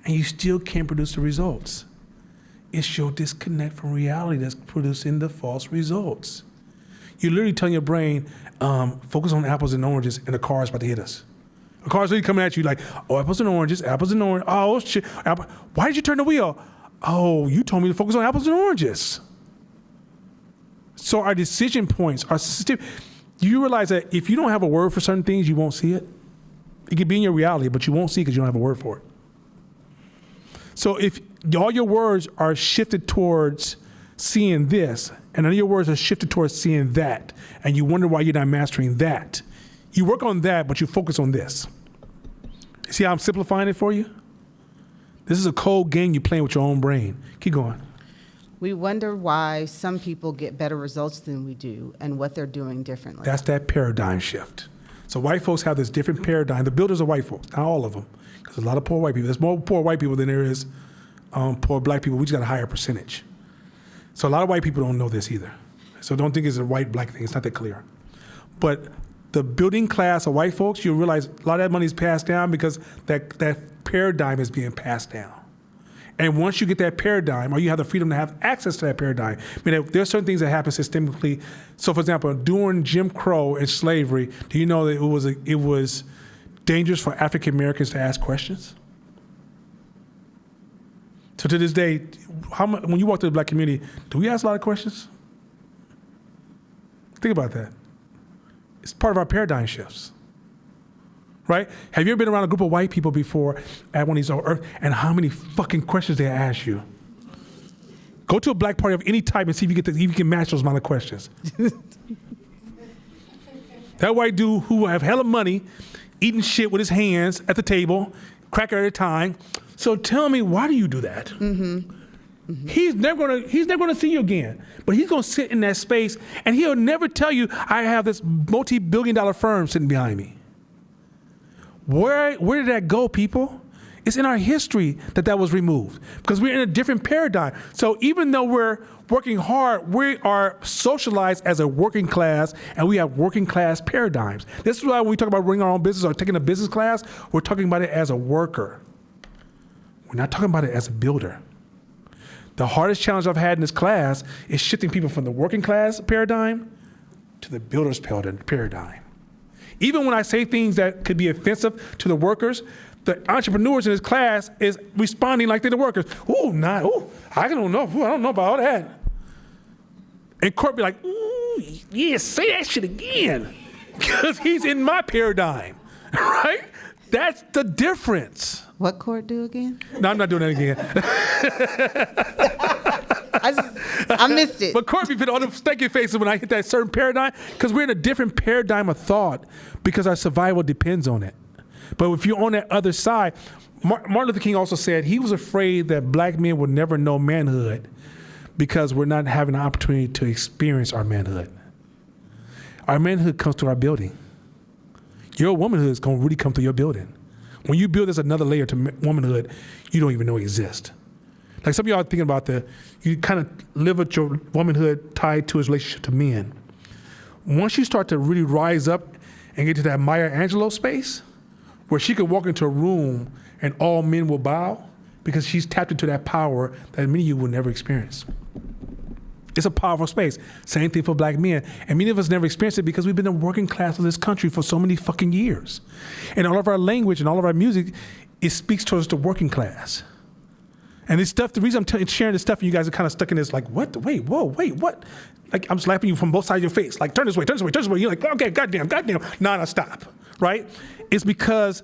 And you still can't produce the results. It's your disconnect from reality that's producing the false results. You're literally telling your brain, focus on apples and oranges, and the car is about to hit us. The car's literally coming at you like, oh, apples and oranges, apples and oranges. Oh, shit. Why did you turn the wheel? Oh, you told me to focus on apples and oranges. So our decision points, our system, you realize that if you don't have a word for certain things, you won't see it. It could be in your reality, but you won't see it because you don't have a word for it. So if all your words are shifted towards seeing this, and none of your words are shifted towards seeing that, and you wonder why you're not mastering that, you work on that, but you focus on this. See how I'm simplifying it for you? This is a cold game you're playing with your own brain. Keep going. We wonder why some people get better results than we do and what they're doing differently. That's that paradigm shift. So white folks have this different paradigm. The builders are white folks, not all of them. Because there's a lot of poor white people. There's more poor white people than there is poor black people. We just got a higher percentage. So a lot of white people don't know this either. So don't think it's a white black thing. It's not that clear. But the building class of white folks, you realize a lot of that money is passed down because that paradigm is being passed down. And once you get that paradigm, or you have the freedom to have access to that paradign, I mean, there are certain things that happen systemically. So, for example, during Jim Crow and slavery, do you know that it was dangerous for African Americans to ask questions? So to this day, when you walk to the black community, do we ask a lot of questions? Think about that. It's part of our paradigm shifts, right? Have you ever been around a group of white people before at one of these Earth, and how many fucking questions they ask you? Go to a black party of any type and see if you can match those amount of questions. That white dude who have hella money, eating shit with his hands at the table, cracker at a time. So tell me, why do you do that? He's never gonna see you again. But he's gonna sit in that space and he'll never tell you, I have this multi-billion-dollar firm sitting behind me. Where did that go, people? It's in our history that was removed because we're in a different paradigm. So even though we're working hard, we are socialized as a working class and we have working class paradigms. This is why when we talk about running our own business or taking a business class, we're talking about it as a worker. We're not talking about it as a builder. The hardest challenge I've had in this class is shifting people from the working class paradigm to the builder's paradigm. Even when I say things that could be offensive to the workers, the entrepreneurs in this class is responding like they're the workers. I don't know about all that. And Court be like, ooh, yeah, say that shit again. Because he's in my paradigm, right? That's the difference. What Court do again? No, I'm not doing that again. I missed it. But Court be putting all the stanky faces when I hit that certain paradigm because we're in a different paradigm of thought because our survival depends on it. But if you're on that other side, Martin Luther King also said he was afraid that black men would never know manhood because we're not having an opportunity to experience our manhood. Our manhood comes through our building. Your womanhood is going to really come through your building. When you build, there's another layer to womanhood you don't even know exists. Like some of y'all are thinking about you kind of live with your womanhood tied to his relationship to men. Once you start to really rise up and get to that Maya Angelou space, where she could walk into a room and all men will bow because she's tapped into that power that many of you will never experience. It's a powerful space. Same thing for black men. And many of us never experienced it because we've been the working class of this country for so many fucking years. And all of our language and all of our music, it speaks towards the working class. And this stuff, the reason I'm sharing this stuff and you guys are kind of stuck in this like, what? Wait, what? Like I'm slapping you from both sides of your face. Like turn this way. You're like, okay, goddamn. No, stop, right? It's because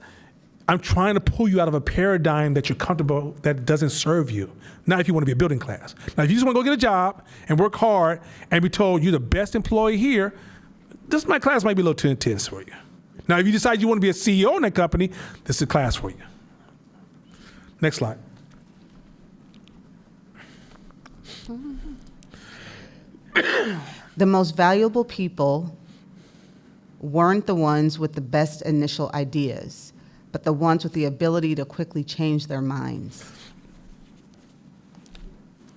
I'm trying to pull you out of a paradigm that you're comfortable, that doesn't serve you. Not if you want to be a building class. Now, if you just want to go get a job and work hard and be told you're the best employee here, my class might be a little too intense for you. Now, if you decide you want to be a CEO in that company, this is a class for you. Next slide. The most valuable people weren't the ones with the best initial ideas, but the ones with the ability to quickly change their minds.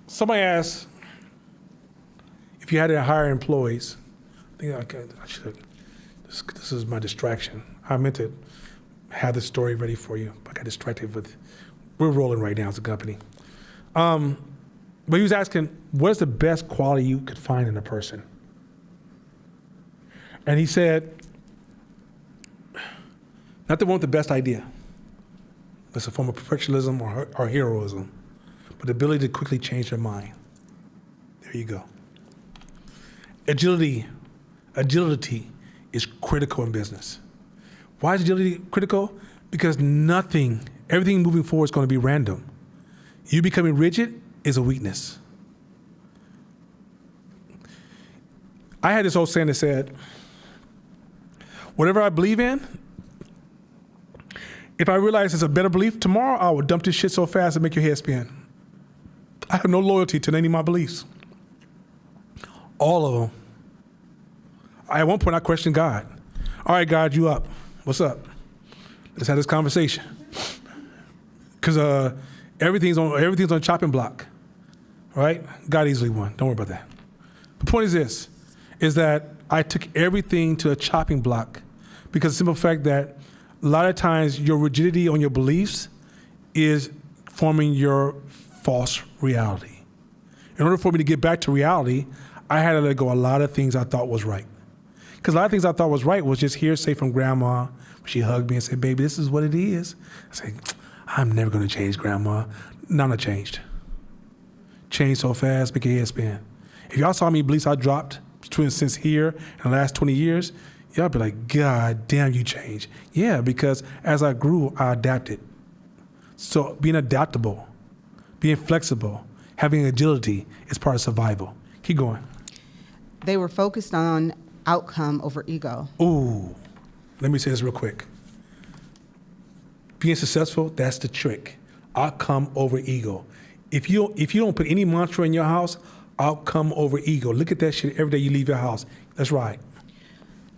Somebody asked if you had to hire employees. I think I should. This is my distraction. I meant to have the story ready for you, but I got distracted with. We're rolling right now as a company. But he was asking, what's the best quality you could find in a person? And he said, not the one with the best idea. That's a form of perfectionism or heroism, but the ability to quickly change their mind. There you go. Agility is critical in business. Why is agility critical? Because everything moving forward is going to be random. You becoming rigid is a weakness. I had this old saying that said, whatever I believe in, if I realize it's a better belief tomorrow, I will dump this shit so fast and make your head spin. I have no loyalty to any of my beliefs. All of them. At one point, I questioned God. All right, God, you up. What's up? Let's have this conversation. Because everything's on chopping block, right? God easily won. Don't worry about that. The point is this, is that I took everything to a chopping block because the simple fact that a lot of times your rigidity on your beliefs is forming your false reality. In order for me to get back to reality, I had to let go a lot of things I thought was right. Because a lot of things I thought was right was just hearsay from grandma. She hugged me and said, baby, this is what it is. I said, I'm never going to change, grandma. None have changed. Changed so fast, make your head spin. If y'all saw me beliefs I dropped since here in the last 20 years, Y'all be like, God damn, you changed. Yeah, because as I grew, I adapted. So being adaptable, being flexible, having agility is part of survival. Keep going. They were focused on outcome over ego. Ooh, let me say this real quick. Being successful, that's the trick. Outcome over ego. If you don't put any mantra in your house, outcome over ego. Look at that shit every day you leave your house. That's right.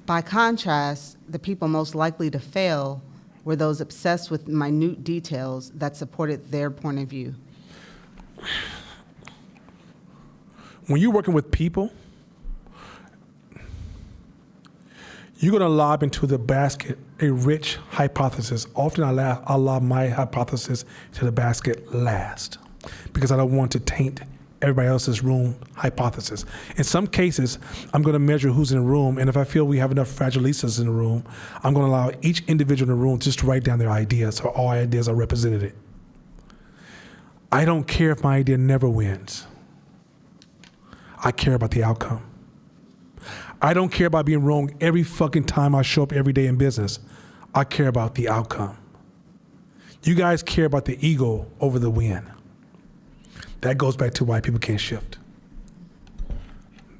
By contrast, the people most likely to fail were those obsessed with minute details that supported their point of view. When you're working with people, you're going to lob into the basket a rich hypothesis. Often I lob my hypothesis to the basket last because I don't want to taint everybody else's room hypothesis. In some cases, I'm going to measure who's in the room, and if I feel we have enough fragilistas in the room, I'm going to allow each individual in the room just to write down their ideas so all ideas are represented. I don't care if my idea never wins. I care about the outcome. I don't care about being wrong every fucking time I show up every day in business. I care about the outcome. You guys care about the ego over the win. That goes back to why people can't shift.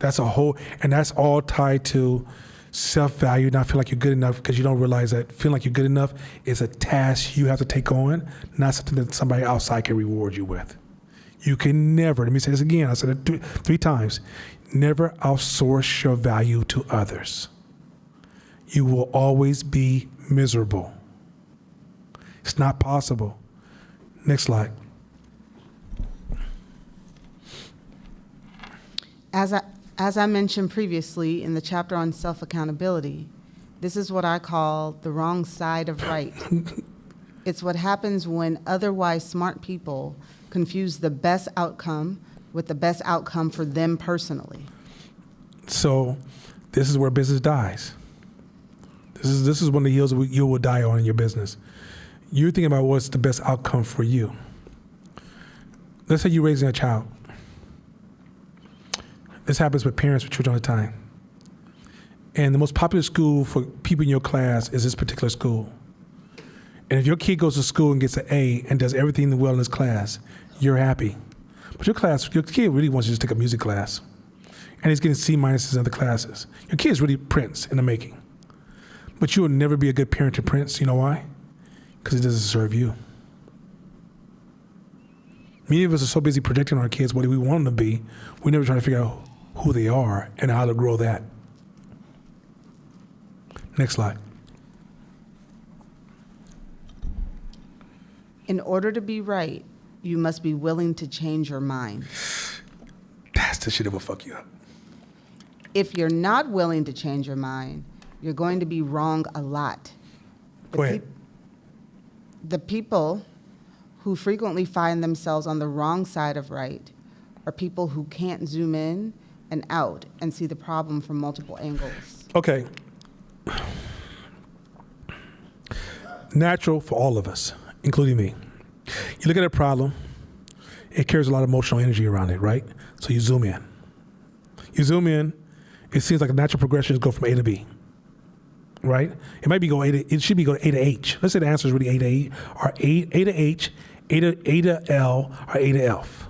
That's all tied to self-value, not feel like you're good enough, because you don't realize that feeling like you're good enough is a task you have to take on, not something that somebody outside can reward you with. You can never, let me say this again, I said it three times, never outsource your value to others. You will always be miserable. It's not possible. Next slide. As I mentioned previously in the chapter on self-accountability, this is what I call the wrong side of right. It's what happens when otherwise smart people confuse the best outcome with the best outcome for them personally. So this is where business dies. This is one of the hills you will die on in your business. You're thinking about what's the best outcome for you. Let's say you're raising a child. This happens with parents with children all the time. And the most popular school for people in your class is this particular school. And if your kid goes to school and gets an A and does everything well in his class, you're happy. But your kid really wants you to take a music class. And he's getting C minuses in other classes. Your kid's really Prince in the making. But you will never be a good parent to Prince. You know why? Because it doesn't serve you. Many of us are so busy projecting on our kids what we want them to be, we never try to figure out who they are and how to grow that. Next slide. In order to be right, you must be willing to change your mind. That's the shit that will fuck you up. If you're not willing to change your mind, you're going to be wrong a lot. Go ahead. The people who frequently find themselves on the wrong side of right are people who can't zoom in and out and see the problem from multiple angles. Okay. Natural for all of us, including me. You look at a problem, it carries a lot of emotional energy around it, right? So you zoom in. You zoom in, it seems like a natural progression is go from A to B, right? It might be it should be go to A to H. Let's say the answer is really A to E, or A to H, A to L, or A to F.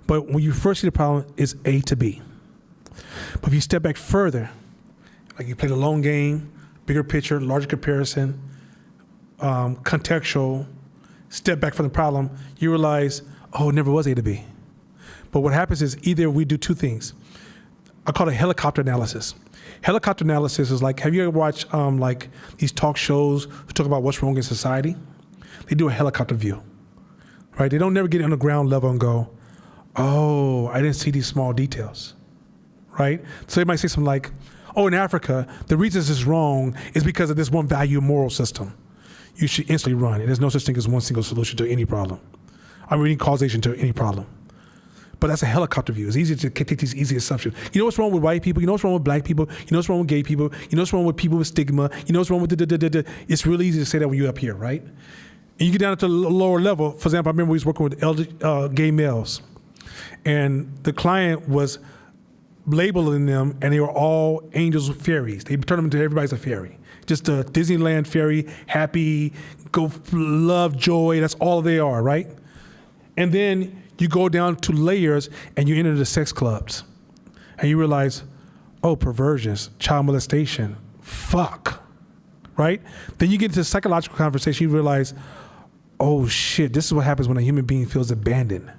But when you first see the problem, it's A to B. But if you step back further, like you play the long game, bigger picture, larger comparison, contextual, step back from the problem, you realize, oh, it never was A to B. But what happens is either we do two things. I call it helicopter analysis. Helicopter analysis is like, have you ever watched like these talk shows who talk about what's wrong in society? They do a helicopter view, right? They don't never get on the ground level and go, oh, I didn't see these small details, right? So they might say something like, oh, in Africa, the reason this is wrong is because of this one value moral system. You should instantly run. And there's no such thing as one single solution to any problem. I'm reading causation to any problem. But that's a helicopter view. It's easy to take these easy assumptions. You know what's wrong with white people? You know what's wrong with black people? You know what's wrong with gay people? You know what's wrong with people with stigma? You know what's wrong with It's really easy to say that when you're up here, right? And you get down to the lower level. For example, I remember we was working with gay males. And the client was labeling them, and they were all angels or fairies. They turned them into everybody's a fairy. Just a Disneyland fairy, happy, go love, joy. That's all they are, right? And then you go down to layers, and you enter the sex clubs, and you realize, oh, perversions, child molestation, fuck, right? Then you get into psychological conversation. You realize, oh shit, this is what happens when a human being feels abandoned,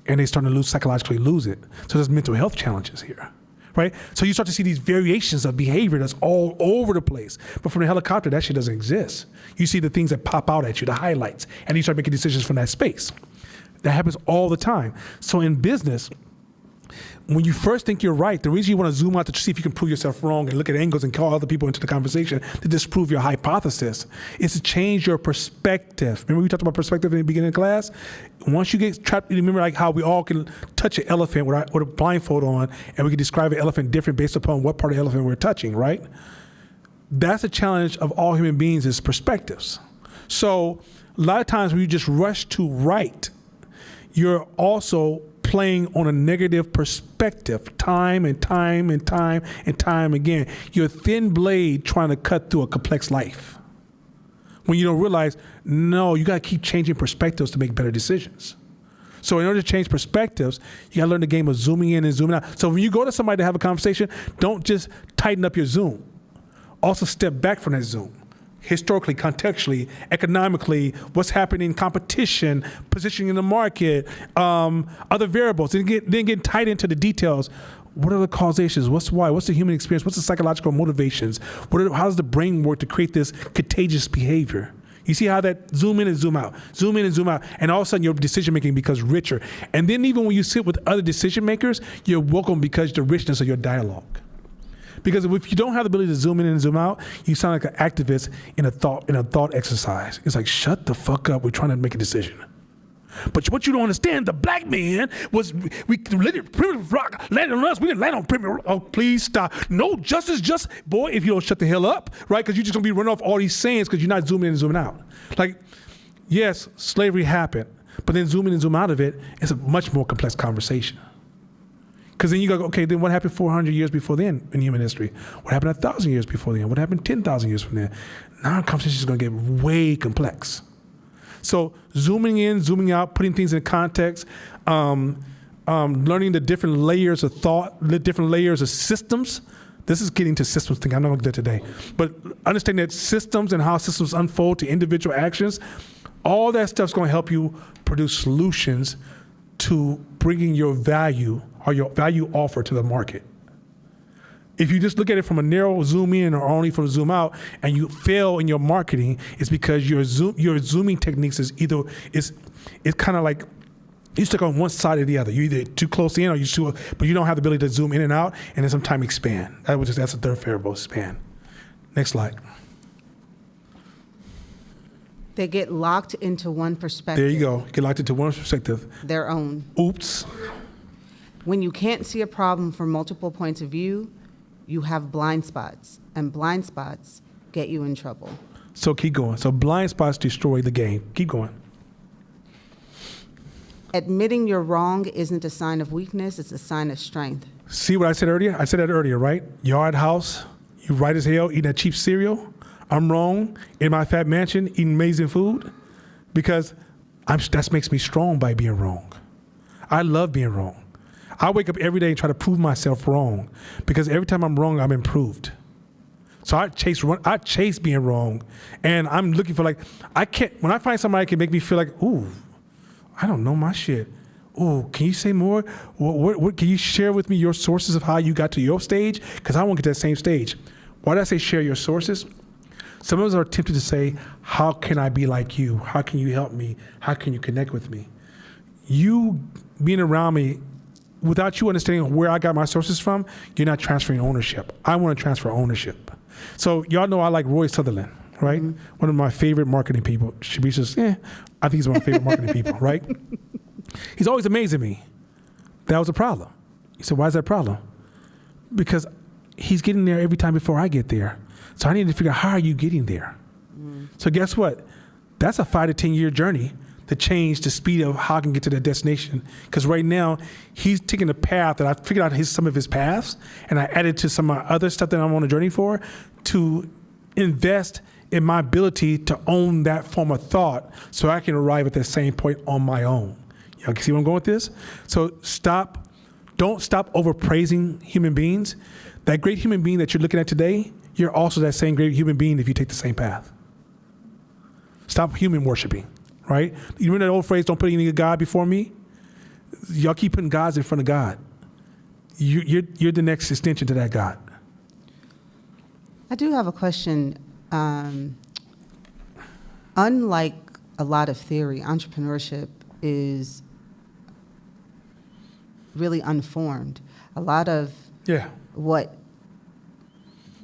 and they start to psychologically lose it. So there's mental health challenges here, right? So you start to see these variations of behavior that's all over the place. But from the helicopter, that shit doesn't exist. You see the things that pop out at you, the highlights, and you start making decisions from that space. That happens all the time. So in business, when you first think you're right, the reason you want to zoom out to see if you can prove yourself wrong and look at angles and call other people into the conversation to disprove your hypothesis is to change your perspective. Remember we talked about perspective in the beginning of class? Once you get trapped, remember like how we all can touch an elephant with a blindfold on, and we can describe an elephant different based upon what part of the elephant we're touching, right? That's a challenge of all human beings is perspectives. So a lot of times when you just rush to right, you're also playing on a negative perspective time and time and time and time again. You're a thin blade trying to cut through a complex life. When you don't realize, no, you got to keep changing perspectives to make better decisions. So in order to change perspectives, you got to learn the game of zooming in and zooming out. So when you go to somebody to have a conversation, don't just tighten up your zoom. Also step back from that zoom. Historically, contextually, economically, what's happening in competition, positioning in the market, other variables. Then get tight into the details. What are the causations? What's why? What's the human experience? What's the psychological motivations? How does the brain work to create this contagious behavior? You see how that zoom in and zoom out, zoom in and zoom out, and all of a sudden your decision making becomes richer. And then even when you sit with other decision makers, you're welcome because the richness of your dialogue. Because if you don't have the ability to zoom in and zoom out, you sound like an activist in a thought exercise. It's like, shut the fuck up. We're trying to make a decision. But what you don't understand, the black man was, we primitive rock landed on us. We didn't land on primitive rock. Oh, please stop. No justice, just, boy, if you don't shut the hell up, right? Because you're just going to be running off all these sayings because you're not zooming in and zooming out. Like, yes, slavery happened, but then zoom in and zoom out of it, it's a much more complex conversation. Because then you go, okay, then what happened 400 years before then in human history? What happened 1,000 years before then? What happened 10,000 years from then? Now the conversation is going to get way complex. So zooming in, zooming out, putting things in context, learning the different layers of thought, the different layers of systems. This is getting to systems thing. I'm not going to do that today. But understanding that systems and how systems unfold to individual actions, all that stuff's going to help you produce solutions to bringing your value or your value offer to the market. If you just look at it from a narrow zoom in or only from a zoom out, and you fail in your marketing, it's because your zooming techniques is it's kind of like you're stuck on one side or the other. You're either too close in or you're too, but you don't have the ability to zoom in and out, and then sometimes expand. That's a third variable, expand. Next slide. They get locked into one perspective. There you go. Get locked into one perspective. Their own. Oops. When you can't see a problem from multiple points of view, you have blind spots, and blind spots get you in trouble. So keep going. So blind spots destroy the game. Keep going. Admitting you're wrong isn't a sign of weakness, it's a sign of strength. See what I said earlier? I said that earlier, right? Yard house, you right as hell, eating that cheap cereal. I'm wrong in my fat mansion, eating amazing food, because that makes me strong by being wrong. I love being wrong. I wake up every day and try to prove myself wrong, because every time I'm wrong, I'm improved. So I chase being wrong, and I'm looking for when I find somebody that can make me feel like, ooh, I don't know my shit. Ooh, can you say more? What can you share with me your sources of how you got to your stage? Because I want to get to that same stage. Why did I say share your sources? Some of us are tempted to say, how can I be like you? How can you help me? How can you connect with me? You being around me, without you understanding where I got my sources from, you're not transferring ownership. I want to transfer ownership. So y'all know I like Roy Sutherland, right? Mm-hmm. One of my favorite marketing people. Shabisa's, I think he's one of my favorite marketing people, right? He's always amazing me. That was a problem. He said, why is that a problem? Because he's getting there every time before I get there. So I need to figure out, how are you getting there? Mm. So guess what? That's a 5 to 10 year journey to change the speed of how I can get to that destination. Because right now, he's taking a path that I figured out some of his paths, and I added to some of my other stuff that I'm on a journey for to invest in my ability to own that form of thought so I can arrive at that same point on my own. Y'all see where I'm going with this? So don't stop overpraising human beings. That great human being that you're looking at today, you're also that same great human being if you take the same path. Stop human worshiping, right? You remember that old phrase, don't put any God before me? Y'all keep putting gods in front of God. You're the next extension to that God. I do have a question. Unlike a lot of theory, entrepreneurship is really unformed. A lot of what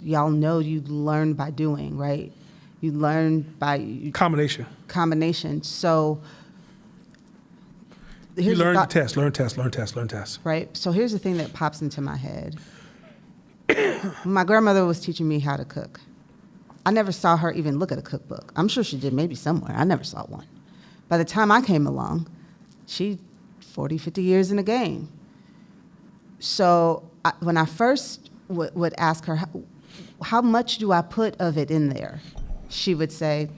y'all know you learn by doing, right? You learn by Combination. So You learn to test, learn test. right? So here's the thing that pops into my head. My grandmother was teaching me how to cook. I never saw her even look at a cookbook. I'm sure she did, maybe somewhere. I never saw one. By the time I came along, she 40, 50 years in the game. So when I first would ask her, how much do I put of it in there? She would say,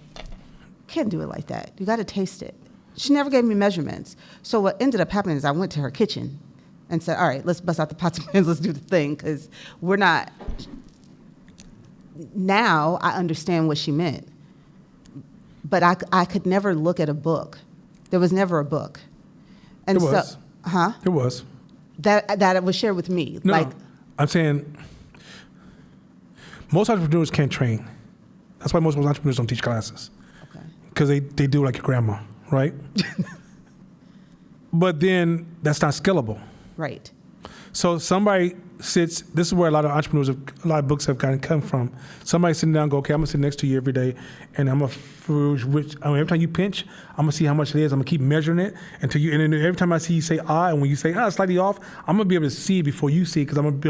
can't do it like that. You got to taste it. She never gave me measurements. So what ended up happening is I went to her kitchen and said, all right, let's bust out the pots and pans, let's do the thing, because we're not. Now I understand what she meant. But I could never look at a book. There was never a book. And There was. There was. That was shared with me. No, I'm saying most entrepreneurs can't train. That's why most entrepreneurs don't teach classes. Because they do like your grandma, right? But then that's not scalable. Right. So somebody sits, this is where a lot of entrepreneurs, a lot of books have come from. Somebody sitting down and go, okay, I'm going to sit next to you every day, and I'm going to, every time you pinch, I'm going to see how much it is. I'm going to keep measuring it until you, and then every time I see you say and when you say slightly off, I'm going to be able to see it before you see it, because I'm going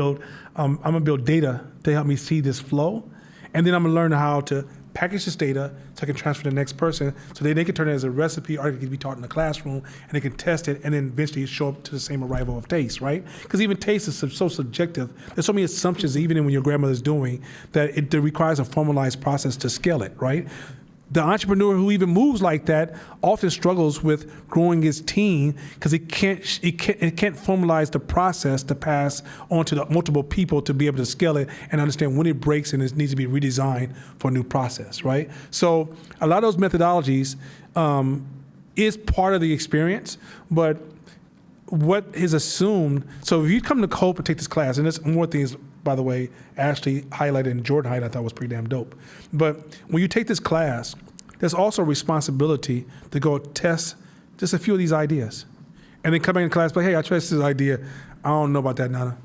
to build data to help me see this flow. And then I'm going to learn how to package this data so I can transfer to the next person, so they can turn it as a recipe, or it can be taught in the classroom, and they can test it, and then eventually show up to the same arrival of taste, right? Because even taste is so subjective. There's so many assumptions, even in when your grandmother's doing, that it requires a formalized process to scale it, right? The entrepreneur who even moves like that often struggles with growing his team because it can't formalize the process to pass on to the multiple people to be able to scale it and understand when it breaks and it needs to be redesigned for a new process, right? So a lot of those methodologies is part of the experience, but what is assumed, so if you come to Cope and take this class, and there's more things, by the way, Ashley highlighted and Jordan highlighted, I thought was pretty damn dope. But when you take this class, there's also a responsibility to go test just a few of these ideas. And then come back in class, but hey, I tried this idea. I don't know about that, Nana.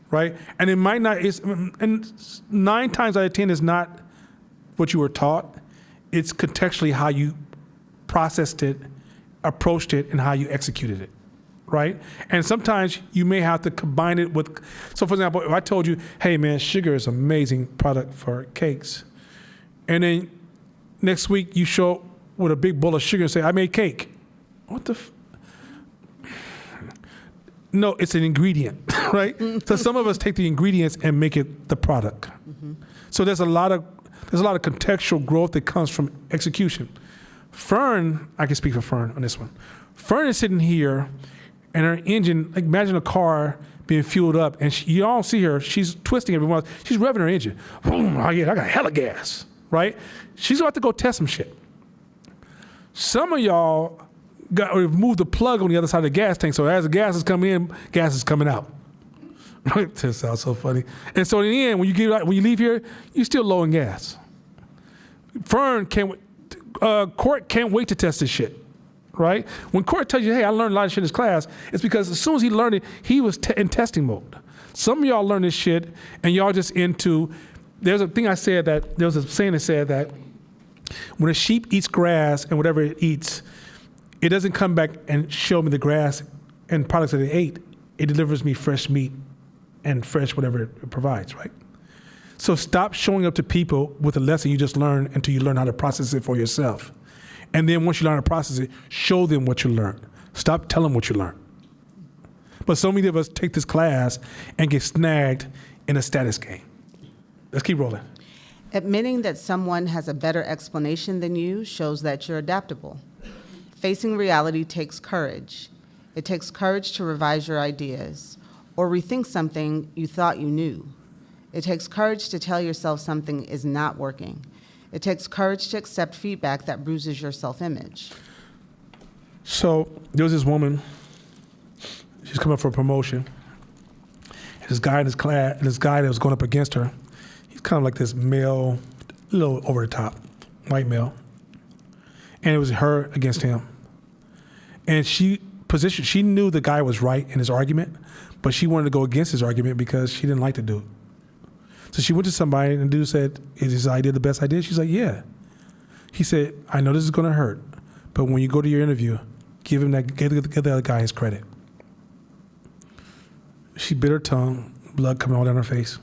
Right? And it might not, and 9 times out of 10 is not what you were taught. It's contextually how you processed it, approached it, and how you executed it. Right? And sometimes you may have to combine it with, so for example, if I told you, hey man, sugar is an amazing product for cakes. And then next week you show up with a big bowl of sugar and say, I made cake. What the No, it's an ingredient, right? So some of us take the ingredients and make it the product. So there's a lot of contextual growth that comes from execution. Fern, I can speak for Fern on this one. Fern is sitting here, and her engine, like imagine a car being fueled up, and you all see her, she's twisting everyone else. She's revving her engine. Boom, oh yeah, I got hella gas, right? She's about to go test some shit. Some of y'all moved the plug on the other side of the gas tank, so as the gas is coming in, gas is coming out. Right? That sounds so funny. And so in the end, when you leave here, you're still low in gas. Court can't wait to test this shit. Right? When Court tells you, hey, I learned a lot of shit in this class, it's because as soon as he learned it, he was in testing mode. Some of y'all learn this shit and y'all just into, there's a saying that said that when a sheep eats grass and whatever it eats, it doesn't come back and show me the grass and products that it ate. It delivers me fresh meat and fresh whatever it provides, right? So stop showing up to people with a lesson you just learned until you learn how to process it for yourself. And then once you learn how to process it, show them what you learned. Stop telling them what you learned. But so many of us take this class and get snagged in a status game. Let's keep rolling. Admitting that someone has a better explanation than you shows that you're adaptable. Facing reality takes courage. It takes courage to revise your ideas or rethink something you thought you knew. It takes courage to tell yourself something is not working. It takes courage to accept feedback that bruises your self-image. So there was this woman, she's coming up for a promotion. And this guy in his class, this guy that was going up against her, he's kind of like this male, a little over the top, white male. And it was her against him. And she knew the guy was right in his argument, but she wanted to go against his argument because she didn't like the dude. So she went to somebody, and the dude said, "Is his idea the best idea?" She's like, "Yeah." He said, "I know this is going to hurt, but when you go to your interview, give the other guy his credit." She bit her tongue, blood coming all down her face,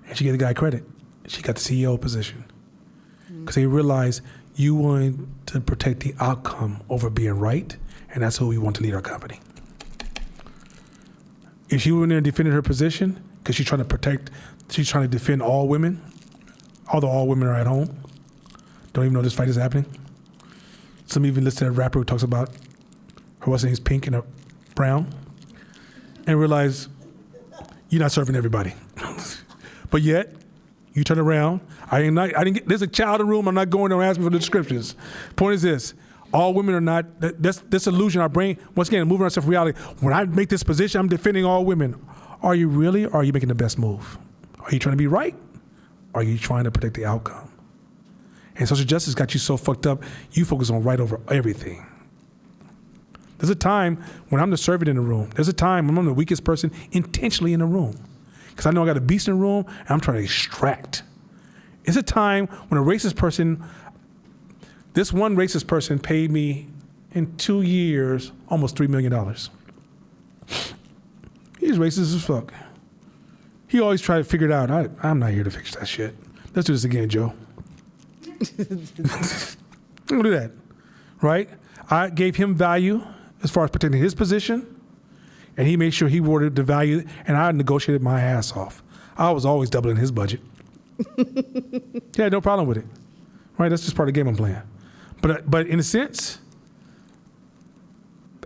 and she gave the guy credit. She got the CEO position because they realized you wanted to protect the outcome over being right, and that's who we want to lead our company. If she went in there and defended her position, because she's trying to defend all women, although all women are at home, don't even know this fight is happening. Some even listed a rapper who talks about her what's her name's pink and a brown, and realize you're not serving everybody. But yet, you turn around. There's a child in the room. I'm not going to ask me for the descriptions. Point is this: all women are not. This illusion, our brain. Once again, moving ourselves from reality. When I make this position, I'm defending all women. Are you really? Or are you making the best move? Are you trying to be right? Or are you trying to protect the outcome? And social justice got you so fucked up. You focus on right over everything. There's a time when I'm the servant in the room. There's a time when I'm the weakest person intentionally in the room. Because I know I got a beast in the room and I'm trying to extract. It's a time when this one racist person paid me in 2 years almost $3 million. He's racist as fuck. He always tried to figure it out. I'm not here to fix that shit. Let's do this again, Joe. I'm gonna do that, right? I gave him value as far as protecting his position, and he made sure he awarded the value, and I negotiated my ass off. I was always doubling his budget. Yeah, no problem with it, right? That's just part of the game I'm playing. But in a sense,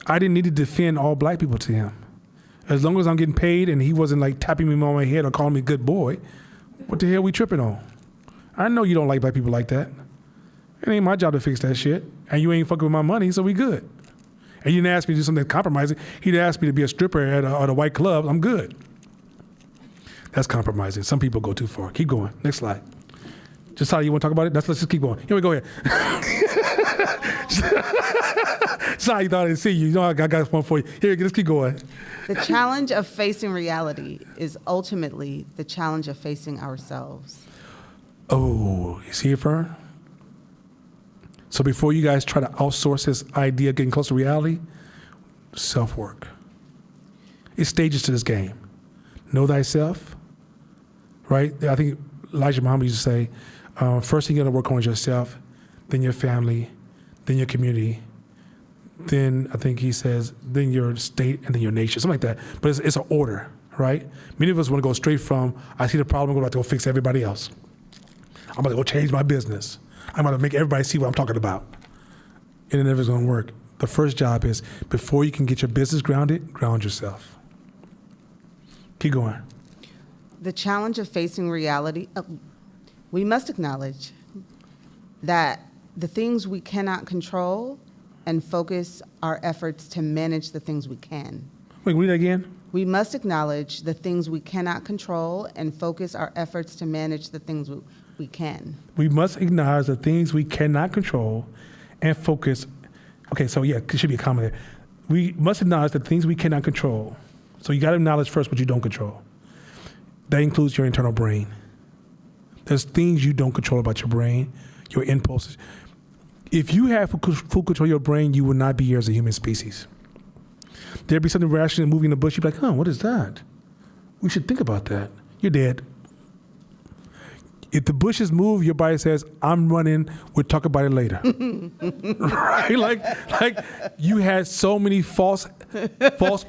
I didn't need to defend all black people to him. As long as I'm getting paid and he wasn't like tapping me on my head or calling me good boy, what the hell we tripping on? I know you don't like black people like that. It ain't my job to fix that shit. And you ain't fucking with my money, so we good. And you didn't ask me to do something compromising. He didn't ask me to be a stripper at a white club. I'm good. That's compromising. Some people go too far. Keep going. Next slide. Just how you want to talk about it? Let's just keep going. Here we go ahead. Sorry, you thought I didn't see you. You know I got one for you. Here, let's keep going. The challenge of facing reality is ultimately the challenge of facing ourselves. Oh, you see it, Fern? So before you guys try to outsource this idea of getting close to reality, self-work. It's stages to this game. Know thyself, right? I think Elijah Muhammad used to say, first thing you got to work on is yourself, then your family, then your community, then I think he says, then your state, and then your nation, something like that. But it's an order, right? Many of us want to go straight from, I see the problem, I'm about to go fix everybody else. I'm about to go change my business. I'm about to make everybody see what I'm talking about. And it never's going to work. The first job is, before you can get your business grounded, ground yourself. Keep going. The challenge of facing reality, we must acknowledge that the things we cannot control and focus our efforts to manage the things we can. Wait, read that again? We must acknowledge the things we cannot control and focus our efforts to manage the things we can. We must acknowledge the things we cannot control and focus. Okay, so yeah, it should be a comment there. We must acknowledge the things we cannot control. So you got to acknowledge first what you don't control. That includes your internal brain. There's things you don't control about your brain, your impulses. If you have full control of your brain, you will not be here as a human species. There'd be something rational moving in the bush. You'd be like, what is that? We should think about that. You're dead. If the bushes move, your body says, I'm running, we'll talk about it later. Right? Like you had so many false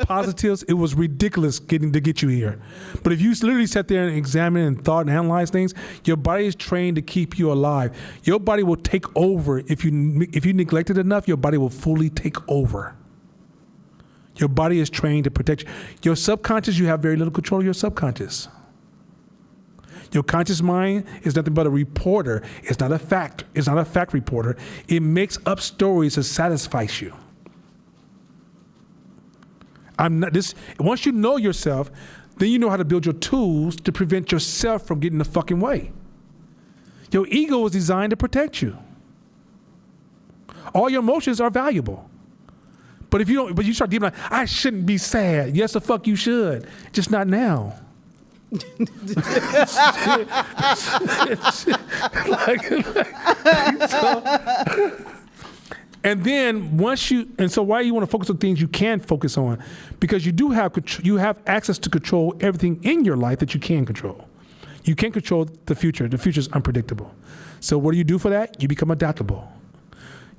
positives, it was ridiculous to get you here. But if you literally sat there and examined and thought and analyzed things, your body is trained to keep you alive. Your body will take over. If you neglect it enough, your body will fully take over. Your body is trained to protect you. Your subconscious, you have very little control of your subconscious. Your conscious mind is nothing but a reporter. It's not a fact. It's not a fact reporter. It makes up stories that satisfies you. Once you know yourself, then you know how to build your tools to prevent yourself from getting in the fucking way. Your ego is designed to protect you. All your emotions are valuable. But if you don't, but you start deep like, I shouldn't be sad. Yes, the fuck you should. Just not now. And then so why you want to focus on things you can focus on? Because you have access to control everything in your life that you can control. You can't control the future. The future is unpredictable. So what do you do for that? You become adaptable.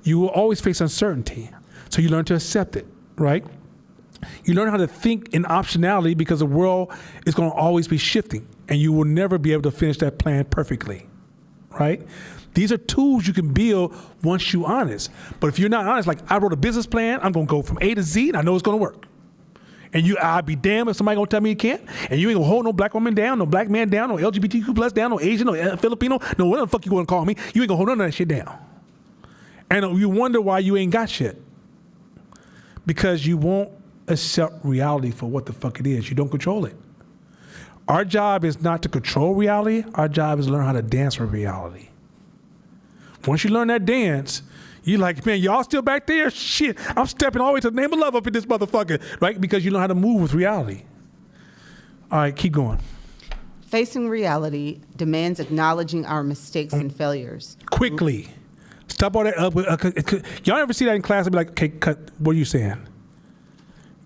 You will always face uncertainty. So you learn to accept it, right? You learn how to think in optionality because the world is going to always be shifting and you will never be able to finish that plan perfectly, right? These are tools you can build once you're honest. But if you're not honest, like I wrote a business plan, I'm going to go from A to Z and I know it's going to work. And I'll be damned if somebody going to tell me you can't. And you ain't going to hold no black woman down, no black man down, no LGBTQ plus down, no Asian, no Filipino, no whatever the fuck you going to call me. You ain't going to hold none of that shit down. And you wonder why you ain't got shit. Because you won't accept reality for what the fuck it is. You don't control it. Our job is not to control reality. Our job is to learn how to dance with reality. Once you learn that dance, you're like, man, y'all still back there? Shit, I'm stepping all the way to the name of love up in this motherfucker, right? Because you know how to move with reality. All right, keep going. Facing reality demands acknowledging our mistakes and failures. Quickly. Stop all that up. Y'all ever see that in class and be like, okay, cut, what are you saying?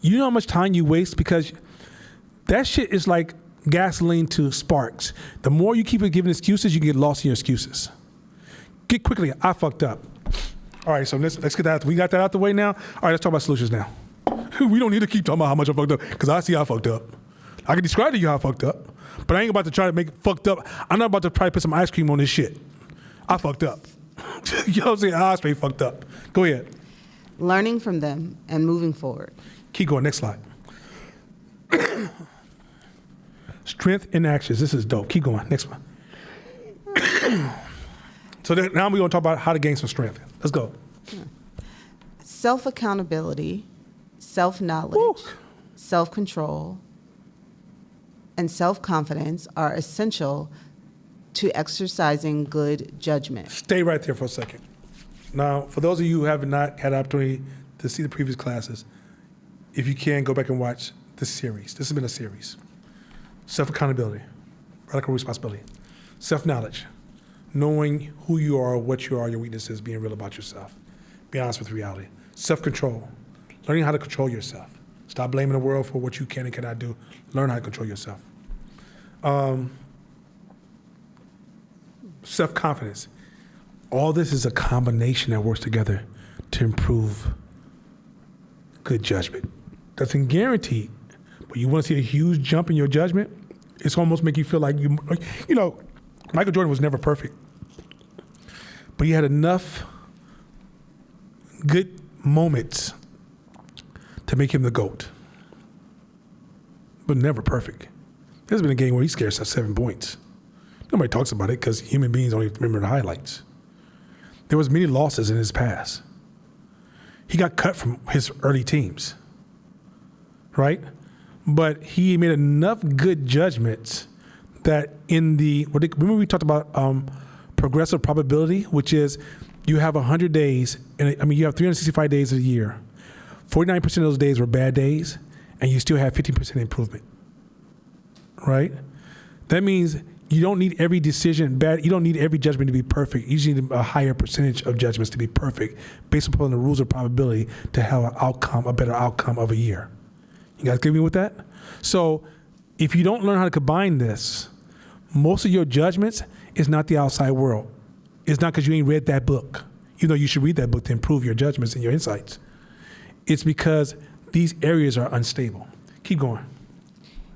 You know how much time you waste? Because that shit is like gasoline to sparks. The more you keep giving excuses, you get lost in your excuses. Get quickly, I fucked up. All right, so let's get that. We got that out the way now. All right, let's talk about solutions now. We don't need to keep talking about how much I fucked up because I see how I fucked up. I can describe to you how I fucked up, but I ain't about to try to make it fucked up. I'm not about to try to put some ice cream on this shit. I fucked up. You know what I'm saying? I straight fucked up. Go ahead. Learning from them and moving forward. Keep going. Next slide. Strength in actions. This is dope. Keep going. Next one. So now we're going to talk about how to gain some strength. Let's go. Self-accountability, self-knowledge, self-control, and self-confidence are essential to exercising good judgment. Stay right there for a second. Now, for those of you who have not had an opportunity to see the previous classes, if you can, go back and watch this series. This has been a series. Self-accountability, radical responsibility, self-knowledge, knowing who you are, what you are, your weaknesses, being real about yourself, be honest with reality, self-control, learning how to control yourself. Stop blaming the world for what you can and cannot do. Learn how to control yourself. Self-confidence. All this is a combination that works together to improve good judgment. Doesn't guarantee, but you want to see a huge jump in your judgment, it's almost make you feel like you know, Michael Jordan was never perfect, but he had enough good moments to make him the GOAT, but never perfect. There's been a game where he scared us 7 points. Nobody talks about it because human beings only remember the highlights. There was many losses in his past. He got cut from his early teams, right? But he made enough good judgments that remember we talked about progressive probability, which is you have 100 days, and you have 365 days a year. 49% of those days were bad days, and you still have 15% improvement, right? That means you don't need every decision you don't need every judgment to be perfect. You just need a higher percentage of judgments to be perfect based upon the rules of probability to have a better outcome of a year. You guys agree with that? So if you don't learn how to combine this, most of your judgments It's not the outside world. It's not because you ain't read that book. You know you should read that book to improve your judgments and your insights. It's because these areas are unstable. Keep going.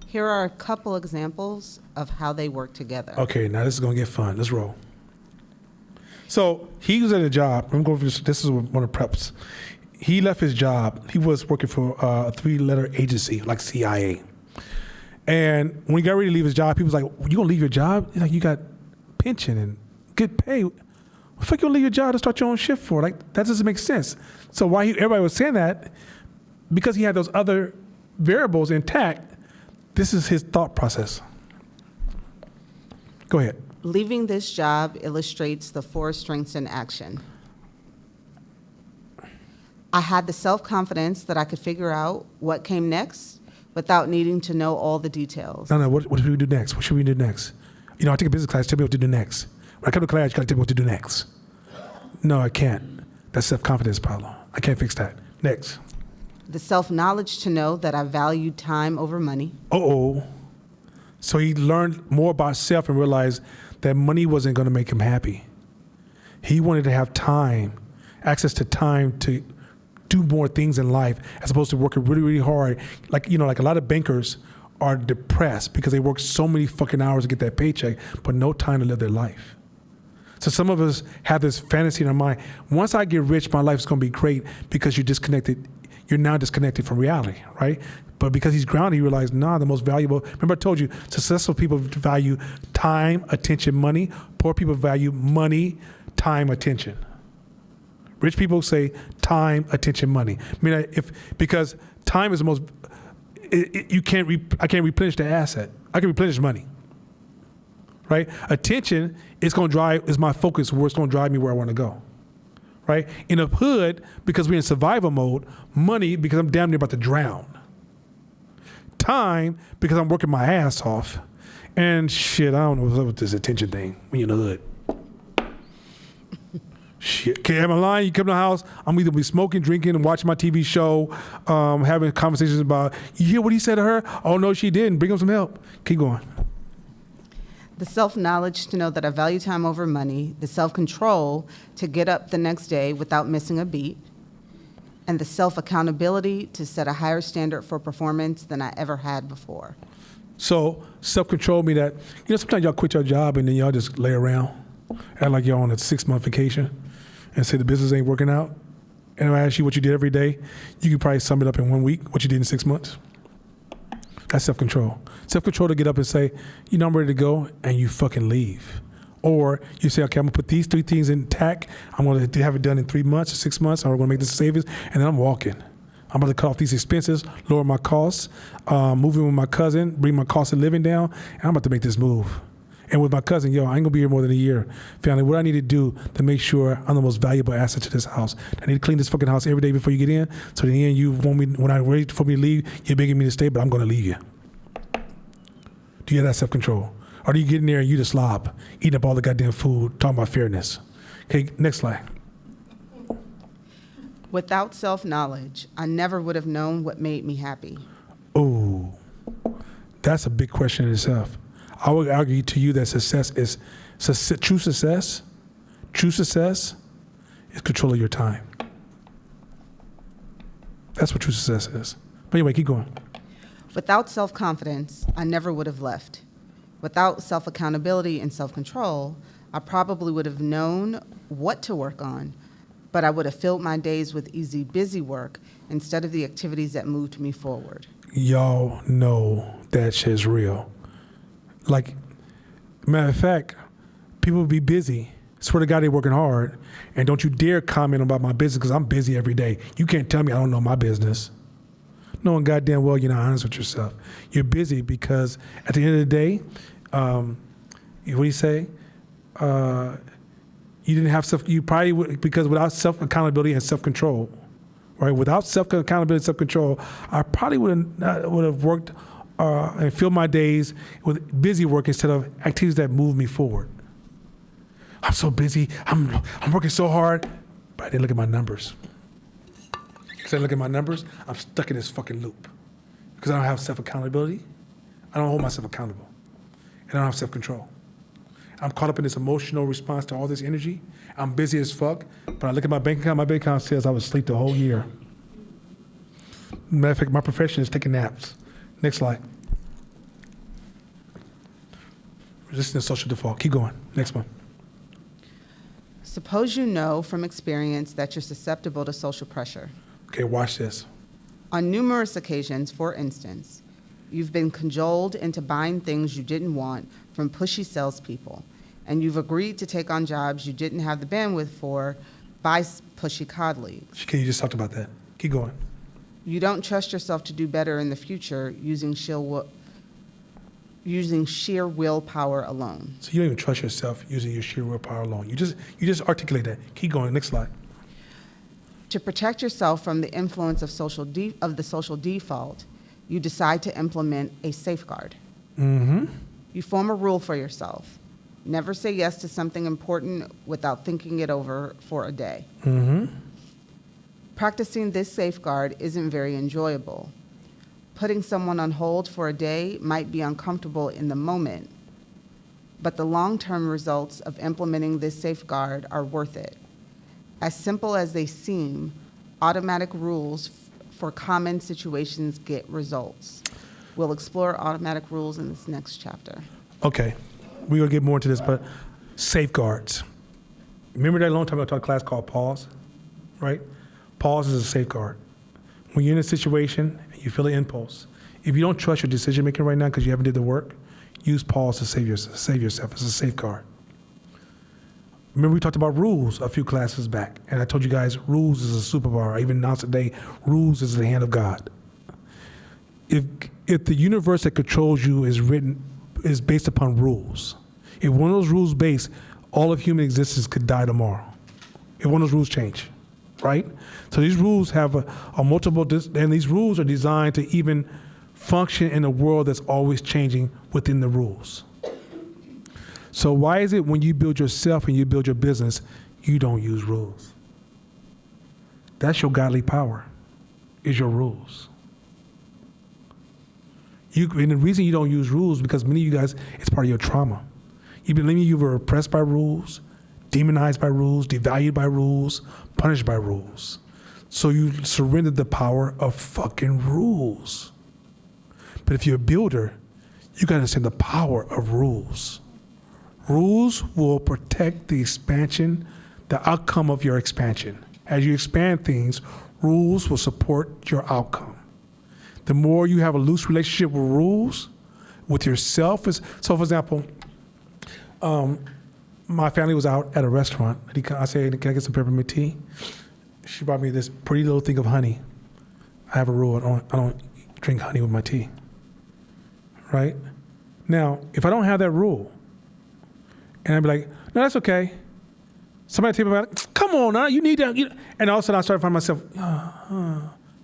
Here are a couple examples of how they work together. Okay, now this is going to get fun. Let's roll. So he was at a job. I'm going for this is one of the preps. He left his job. He was working for a 3-letter agency like CIA. And when he got ready to leave his job, he was like, "You gonna leave your job? Like you got pension and good pay. What the fuck you gonna leave your job to start your own shift for? Like that doesn't make sense." So why everybody was saying that? Because he had those other variables intact. This is his thought process. Go ahead. Leaving this job illustrates the 4 strengths in action. I had the self-confidence that I could figure out what came next without needing to know all the details. No, what should we do next? What should we do next? You know, I take a business class, tell me what to do next. When I come to class, you gotta tell me what to do next. No, I can't. That's self-confidence problem. I can't fix that. Next. The self-knowledge to know that I valued time over money. Uh-oh. So he learned more about self and realized that money wasn't gonna make him happy. He wanted to have time, access to time to do more things in life as opposed to working really, really hard. Like, you know, like a lot of bankers are depressed because they work so many fucking hours to get that paycheck, but no time to live their life. So some of us have this fantasy in our mind, once I get rich, my life's gonna be great, because you're now disconnected from reality, right? But because he's grounded, he realized, nah, the most valuable, remember I told you, successful people value time, attention, money. Poor people value money, time, attention. Rich people say time, attention, money. I mean, because time is the most, I can't replenish the asset. I can replenish money, right? Attention is my focus, where it's gonna drive me where I wanna go, right? In a hood, because we're in survival mode. Money, because I'm damn near about to drown. Time, because I'm working my ass off. And shit, I don't know what's up with this attention thing when you're in the hood. Shit. Okay, am I lying? You come to the house, I'm either be smoking, drinking, and watching my TV show, having conversations about, you hear what he said to her? Oh, no, she didn't. Bring him some help. Keep going. The self-knowledge to know that I value time over money. The self-control to get up the next day without missing a beat. And the self-accountability to set a higher standard for performance than I ever had before. So self-control mean that, you know, sometimes y'all quit your job and then y'all just lay around, act like y'all on a 6-month vacation, and say the business ain't working out. And if I ask you what you did every day, you can probably sum it up in 1 week, what you did in 6 months. That's self-control. Self-control to get up and say, you know, I'm ready to go, and you fucking leave. Or you say, okay, I'm gonna put these 3 things intact. I'm gonna have it done in 3 months or 6 months, or I'm gonna make this savings, and then I'm walking. I'm about to cut off these expenses, lower my costs, moving with my cousin, bring my cost of living down, and I'm about to make this move. And with my cousin, yo, I ain't gonna be here more than a year. Family, what I need to do to make sure I'm the most valuable asset to this house. I need to clean this fucking house every day before you get in, so in the end, you want me, when I'm ready for me to leave, you're begging me to stay, but I'm gonna leave you. Do you have that self-control? Or do you get in there and you the slob, eating up all the goddamn food, talking about fairness? Okay, next slide. Without self-knowledge, I never would have known what made me happy. Oh, that's a big question in itself. I would argue to you that true success is control of your time. That's what true success is. But anyway, keep going. Without self-confidence, I never would have left. Without self-accountability and self-control, I probably would have known what to work on, but I would have filled my days with easy, busy work instead of the activities that moved me forward. Y'all know that shit's real. Like, matter of fact, people be busy. Swear to God, they working hard. And don't you dare comment about my business, because I'm busy every day. You can't tell me I don't know my business. Knowing goddamn well you're not honest with yourself. You're busy because at the end of the day, what do you say? You didn't have you probably would, because without self-accountability and self-control, right? Without self-accountability and self-control, I probably would have worked and filled my days with busy work instead of activities that move me forward. I'm so busy, I'm working so hard, but I didn't look at my numbers. Because I look at my numbers, I'm stuck in this fucking loop. Because I don't have self-accountability, I don't hold myself accountable. And I don't have self-control. I'm caught up in this emotional response to all this energy. I'm busy as fuck, but I look at my bank account says I was asleep the whole year. Matter of fact, my profession is taking naps. Next slide. Resisting social default. Keep going. Next one. Suppose you know from experience that you're susceptible to social pressure. Okay, watch this. On numerous occasions, for instance, you've been cajoled into buying things you didn't want from pushy salespeople, and you've agreed to take on jobs you didn't have the bandwidth for by pushy colleagues. Okay, you just talked about that. Keep going. You don't trust yourself to do better in the future using sheer willpower alone. So you don't even trust yourself using your sheer willpower alone. You just articulate that. Keep going. Next slide. To protect yourself from the influence of the social default, you decide to implement a safeguard. Mm-hmm. You form a rule for yourself. Never say yes to something important without thinking it over for a day. Mm-hmm. Practicing this safeguard isn't very enjoyable. Putting someone on hold for a day might be uncomfortable in the moment, but the long-term results of implementing this safeguard are worth it. As simple as they seem, automatic rules for common situations get results. We'll explore automatic rules in this next chapter. Okay, we're going to get more into this, but safeguards. Remember that long time ago I taught a class called pause, right? Pause is a safeguard. When you're in a situation and you feel an impulse, if you don't trust your decision making right now because you haven't did the work, use pause to save yourself. It's a safeguard. Remember we talked about rules a few classes back, and I told you guys rules is a superpower. I even announced today, rules is the hand of God. If the universe that controls you is based upon rules, if one of those rules based, all of human existence could die tomorrow. If one of those rules change, right? So these rules have a multiple, and these rules are designed to even function in a world that's always changing within the rules. So why is it when you build yourself and you build your business, you don't use rules? That's your godly power, is your rules. And the reason you don't use rules is because many of you guys, it's part of your trauma. You were oppressed by rules, demonized by rules, devalued by rules, punished by rules. So you surrendered the power of fucking rules. But if you're a builder, you gotta understand the power of rules. Rules will protect the expansion, the outcome of your expansion. As you expand things, rules will support your outcome. The more you have a loose relationship with rules, with yourself, so for example, my family was out at a restaurant. I said, can I get some peppermint tea? She brought me this pretty little thing of honey. I have a rule, I don't drink honey with my tea, right? Now, if I don't have that rule, and I'd be like, no, that's okay. Somebody tell me about it. Come on now, you need that. And all of a sudden I started finding myself,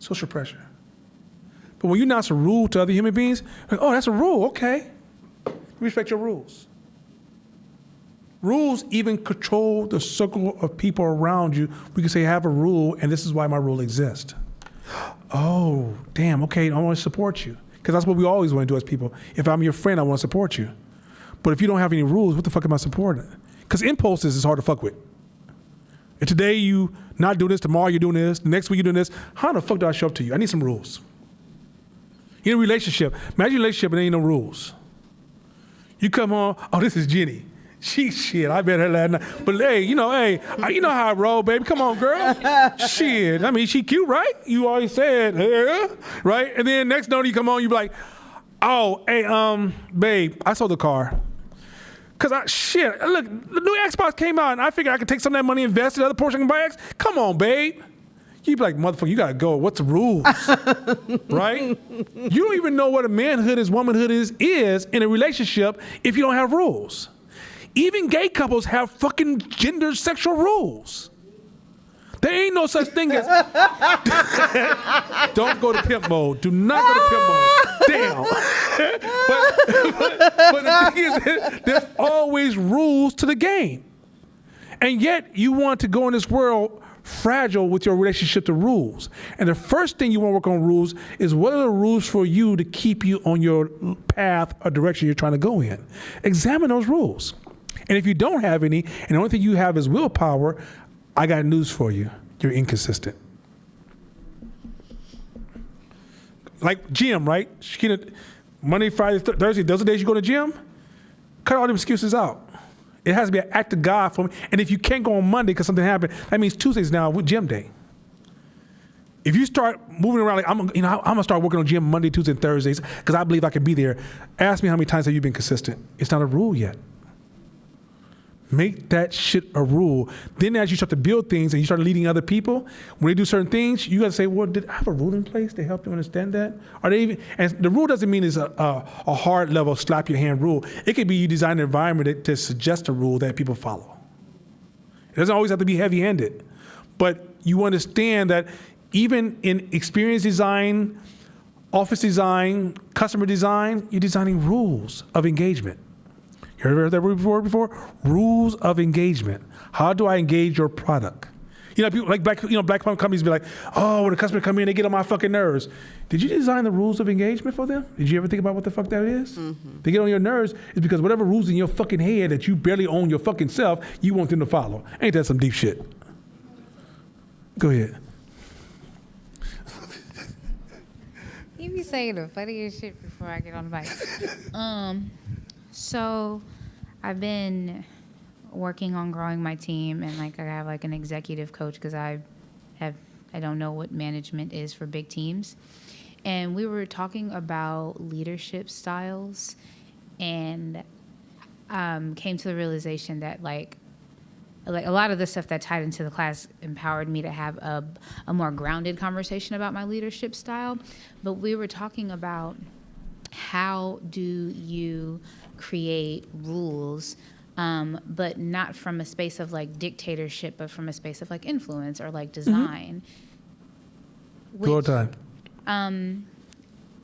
social pressure. But when you announce a rule to other human beings, like, oh, that's a rule, okay. Respect your rules. Rules even control the circle of people around you. We can say, I have a rule, and this is why my rule exists. Oh, damn, okay, I want to support you. Because that's what we always want to do as people. If I'm your friend, I want to support you. But if you don't have any rules, what the fuck am I supporting? Because impulses is hard to fuck with. And today you not doing this, tomorrow you're doing this, the next week you're doing this. How the fuck do I show up to you? I need some rules. In a relationship, imagine a relationship and there ain't no rules. You come home, oh, this is Jenny. Shit, I met her last night. But hey, you know how I roll, baby. Come on, girl. Shit, I mean, she cute, right? You always said, yeah, right? And then next note you come on, you be like, oh, hey, babe, I sold the car. Cause look, the new Xbox came out and I figured I could take some of that money, invest in the other portion and buy X. Come on, babe. You be like, motherfucker, you gotta go. What's the rules? Right? You don't even know what a manhood is, womanhood is in a relationship if you don't have rules. Even gay couples have fucking gender sexual rules. There ain't no such thing as don't go to pimp mode. Do not go to pimp mode. Damn. but the thing is, there's always rules to the game. And yet you want to go in this world fragile with your relationship to rules. And the first thing you want to work on rules is what are the rules for you to keep you on your path or direction you're trying to go in. Examine those rules. And if you don't have any, and the only thing you have is willpower, I got news for you. You're inconsistent. Like gym, right? Monday, Friday, Thursday, those are the days you go to gym. Cut all them excuses out. It has to be an act of God for me. And if you can't go on Monday because something happened, that means Tuesday's now gym day. If you start moving around like I'm gonna start working on gym Monday, Tuesday, and Thursdays because I believe I can be there. Ask me how many times have you been consistent? It's not a rule yet. Make that shit a rule. Then as you start to build things and you start leading other people, when they do certain things, you got to say, well, did I have a rule in place to help you understand that? Are they even? And the rule doesn't mean it's a hard level slap your hand rule. It could be you design an environment to suggest a rule that people follow. It doesn't always have to be heavy-handed, but you understand that even in experience design, office design, customer design, you're designing rules of engagement. You ever heard that word before? Rules of engagement. How do I engage your product? People like black companies be like, oh, when a customer come in, they get on my fucking nerves. Did you design the rules of engagement for them? Did you ever think about what the fuck that is? Mm-hmm. They get on your nerves is because whatever rules in your fucking head that you barely own your fucking self, you want them to follow. Ain't that some deep shit? Go ahead. You be saying the funniest shit before I get on the mic. So I've been working on growing my team, and I have an executive coach because I don't know what management is for big teams. And we were talking about leadership styles, and came to the realization that like a lot of the stuff that tied into the class empowered me to have a more grounded conversation about my leadership style. But we were talking about how do you create rules, but not from a space of dictatorship, but from a space of influence or design. Mm-hmm. All the time.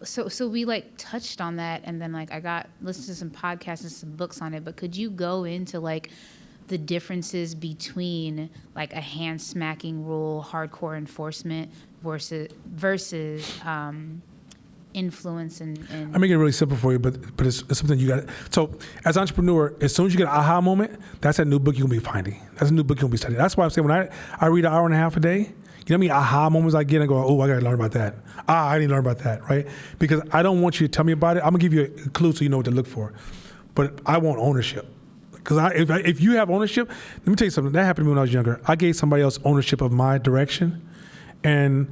So we touched on that, and then I got listened to some podcasts and some books on it. But could you go into the differences between a hand smacking rule, hardcore enforcement versus influence and I make it really simple for you, but it's something you got. So as an entrepreneur, as soon as you get an aha moment, that's a new book you're gonna be finding. That's a new book you're gonna be studying. That's why I'm saying when I read an hour and a half a day, you know how many aha moments I get and go, oh, I gotta learn about that. I didn't learn about that, right? Because I don't want you to tell me about it. I'm gonna give you a clue so you know what to look for. But I want ownership. Because if you have ownership, let me tell you something. That happened to me when I was younger. I gave somebody else ownership of my direction, and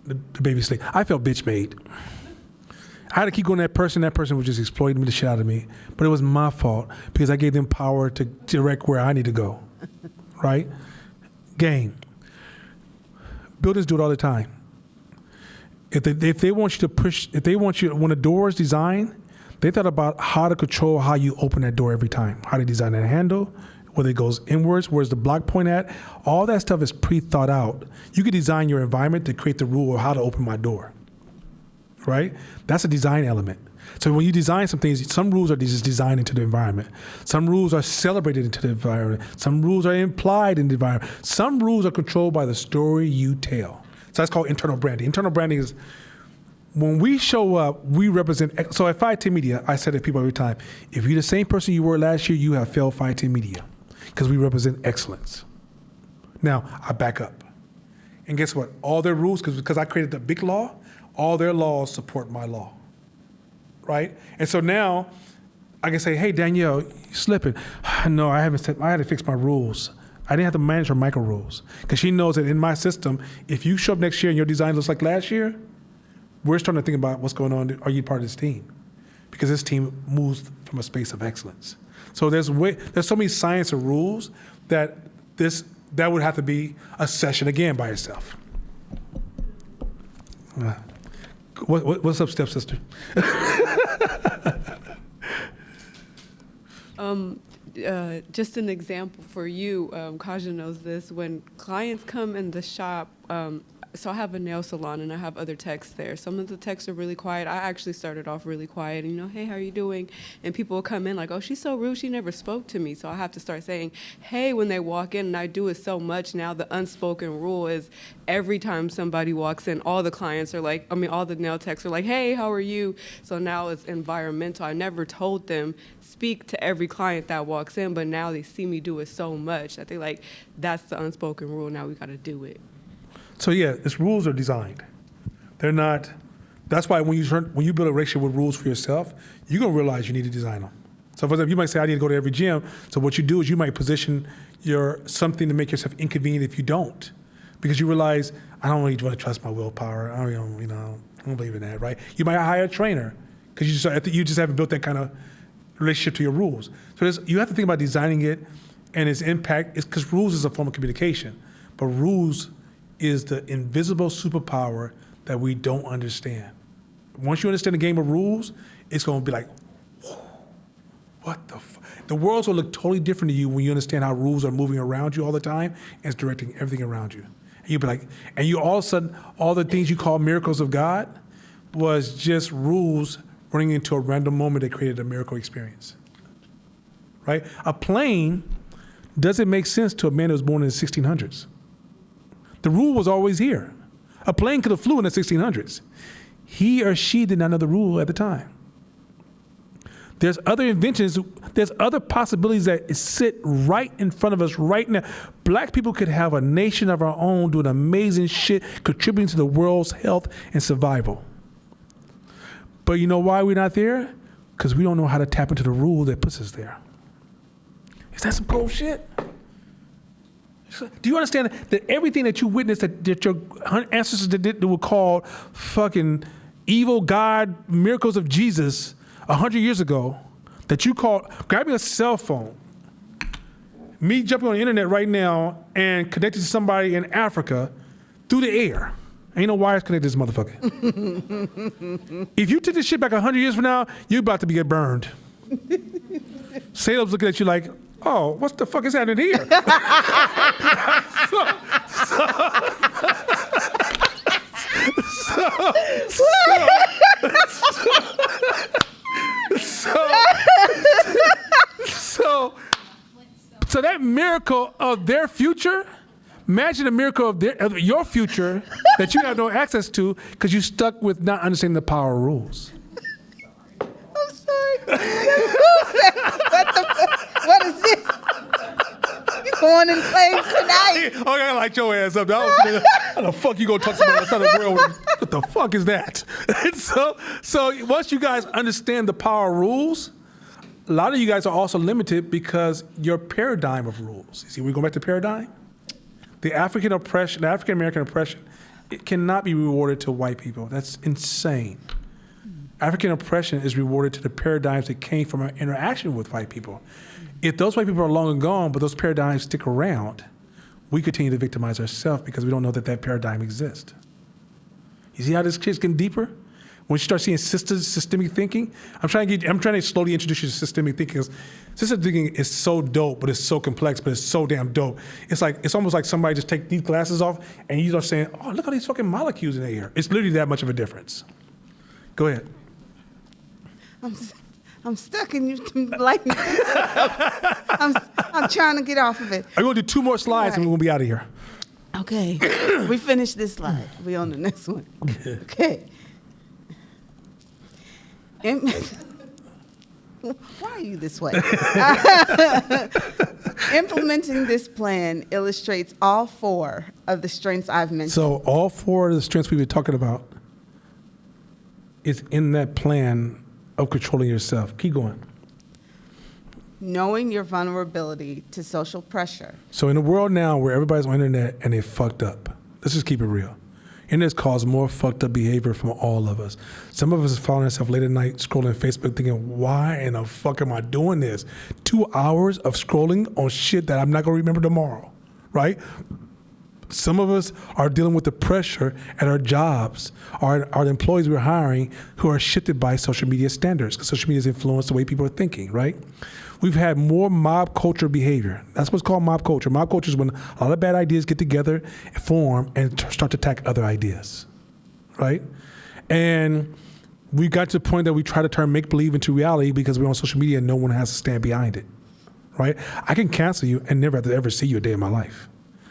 the baby sleep. I felt bitch made. I had to keep going to that person. That person was just exploiting the shit out of me. But it was my fault because I gave them power to direct where I need to go, right? Game. Builders do it all the time. If they want you to push, when a door is designed, they thought about how to control how you open that door every time, how to design that handle, whether it goes inwards, where's the block point at. All that stuff is pre-thought out. You could design your environment to create the rule of how to open my door, right? That's a design element. So when you design some things, some rules are just designed into the environment. Some rules are celebrated into the environment. Some rules are implied in the environment. Some rules are controlled by the story you tell. So that's called internal branding. Internal branding is when we show up, we represent. So at 510 Media, I say to people every time, if you're the same person you were last year, you have failed 510 Media because we represent excellence. Now, I back up. And guess what? All their rules, because I created the big law, all their laws support my law, right? And so now I can say, hey, Danielle, you're slipping. No, I haven't I had to fix my rules. I didn't have to manage her micro rules because she knows that in my system, if you show up next year and your design looks like last year, we're starting to think about what's going on. Are you part of this team? Because this team moves from a space of excellence. So there's so many science of rules that would have to be a session again by itself. What's up, stepsister? Just an example for you, Kaja knows this. When clients come in the shop, so I have a nail salon and I have other techs there. Some of the techs are really quiet. I actually started off really quiet and, you know, hey, how are you doing? And people will come in like, oh, she's so rude. She never spoke to me. So I have to start saying, hey, when they walk in, and I do it so much now. The unspoken rule is every time somebody walks in, all the clients are like, all the nail techs are like, hey, how are you? So now it's environmental. I never told them speak to every client that walks in, but now they see me do it so much that they like, that's the unspoken rule. Now we got to do it. So yeah, its rules are designed. They're not. That's why when you build a relationship with rules for yourself, you're gonna realize you need to design them. So for example, you might say, I need to go to every gym. So what you do is you might position something to make yourself inconvenient if you don't, because you realize I don't really want to trust my willpower. I don't believe in that, right? You might hire a trainer because you just haven't built that kind of relationship to your rules. So you have to think about designing it and its impact. Is because rules is a form of communication, but rules is the invisible superpower that we don't understand. Once you understand the game of rules, it's going to be like, what the the world's going to look totally different to you when you understand how rules are moving around you all the time and it's directing everything around you. And you'll be like, and you all of a sudden, all the things you call miracles of God was just rules running into a random moment that created a miracle experience, right? A plane doesn't make sense to a man who was born in the 1600s. The rule was always here. A plane could have flew in the 1600s. He or she did not know the rule at the time. There's other inventions, there's other possibilities that sit right in front of us right now. Black people could have a nation of our own doing amazing shit, contributing to the world's health and survival. But you know why we're not there? Because we don't know how to tap into the rule that puts us there. Is that some cold shit? Do you understand that everything that you witnessed that your ancestors did were called fucking evil God miracles of Jesus 100 years ago, that you called grabbing a cell phone, me jumping on the internet right now and connecting to somebody in Africa through the air. Ain't no wires connected to this motherfucker. If you took this shit back 100 years from now, you're about to get burned. Salem's looking at you like, oh, what the fuck is happening here? So that miracle of their future, imagine a miracle of your future that you have no access to because you stuck with not understanding the power of rules. I'm sorry. What is this? You going in flames tonight? Oh, I gotta light your ass up. How the fuck you gonna talk to somebody outside the world? What the fuck is that? And so once you guys understand the power of rules, a lot of you guys are also limited because your paradigm of rules. You see, we go back to paradigm. The African American oppression, it cannot be rewarded to white people. That's insane. African oppression is rewarded to the paradigms that came from our interaction with white people. If those white people are long and gone, but those paradigms stick around, we continue to victimize ourselves because we don't know that paradigm exists. You see how this shit's getting deeper? When you start seeing systemic thinking, I'm trying to slowly introduce you to systemic thinking because systemic thinking is so dope, but it's so complex, but it's so damn dope. It's almost like somebody just take these glasses off and you start saying, oh, look at these fucking molecules in the air. It's literally that much of a difference. Go ahead. I'm stuck in you like I'm trying to get off of it. I'm gonna do 2 more slides and we're gonna be out of here. Okay. We finished this slide. We on the next one. Okay. Why are you this way? Implementing this plan illustrates all 4 of the strengths I've mentioned. So all 4 of the strengths we've been talking about is in that plan of controlling yourself. Keep going. Knowing your vulnerability to social pressure. So in a world now where everybody's on the internet and they fucked up, let's just keep it real. Internet's caused more fucked up behavior from all of us. Some of us is following ourselves late at night scrolling Facebook thinking, why in the fuck am I doing this? 2 hours of scrolling on shit that I'm not gonna remember tomorrow, right? Some of us are dealing with the pressure at our jobs, our employees we're hiring who are shifted by social media standards, because social media has influenced the way people are thinking, right? We've had more mob culture behavior. That's what's called mob culture. Mob culture is when a lot of bad ideas get together, form, and start to attack other ideas, right? And we got to the point that we try to turn make-believe into reality because we're on social media and no one has to stand behind it, right? I can cancel you and never have to ever see you a day in my life.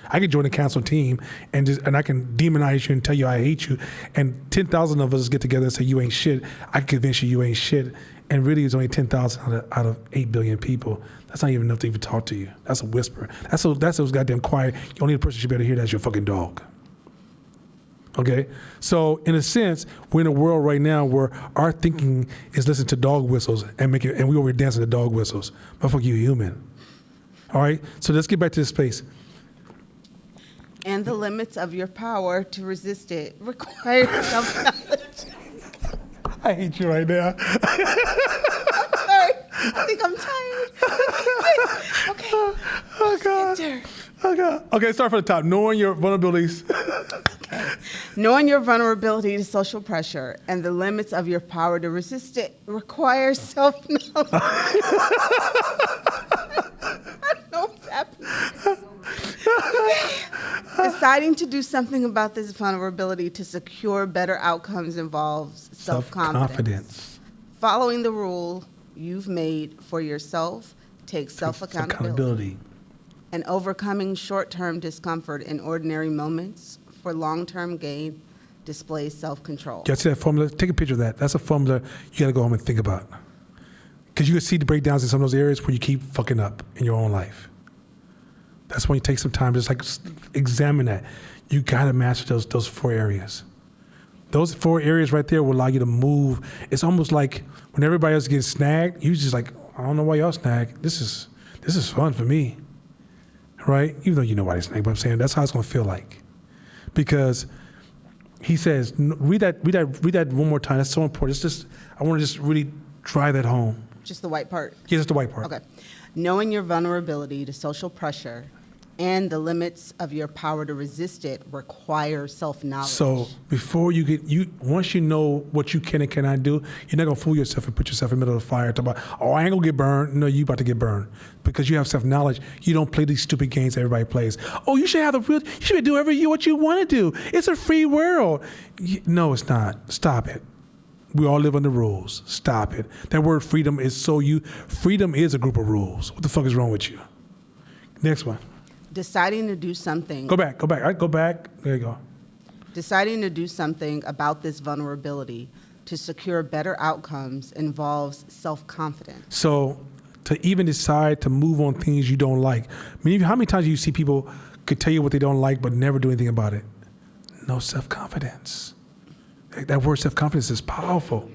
I can join the council team and I can demonize you and tell you I hate you, and 10,000 of us get together and say you ain't shit. I can convince you ain't shit, and really it's only 10,000 out of 8 billion people. That's not even enough to even talk to you. That's a whisper. That's those goddamn quiet. The only person you should be able to hear that's your fucking dog. Okay, so in a sense, we're in a world right now where our thinking is listening to dog whistles and we over here dancing to dog whistles. But fuck you, human. All right, so let's get back to this space. And the limits of your power to resist it require self-knowledge. I hate you right now. I'm sorry. I think I'm tired. Okay. Oh God. Oh God. Okay, start from the top. Knowing your vulnerabilities. Okay. Knowing your vulnerability to social pressure and the limits of your power to resist it requires self-knowledge. I don't know what's happening. Deciding to do something about this vulnerability to secure better outcomes involves self-confidence. Following the rule you've made for yourself takes self-accountability. And overcoming short-term discomfort in ordinary moments for long-term gain displays self-control. You see that formula? Take a picture of that. That's a formula you got to go home and think about. Because you can see the breakdowns in some of those areas where you keep fucking up in your own life. That's when you take some time to just like examine that. You got to master those 4 areas. Those 4 areas right there will allow you to move. It's almost like when everybody else gets snagged, you just like, I don't know why y'all snagged. This is fun for me, right? Even though you know why they snagged, but I'm saying that's how it's going to feel like. Because he says, read that one more time. That's so important. It's just, I want to just really drive that home. Just the white part? Yeah, just the white part. Okay. Knowing your vulnerability to social pressure and the limits of your power to resist it requires self-knowledge. So before once you know what you can and cannot do, you're not gonna fool yourself and put yourself in the middle of the fire. Talk about, oh, I ain't gonna get burned. No, you about to get burned because you have self-knowledge. You don't play these stupid games that everybody plays. Oh, you should you should do what you want to do. It's a free world. No, it's not. Stop it. We all live under rules. Stop it. That word freedom is freedom is a group of rules. What the fuck is wrong with you? Next one. Deciding to do something. Go back. All right, go back. There you go. Deciding to do something about this vulnerability to secure better outcomes involves self-confidence. So to even decide to move on things you don't like. How many times do you see people could tell you what they don't like but never do anything about it? No self-confidence. That word self-confidence is powerful.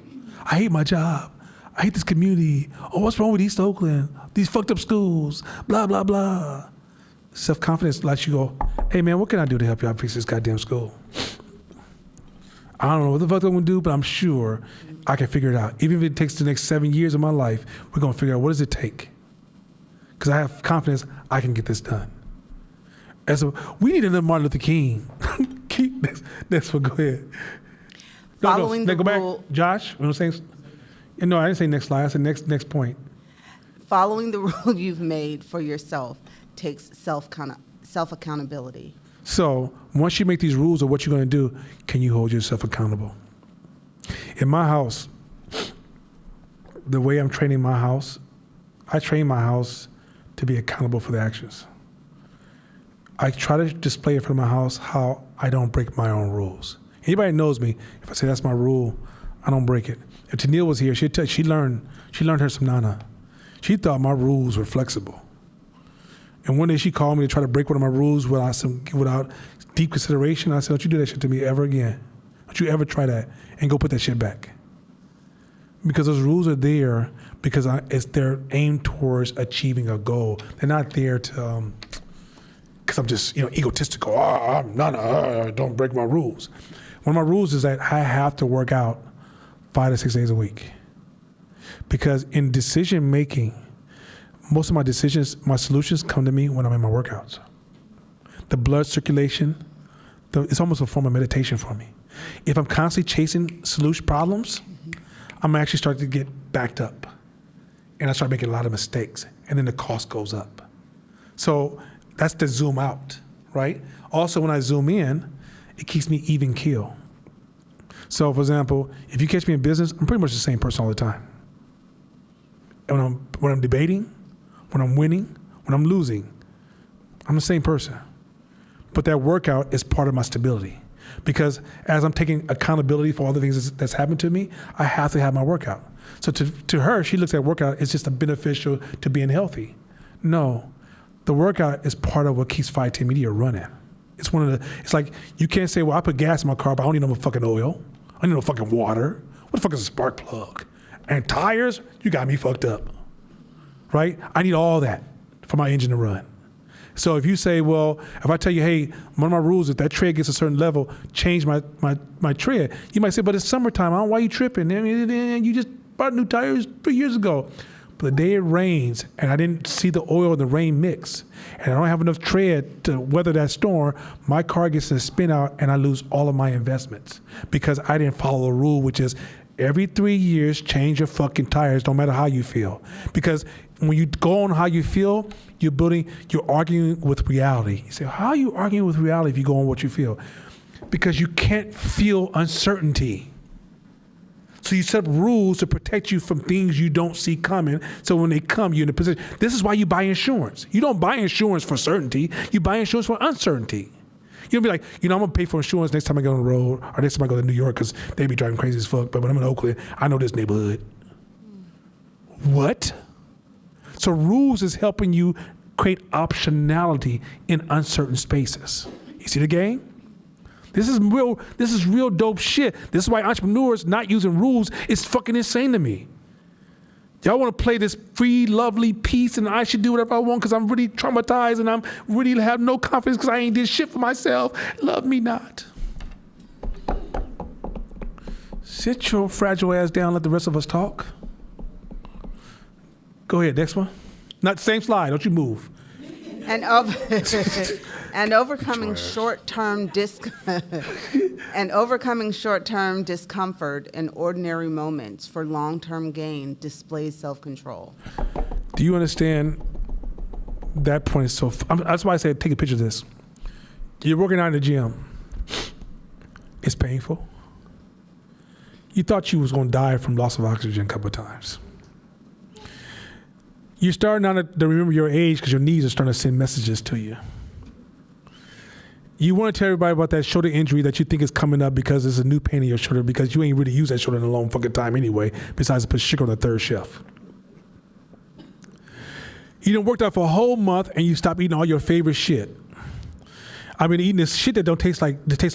I hate my job. I hate this community. Oh, what's wrong with East Oakland? These fucked up schools. Blah, blah, blah. Self-confidence lets you go, hey man, what can I do to help you out fix this goddamn school? I don't know what the fuck I'm gonna do, but I'm sure I can figure it out. Even if it takes the next 7 years of my life, we're gonna figure out what does it take. Because I have confidence I can get this done. We need another Martin Luther King. Next one, go ahead. Following the go rule, back, Josh. You know what I'm saying? No, I didn't say next slide. I said next point. Following the rule you've made for yourself takes self-accountability. So once you make these rules of what you're going to do, can you hold yourself accountable? In my house, the way I'm training my house, I train my house to be accountable for the actions. I try to display in front of my house how I don't break my own rules. Anybody knows me, if I say that's my rule, I don't break it. If Tennille was here, she learned her some nana. She thought my rules were flexible. And one day she called me to try to break one of my rules without deep consideration. I said, don't you do that shit to me ever again. Don't you ever try that and go put that shit back. Because those rules are there because they're aimed towards achieving a goal. They're not there to, because I'm just egotistical. I'm not, don't break my rules. One of my rules is that I have to work out 5 to 6 days a week. Because in decision making, most of my decisions, my solutions come to me when I'm in my workouts. the blood circulation, it's almost a form of meditation for me. If I'm constantly chasing solution problems, I'm actually starting to get backed up. And I start making a lot of mistakes. And then the cost goes up. So that's the zoom out, right? Also, when I zoom in, it keeps me even keel. So, for example, if you catch me in business, I'm pretty much the same person all the time. And when I'm debating, when I'm winning, when I'm losing, I'm the same person. But that workout is part of my stability. Because as I'm taking accountability for all the things that's happened to me, I have to have my workout. So to her, she looks at workout as just a beneficial to being healthy. No, the workout is part of what keeps 510 Media running. It's like, you can't say, well, I put gas in my car, but I don't need no fucking oil. I need no fucking water. What the fuck is a spark plug? And tires, you got me fucked up, right? I need all that for my engine to run. So if you say, well, if I tell you, hey, one of my rules, if that tread gets a certain level, change my tread. You might say, but it's summertime. Why are you tripping? I mean, you just bought new tires 3 years ago. But the day it rains and I didn't see the oil and the rain mix, and I don't have enough tread to weather that storm, my car gets to spin out and I lose all of my investments because I didn't follow the rule, which is every 3 years, change your fucking tires, no matter how you feel. Because when you go on how you feel, you're arguing with reality. You say, how are you arguing with reality if you go on what you feel? Because you can't feel uncertainty. So you set up rules to protect you from things you don't see coming. So when they come, you're in a position. This is why you buy insurance. You don't buy insurance for certainty. You buy insurance for uncertainty. You don't be like, I'm going to pay for insurance next time I go on the road or next time I go to New York because they be driving crazy as fuck. But when I'm in Oakland, I know this neighborhood. What? So rules is helping you create optionality in uncertain spaces. You see the game? This is real dope shit. This is why entrepreneurs not using rules is fucking insane to me. Y'all want to play this free, lovely peace and I should do whatever I want because I'm really traumatized and I'm really have no confidence because I ain't did shit for myself. Love me not. Sit your fragile ass down, let the rest of us talk. Go ahead, next one. Not the same slide, don't you move. And overcoming short-term discomfort in ordinary moments for long-term gain displays self-control. Do you understand that point is so... that's why I said take a picture of this. You're working out in the gym. It's painful. You thought you was going to die from loss of oxygen a couple of times. You're starting now to remember your age because your knees are starting to send messages to you. You want to tell everybody about that shoulder injury that you think is coming up because there's a new pain in your shoulder because you ain't really used that shoulder in a long fucking time anyway, besides to put sugar on the third shelf. You done worked out for a whole month and you stop eating all your favorite shit. I've been eating this shit that tastes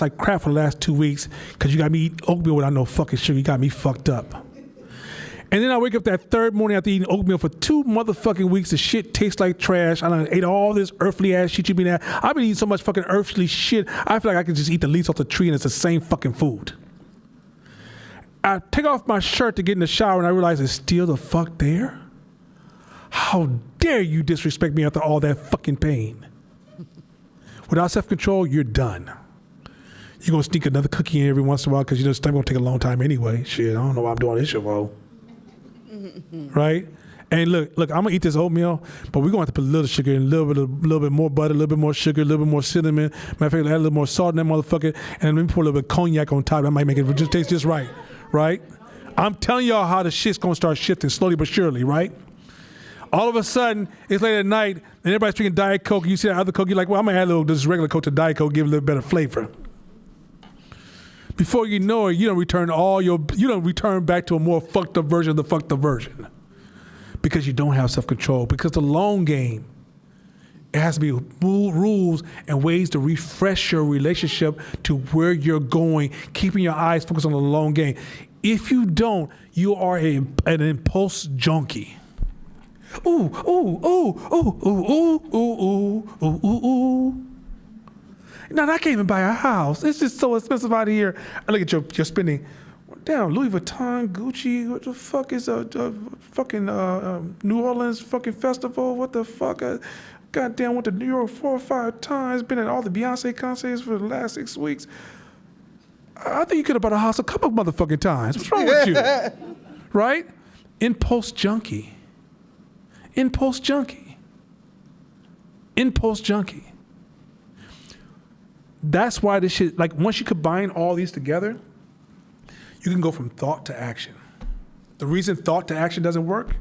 like crap for the last 2 weeks because you got me eating oatmeal without no fucking sugar. You got me fucked up. And then I wake up that third morning after eating oatmeal for 2 motherfucking weeks. The shit tastes like trash. I done ate all this earthly ass shit you been at. I've been eating so much fucking earthly shit. I feel like I can just eat the leaves off the tree and it's the same fucking food. I take off my shirt to get in the shower and I realize it's still the fuck there. How dare you disrespect me after all that fucking pain? Without self-control, you're done. You're going to sneak another cookie in every once in a while because it's going to take a long time anyway. Shit, I don't know why I'm doing this shit, bro. Right? And look, I'm gonna eat this oatmeal, but we're gonna have to put a little sugar in, a little bit more butter, a little bit more sugar, a little bit more cinnamon. Matter of fact, add a little more salt in that motherfucker, and let me pour a little bit of cognac on top. That might make it just taste just right. Right? I'm telling y'all how the shit's gonna start shifting slowly but surely, right? All of a sudden, it's late at night, and everybody's drinking Diet Coke, and you see that other Coke, you're like, well, I'm gonna add a little this regular Coke to Diet Coke, give it a little better flavor. Before you know it, you don't return back to a more fucked up version of the fucked up version. Because you don't have self-control. Because the long game, it has to be rules and ways to refresh your relationship to where you're going, keeping your eyes focused on the long game. If you don't, you are an impulse junkie. Ooh, ooh, ooh, ooh, ooh, ooh, ooh, ooh, ooh, ooh. Now, I can't even buy a house. It's just so expensive out here. I look at your spending. Damn, Louis Vuitton, Gucci, what the fuck is a fucking New Orleans fucking festival? What the fuck? Goddamn, went to New York 4 or 5 times, been at all the Beyonce concerts for the last 6 weeks. I think you could have bought a house a couple motherfucking times. What's wrong with you? Right? Impulse junkie. Impulse junkie. Impulse junkie. That's why this shit, like once you combine all these together, you can go from thought to action. The reason thought to action doesn't work,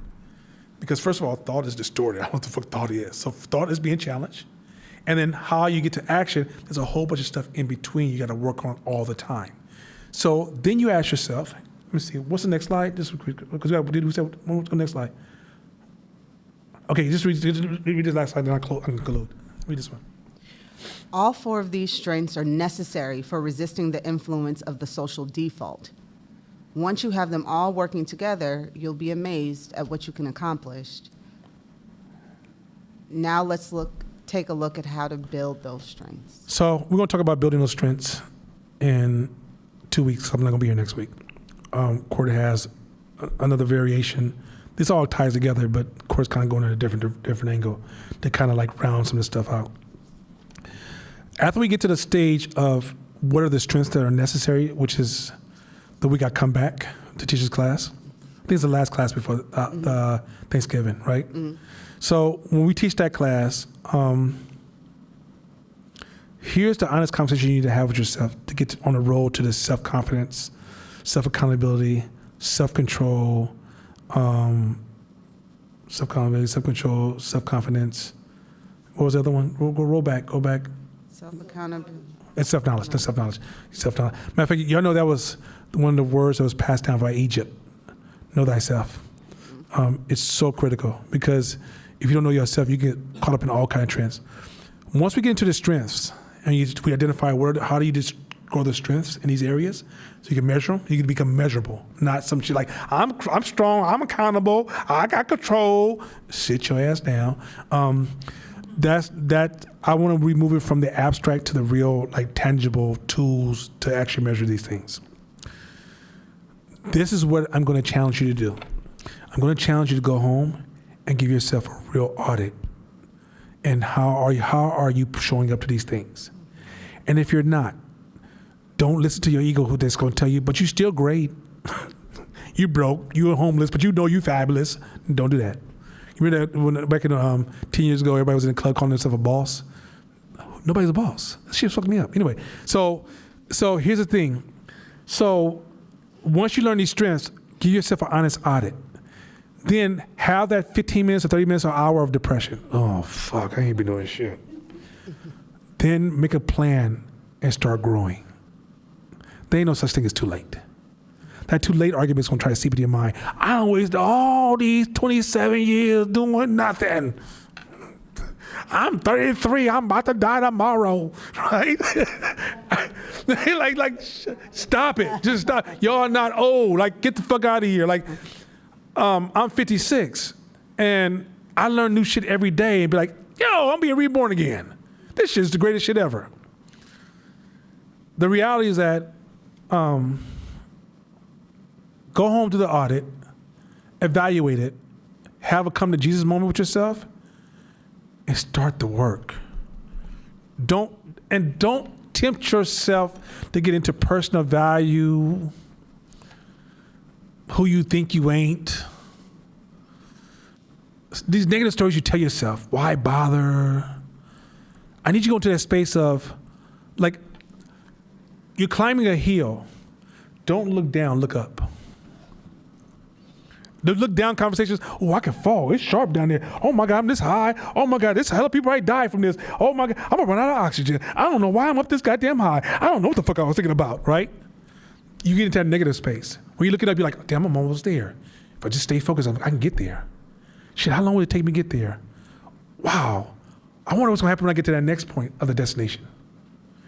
because first of all, thought is distorted. I don't know what the fuck thought is. So thought is being challenged. And then how you get to action, there's a whole bunch of stuff in between you got to work on all the time. So then you ask yourself, let me see, what's the next slide? Just because we said, what's the next slide? Okay, just read this last slide, then I'll conclude. Read this one. All 4 of these strengths are necessary for resisting the influence of the social default. Once you have them all working together, you'll be amazed at what you can accomplish. Now let's take a look at how to build those strengths. So we're going to talk about building those strengths in 2 weeks. I'm not going to be here next week. Court has another variation. This all ties together, but Court's kind of going at a different angle to kind of like round some of the stuff out. After we get to the stage of what are the strengths that are necessary, which is the week I come back to teach this class. I think it's the last class before the Thanksgiving, right? Mm-hmm. So when we teach that class, here's the honest conversation you need to have with yourself to get on the road to this self-confidence, self-accountability, self-control, self-control, self-confidence. What was the other one? Roll back. Self-accountability. It's self-knowledge. That's self-knowledge. Self-knowledge. Matter of fact, y'all know that was one of the words that was passed down by Egypt. Know thyself. It's so critical because if you don't know yourself, you get caught up in all kinds of trends. Once we get into the strengths and we identify how do you just grow the strengths in these areas so you can measure them, you can become measurable, not some shit like, I'm strong, I'm accountable, I got control. Sit your ass down. I want to remove it from the abstract to the real, like tangible tools to actually measure these things. This is what I'm going to challenge you to do. I'm going to challenge you to go home and give yourself a real audit. And how are you showing up to these things? And if you're not, don't listen to your ego that's going to tell you, but you're still great. You broke, you're homeless, but you know you're fabulous. Don't do that. You remember that when back in 10 years ago, everybody was in the club calling themselves a boss? Nobody's a boss. That shit fucked me up. Anyway, so here's the thing. So once you learn these strengths, give yourself an honest audit. Then have that 15 minutes or 30 minutes or hour of depression. Oh, fuck, I ain't been doing shit. Then make a plan and start growing. There ain't no such thing as too late. That too late argument is going to try to seep into your mind. I wasted all these 27 years doing nothing. I'm 33. I'm about to die tomorrow, right? like, stop it. Just stop. Y'all not old. Like, get the fuck out of here. Like, I'm 56, and I learn new shit every day and be like, yo, I'm being reborn again. This shit is the greatest shit ever. The reality is that go home to the audit, evaluate it, have a come to Jesus moment with yourself, and start the work. Don't tempt yourself to get into personal value, who you think you ain't. These negative stories you tell yourself, why bother? I need you to go into that space of, like, you're climbing a hill. Don't look down, look up. The look down conversations, oh, I can fall. It's sharp down there. Oh my God, I'm this high. Oh my God, this hell of people might die from this. Oh my God, I'm gonna run out of oxygen. I don't know why I'm up this goddamn high. I don't know what the fuck I was thinking about, right? You get into that negative space. When you look it up, you're like, damn, I'm almost there. If I just stay focused, I can get there. Shit, how long would it take me to get there? Wow. I wonder what's gonna happen when I get to that next point of the destination.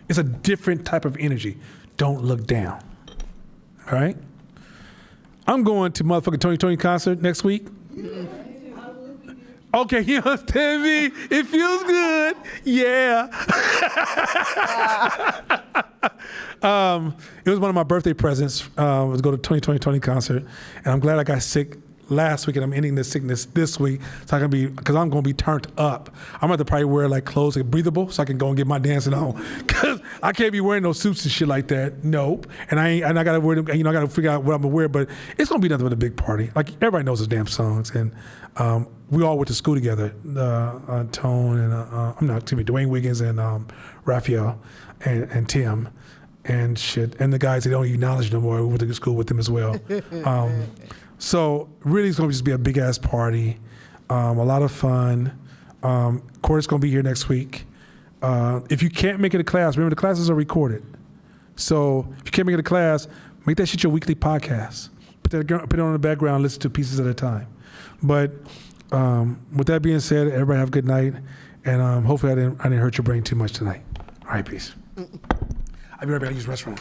It's a different type of energy. Don't look down, all right? I'm going to motherfucking Tony concert next week. Okay, you understand me? It feels good. Yeah. It was one of my birthday presents was go to Tony concert, and I'm glad I got sick last week, and I'm ending this sickness this week. So because I'm gonna be turned up. I'm gonna have to probably wear like clothes that are breathable, so I can go and get my dancing on. Cause I can't be wearing no suits and shit like that. Nope. And I gotta wear them. I gotta figure out what I'm gonna wear. But it's gonna be nothing but a big party. Like everybody knows his damn songs, and we all went to school together. Tone and Dwayne Wiggins and Raphael and Tim. And shit, and the guys that don't even acknowledge no more. We went to school with them as well. So really, it's gonna just be a big ass party, a lot of fun. Court's gonna be here next week. If you can't make it to class, remember the classes are recorded. So if you can't make it to class, make that shit your weekly podcast. Put it on the background, listen to pieces at a time. But with that being said, everybody have a good night, and hopefully I didn't hurt your brain too much tonight. All right, peace. I'll be right back. I use the restroom.